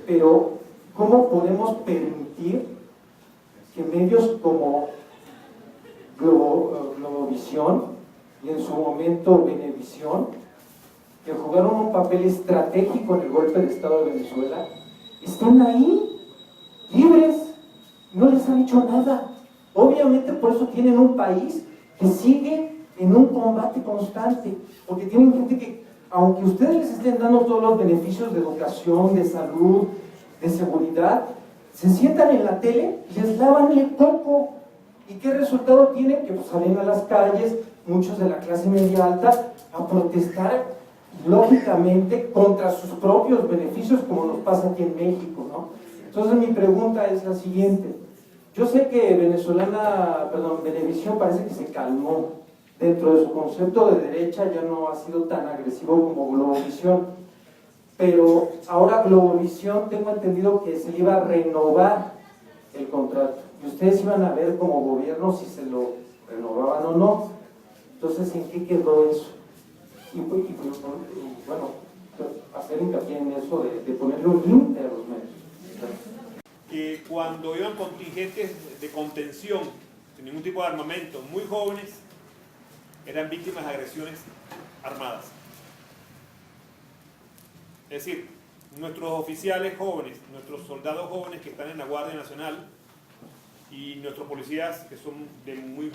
Pero ¿cómo podemos permitir que medios como Globovisión y en su momento Venevisión, que jugaron un papel estratégico en el golpe de Estado de Venezuela, están ahí libres, no les han hecho nada. Obviamente por eso tienen un país que sigue en un combate constante, porque tienen gente que, aunque ustedes les estén dando todos los beneficios de educación, de salud, de seguridad, se sientan en la tele y les lavan el coco. ¿Y qué resultado tienen? Que pues salen a las calles, muchos de la clase media alta, a protestar lógicamente contra sus propios beneficios, como nos pasa aquí en México, ¿no? Entonces mi pregunta es la siguiente. Yo sé que Venevisión parece que se calmó. Dentro de su concepto de derecha ya no ha sido tan agresivo como Globovisión. Pero ahora Globovisión, tengo entendido que se le iba a renovar el contrato. Y ustedes iban a ver como gobierno si se lo renovaban o no. Entonces, ¿en qué quedó eso? Y bueno, hacer hincapié en eso de ponerle un límite a los medios. Que cuando iban contingentes de contención, sin ningún tipo de armamento, muy jóvenes, eran víctimas de agresiones armadas. Es decir, nuestros oficiales jóvenes, nuestros soldados jóvenes que están en la Guardia Nacional y nuestros policías que son de muy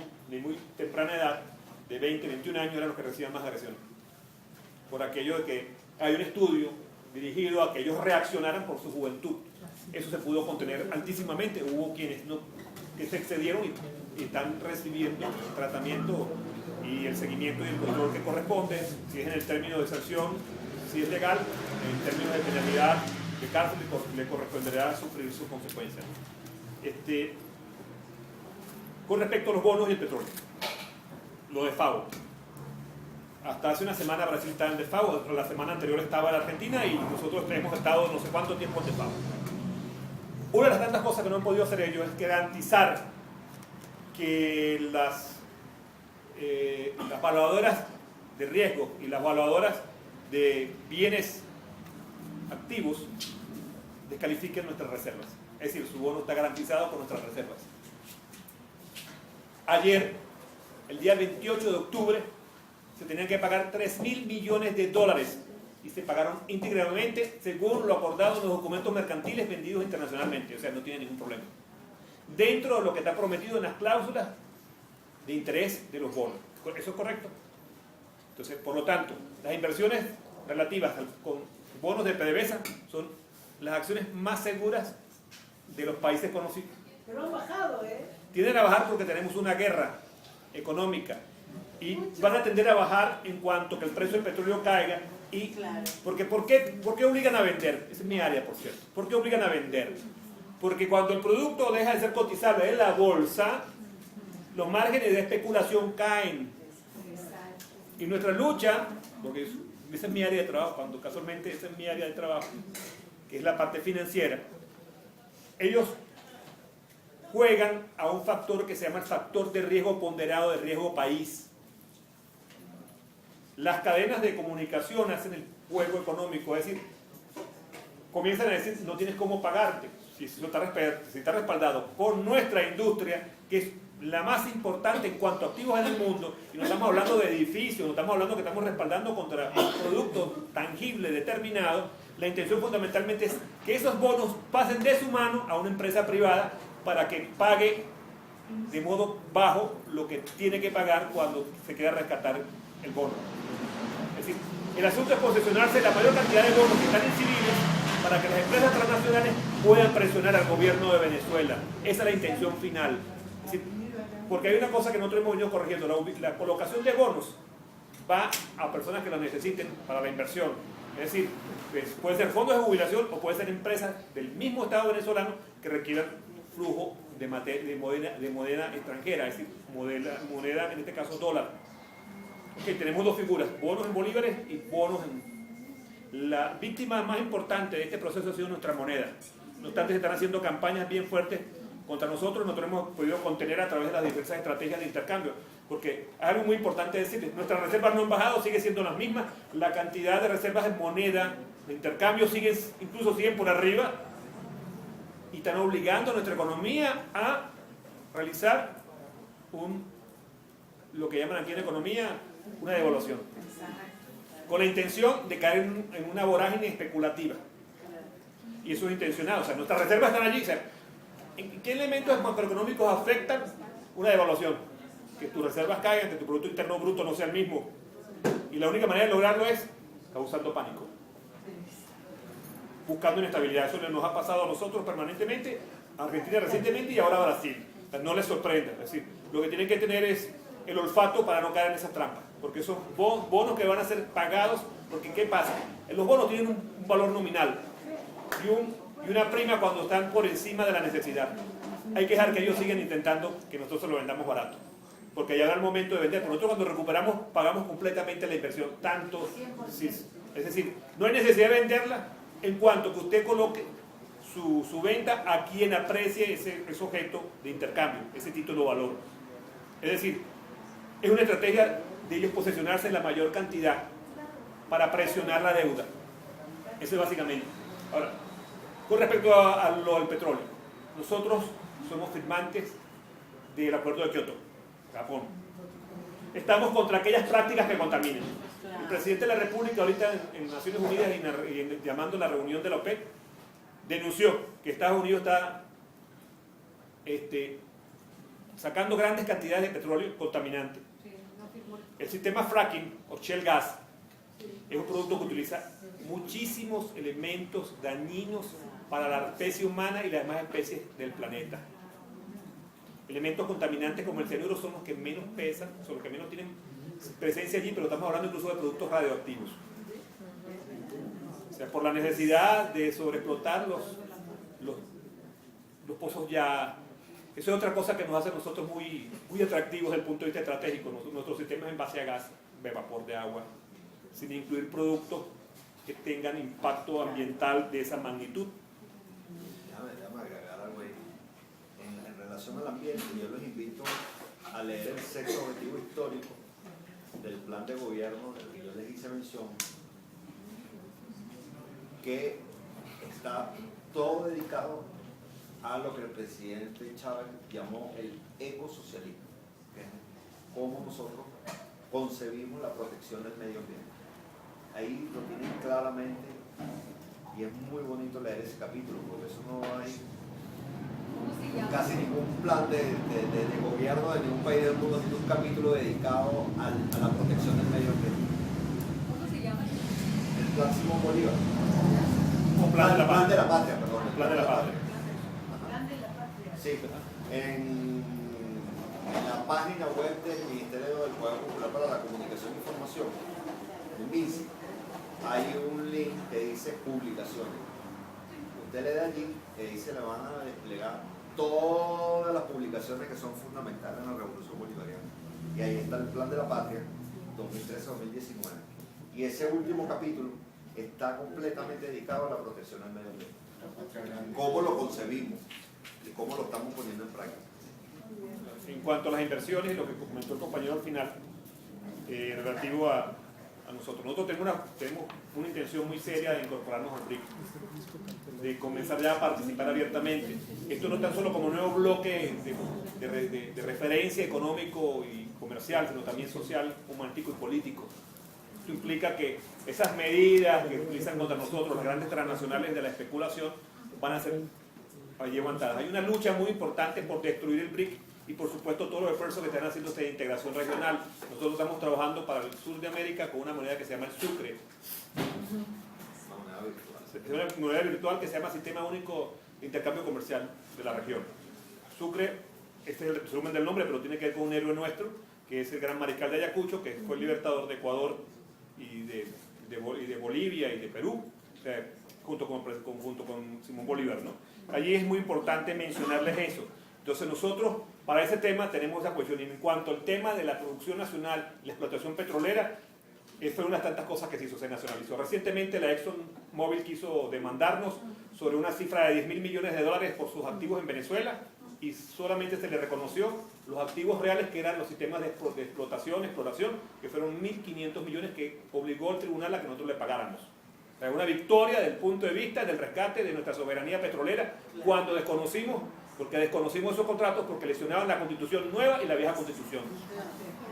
temprana edad, de 20, 21 años, eran los que recibían más agresiones. Por aquello de que hay un estudio dirigido a que ellos reaccionaran por su juventud. Eso se pudo contener altísimamente. Hubo quienes que se excedieron y están recibiendo tratamiento y el seguimiento y el control que corresponde, si es en el término de sanción, si es legal, en términos de penalidad, de cárcel, le corresponderá sufrir sus consecuencias. Con respecto a los bonos y el petróleo, lo de FAO. Hasta hace una semana Brasil estaba en FAO, la semana anterior estaba en Argentina y nosotros hemos estado no sé cuánto tiempo en FAO. Una de las tantas cosas que no han podido hacer ellos es garantizar que las evaluadoras de riesgo y las evaluadoras de bienes activos descalifiquen nuestras reservas. Es decir, su bono está garantizado por nuestras reservas. Ayer, el día 28 de octubre, se tenían que pagar 3.000 millones de dólares y se pagaron íntegramente según lo acordado en los documentos mercantiles vendidos internacionalmente. O sea, no tiene ningún problema. Dentro de lo que está prometido en las cláusulas de interés de los bonos. ¿Eso es correcto? Entonces, por lo tanto, las inversiones relativas con bonos de PDVSA son las acciones más seguras de los países conocidos. Pero han bajado, ¿eh? Tienden a bajar porque tenemos una guerra económica y van a tender a bajar en cuanto que el precio del petróleo caiga. Y ¿por qué obligan a vender? Esa es mi área, por cierto. ¿Por qué obligan a vender? Porque cuando el producto deja de ser cotizable en la bolsa, los márgenes de especulación caen. Y nuestra lucha, porque esa es mi área de trabajo, cuando casualmente esa es mi área de trabajo, que es la parte financiera, ellos juegan a un factor que se llama el factor de riesgo ponderado de riesgo país. Las cadenas de comunicación hacen el juego económico, es decir, comienzan a decir no tienes cómo pagarte, si está respaldado por nuestra industria, que es la más importante en cuanto a activos en el mundo, y no estamos hablando de edificios, no estamos hablando que estamos respaldando contra productos tangibles determinados. La intención fundamentalmente es que esos bonos pasen de su mano a una empresa privada para que pague de modo bajo lo que tiene que pagar cuando se quiera rescatar el bono. Es decir, el asunto es posesionarse la mayor cantidad de bonos que están incidibles para que las empresas transnacionales puedan presionar al gobierno de Venezuela. Esa es la intención final. Es decir, porque hay una cosa que nosotros hemos venido corrigiendo, la colocación de bonos va a personas que lo necesiten para la inversión. Es decir, pues, puede ser fondos de jubilación o puede ser empresas del mismo Estado venezolano que requieran flujo de moneda extranjera, es decir, moneda en este caso dólar. Okay, tenemos dos figuras, bonos en bolívares y bonos en... La víctima más importante de este proceso ha sido nuestra moneda. No obstante, se están haciendo campañas bien fuertes contra nosotros. Nosotros hemos podido contener a través de las diversas estrategias de intercambio, porque hay algo muy importante decirles, nuestras reservas no han bajado, siguen siendo las mismas, la cantidad de reservas en moneda de intercambio siguen por arriba, y están obligando a nuestra economía a realizar lo que llaman aquí en economía una devaluación, con la intención de caer en una vorágine especulativa. Y eso es intencionado. O sea, nuestras reservas están allí. O sea, ¿qué elementos macroeconómicos afectan una devaluación? Que tus reservas caigan, que tu Producto Interno Bruto no sea el mismo. Y la única manera de lograrlo es causando pánico, buscando inestabilidad. Eso nos ha pasado a nosotros permanentemente, a Argentina recientemente y ahora a Brasil. O sea, no les sorprenda. Es decir, lo que tienen que tener es el olfato para no caer en esas trampas, porque son bonos que van a ser pagados, porque ¿qué pasa? Los bonos tienen un valor nominal y una prima cuando están por encima de la necesidad. Hay que dejar que ellos sigan intentando que nosotros se lo vendamos barato, porque ya era el momento de vender. Pero nosotros cuando recuperamos pagamos completamente la inversión, tanto, es decir, no hay necesidad de venderla en cuanto que usted coloque su venta a quien aprecie ese objeto de intercambio, ese título de valor. Es decir, es una estrategia de ellos posesionarse en la mayor cantidad para presionar la deuda. Eso es básicamente. Ahora, con respecto a lo del petróleo, nosotros somos firmantes del Acuerdo de Kioto, Japón. Estamos contra aquellas prácticas que contaminan. El presidente de la República ahorita en Naciones Unidas y llamando a la reunión de la OPEC, denunció que Estados Unidos está sacando grandes cantidades de petróleo contaminante. El sistema fracking o shale gas es un producto que utiliza muchísimos elementos dañinos para la especie humana y las demás especies del planeta. Elementos contaminantes como el cianuro son los que menos pesan, son los que menos tienen presencia allí, pero estamos hablando incluso de productos radioactivos. O sea, por la necesidad de sobreexplotar los pozos ya. Eso es otra cosa que nos hace a nosotros muy atractivos desde el punto de vista estratégico. Nuestros sistemas en base a gas, de vapor de agua, sin incluir productos que tengan impacto ambiental de esa magnitud. Déjame agregar algo ahí. En relación al ambiente, yo los invito a leer el sexto objetivo histórico del plan de gobierno del que yo les hice mención, que está todo dedicado a lo que el presidente Chávez llamó el ecosocialismo, que es cómo nosotros concebimos la protección del medio ambiente. Ahí lo tienen claramente y es muy bonito leer ese capítulo, porque eso no hay casi ningún plan de gobierno de ningún país del mundo tiene un capítulo dedicado a la protección del medio ambiente. ¿Cómo se llama? El plan Simón Bolívar. Plan de la patria, perdón. El plan de la patria. Sí, en la página web del Ministerio del Poder Popular para la Comunicación e Información, el MINSI, hay un link que dice publicaciones. Usted le da allí y ahí se le van a desplegar todas las publicaciones que son fundamentales en la Revolución Bolivariana. Y ahí está el Plan de la Patria 2013-2019. Y ese último capítulo está completamente dedicado a la protección del medio ambiente. ¿Cómo lo concebimos? Y cómo lo estamos poniendo en práctica. En cuanto a las inversiones y lo que comentó el compañero al final, relativo a nosotros. Nosotros tenemos una intención muy seria de incorporarnos al BRIC, de comenzar ya a participar abiertamente. Esto no es tan solo como un nuevo bloque de referencia económico y comercial, sino también social, humanístico y político. Esto implica que esas medidas que utilizan contra nosotros las grandes transnacionales de la especulación van a ser allí aguantadas. Hay una lucha muy importante por destruir el BRIC y por supuesto todos los esfuerzos que están haciéndose de integración regional. Nosotros estamos trabajando para el sur de América con una moneda que se llama el Sucre. Es una moneda virtual que se llama Sistema Único de Intercambio Comercial de la región. Sucre, este es el resumen del nombre, pero tiene que ver con un héroe nuestro, que es el gran mariscal de Ayacucho, que fue el libertador de Ecuador y de Bolivia y de Perú, o sea, junto con Simón Bolívar, ¿no? Allí es muy importante mencionarles eso. Entonces nosotros para ese tema tenemos esa cuestión. Y en cuanto al tema de la producción nacional, la explotación petrolera, fue una de las tantas cosas que se nacionalizó. Recientemente la ExxonMobil quiso demandarnos sobre una cifra de 10.000 millones de dólares por sus activos en Venezuela y solamente se le reconoció los activos reales que eran los sistemas de explotación, que fueron 1.500 millones que obligó el tribunal a que nosotros le pagáramos. O sea, una victoria desde el punto de vista del rescate de nuestra soberanía petrolera cuando desconocimos esos contratos porque lesionaban la Constitución nueva y la vieja Constitución.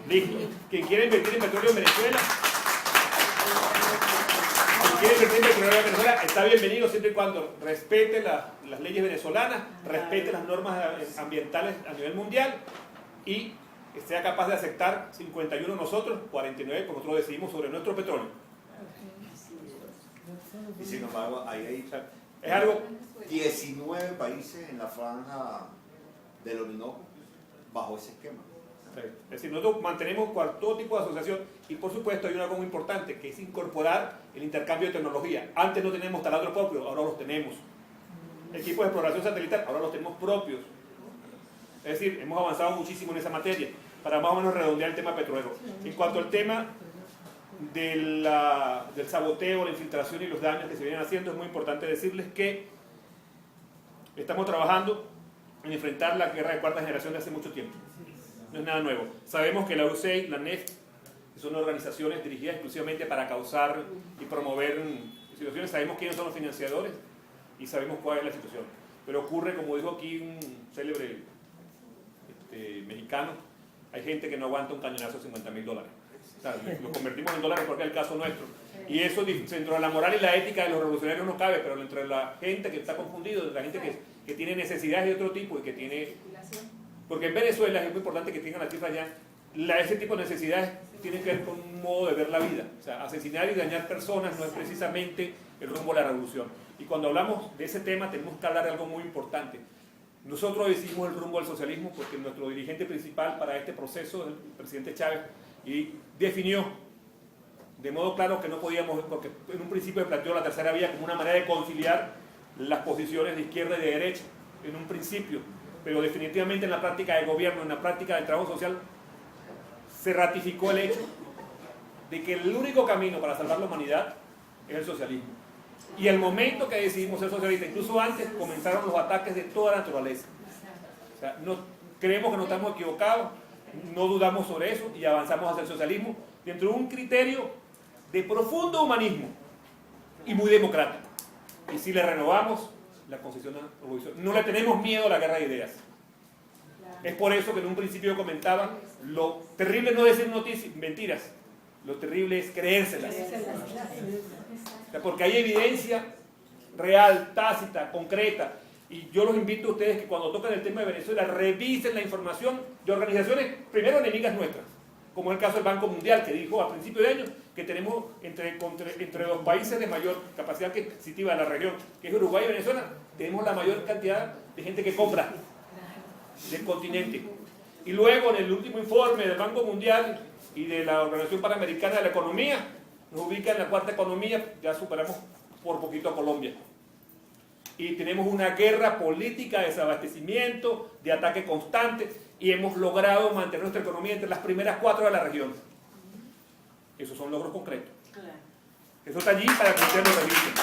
Listo. Quien quiera invertir en petróleo en Venezuela, quiere invertir en petróleo en Venezuela, está bienvenido siempre y cuando respete las leyes venezolanas, respete las normas ambientales a nivel mundial y sea capaz de aceptar 51 nosotros, 49 porque nosotros decidimos sobre nuestro petróleo. Y sin embargo, ahí hay Es algo 19 países en la franja del Orinoco bajo ese esquema. Es decir, nosotros mantenemos todo tipo de asociación y por supuesto hay una cosa muy importante que es incorporar el intercambio de tecnología. Antes no teníamos taladros propios, ahora los tenemos. Equipos de exploración satelital, ahora los tenemos propios. Es decir, hemos avanzado muchísimo en esa materia para más o menos redondear el tema petrolero. En cuanto al tema del saboteo, la infiltración y los daños que se vienen haciendo, es muy importante decirles que estamos trabajando en enfrentar la guerra de cuarta generación de hace mucho tiempo. No es nada nuevo. Sabemos que la USAID, la NEF, son organizaciones dirigidas exclusivamente para causar y promover situaciones. Sabemos quiénes son los financiadores y sabemos cuál es la situación. Pero ocurre, como dijo aquí un célebre mexicano, hay gente que no aguanta un cañonazo de $50,000. O sea, lo convertimos en dólares porque es el caso nuestro. Y eso dentro de la moral y la ética de los revolucionarios no cabe, pero entre la gente que está confundida, la gente que tiene necesidades de otro tipo y que tiene... Porque en Venezuela es muy importante que tengan la cifra ya, ese tipo de necesidades tienen que ver con un modo de ver la vida. O sea, asesinar y dañar personas no es precisamente el rumbo de la revolución. Y cuando hablamos de ese tema tenemos que hablar de algo muy importante. Nosotros decidimos el rumbo del socialismo porque nuestro dirigente principal para este proceso, el presidente Chávez, y definió de modo claro que no podíamos, porque en un principio planteó la tercera vía como una manera de conciliar las posiciones de izquierda y de derecha, en un principio, pero definitivamente en la práctica de gobierno, en la práctica del trabajo social, se ratificó el hecho de que el único camino para salvar la humanidad es el socialismo. Y el momento que decidimos ser socialistas, incluso antes, comenzaron los ataques de toda naturaleza. O sea, creemos que no estamos equivocados, no dudamos sobre eso y avanzamos hacia el socialismo dentro de un criterio de profundo humanismo y muy democrático. Y si le renovamos la Constitución, no le tenemos miedo a la guerra de ideas. Es por eso que en un principio comentaba, lo terrible no es decir mentiras, lo terrible es creérselas. Porque hay evidencia real, tácita, concreta. Y yo los invito a ustedes que cuando toquen el tema de Venezuela revisen la información de organizaciones, primero enemigas nuestras, como es el caso del Banco Mundial, que dijo a principio de año que tenemos entre los países de mayor capacidad adquisitiva de la región, que es Uruguay y Venezuela, tenemos la mayor cantidad de gente que compra del continente. Y luego en el último informe del Banco Mundial y de la Organización Panamericana de la Economía, nos ubica en la cuarta economía, ya superamos por poquito a Colombia. Y tenemos una guerra política de desabastecimiento, de ataque constante, y hemos logrado mantener nuestra economía entre las primeras 4 de la región. Esos son logros concretos. Eso está allí para que ustedes lo revisen.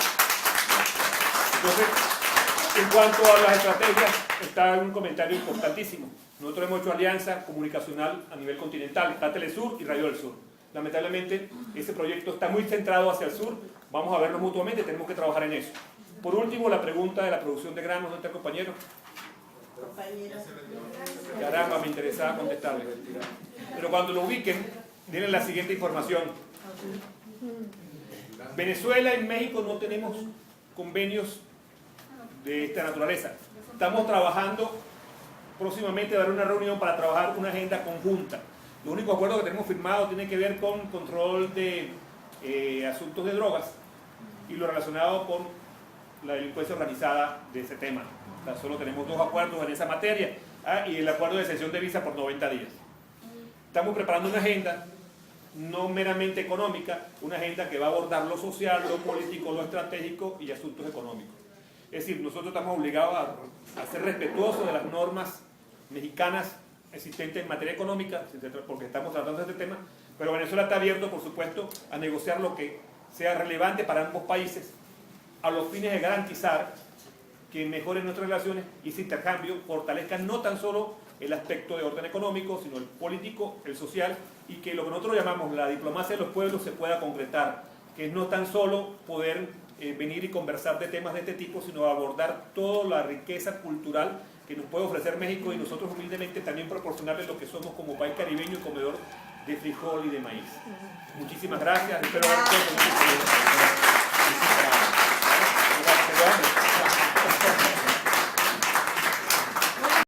Entonces, en cuanto a las estrategias, está un comentario importantísimo. Nosotros hemos hecho alianza comunicacional a nivel continental, está Telesur y Radio del Sur. Lamentablemente, ese proyecto está muy centrado hacia el sur, vamos a verlo mutuamente, tenemos que trabajar en eso. Por último, la pregunta de la producción de granos, ¿dónde está el compañero? Caramba, me interesaba contestarle. Pero cuando lo ubiquen, denle la siguiente información. Venezuela y México no tenemos convenios de esta naturaleza. Estamos trabajando, próximamente va a haber una reunión para trabajar una agenda conjunta. Los únicos acuerdos que tenemos firmados tienen que ver con control de asuntos de drogas y lo relacionado con la delincuencia organizada de ese tema. O sea, solo tenemos 2 acuerdos en esa materia y el acuerdo de exención de visa por 90 días. Estamos preparando una agenda no meramente económica, una agenda que va a abordar lo social, lo político, lo estratégico y asuntos económicos. Es decir, nosotros estamos obligados a ser respetuosos de las normas mexicanas existentes en materia económica, porque estamos tratando de este tema, pero Venezuela está abierto, por supuesto, a negociar lo que sea relevante para ambos países, a los fines de garantizar que mejoren nuestras relaciones y ese intercambio fortalezca no tan solo el aspecto de orden económico, sino el político, el social, y que lo que nosotros llamamos la diplomacia de los pueblos se pueda concretar, que no tan solo poder venir y conversar de temas de este tipo, sino abordar toda la riqueza cultural que nos puede ofrecer México y nosotros humildemente también proporcionarles lo que somos como país caribeño y comedor de frijol y de maíz. Muchísimas gracias. Espero haber Muchísimas gracias.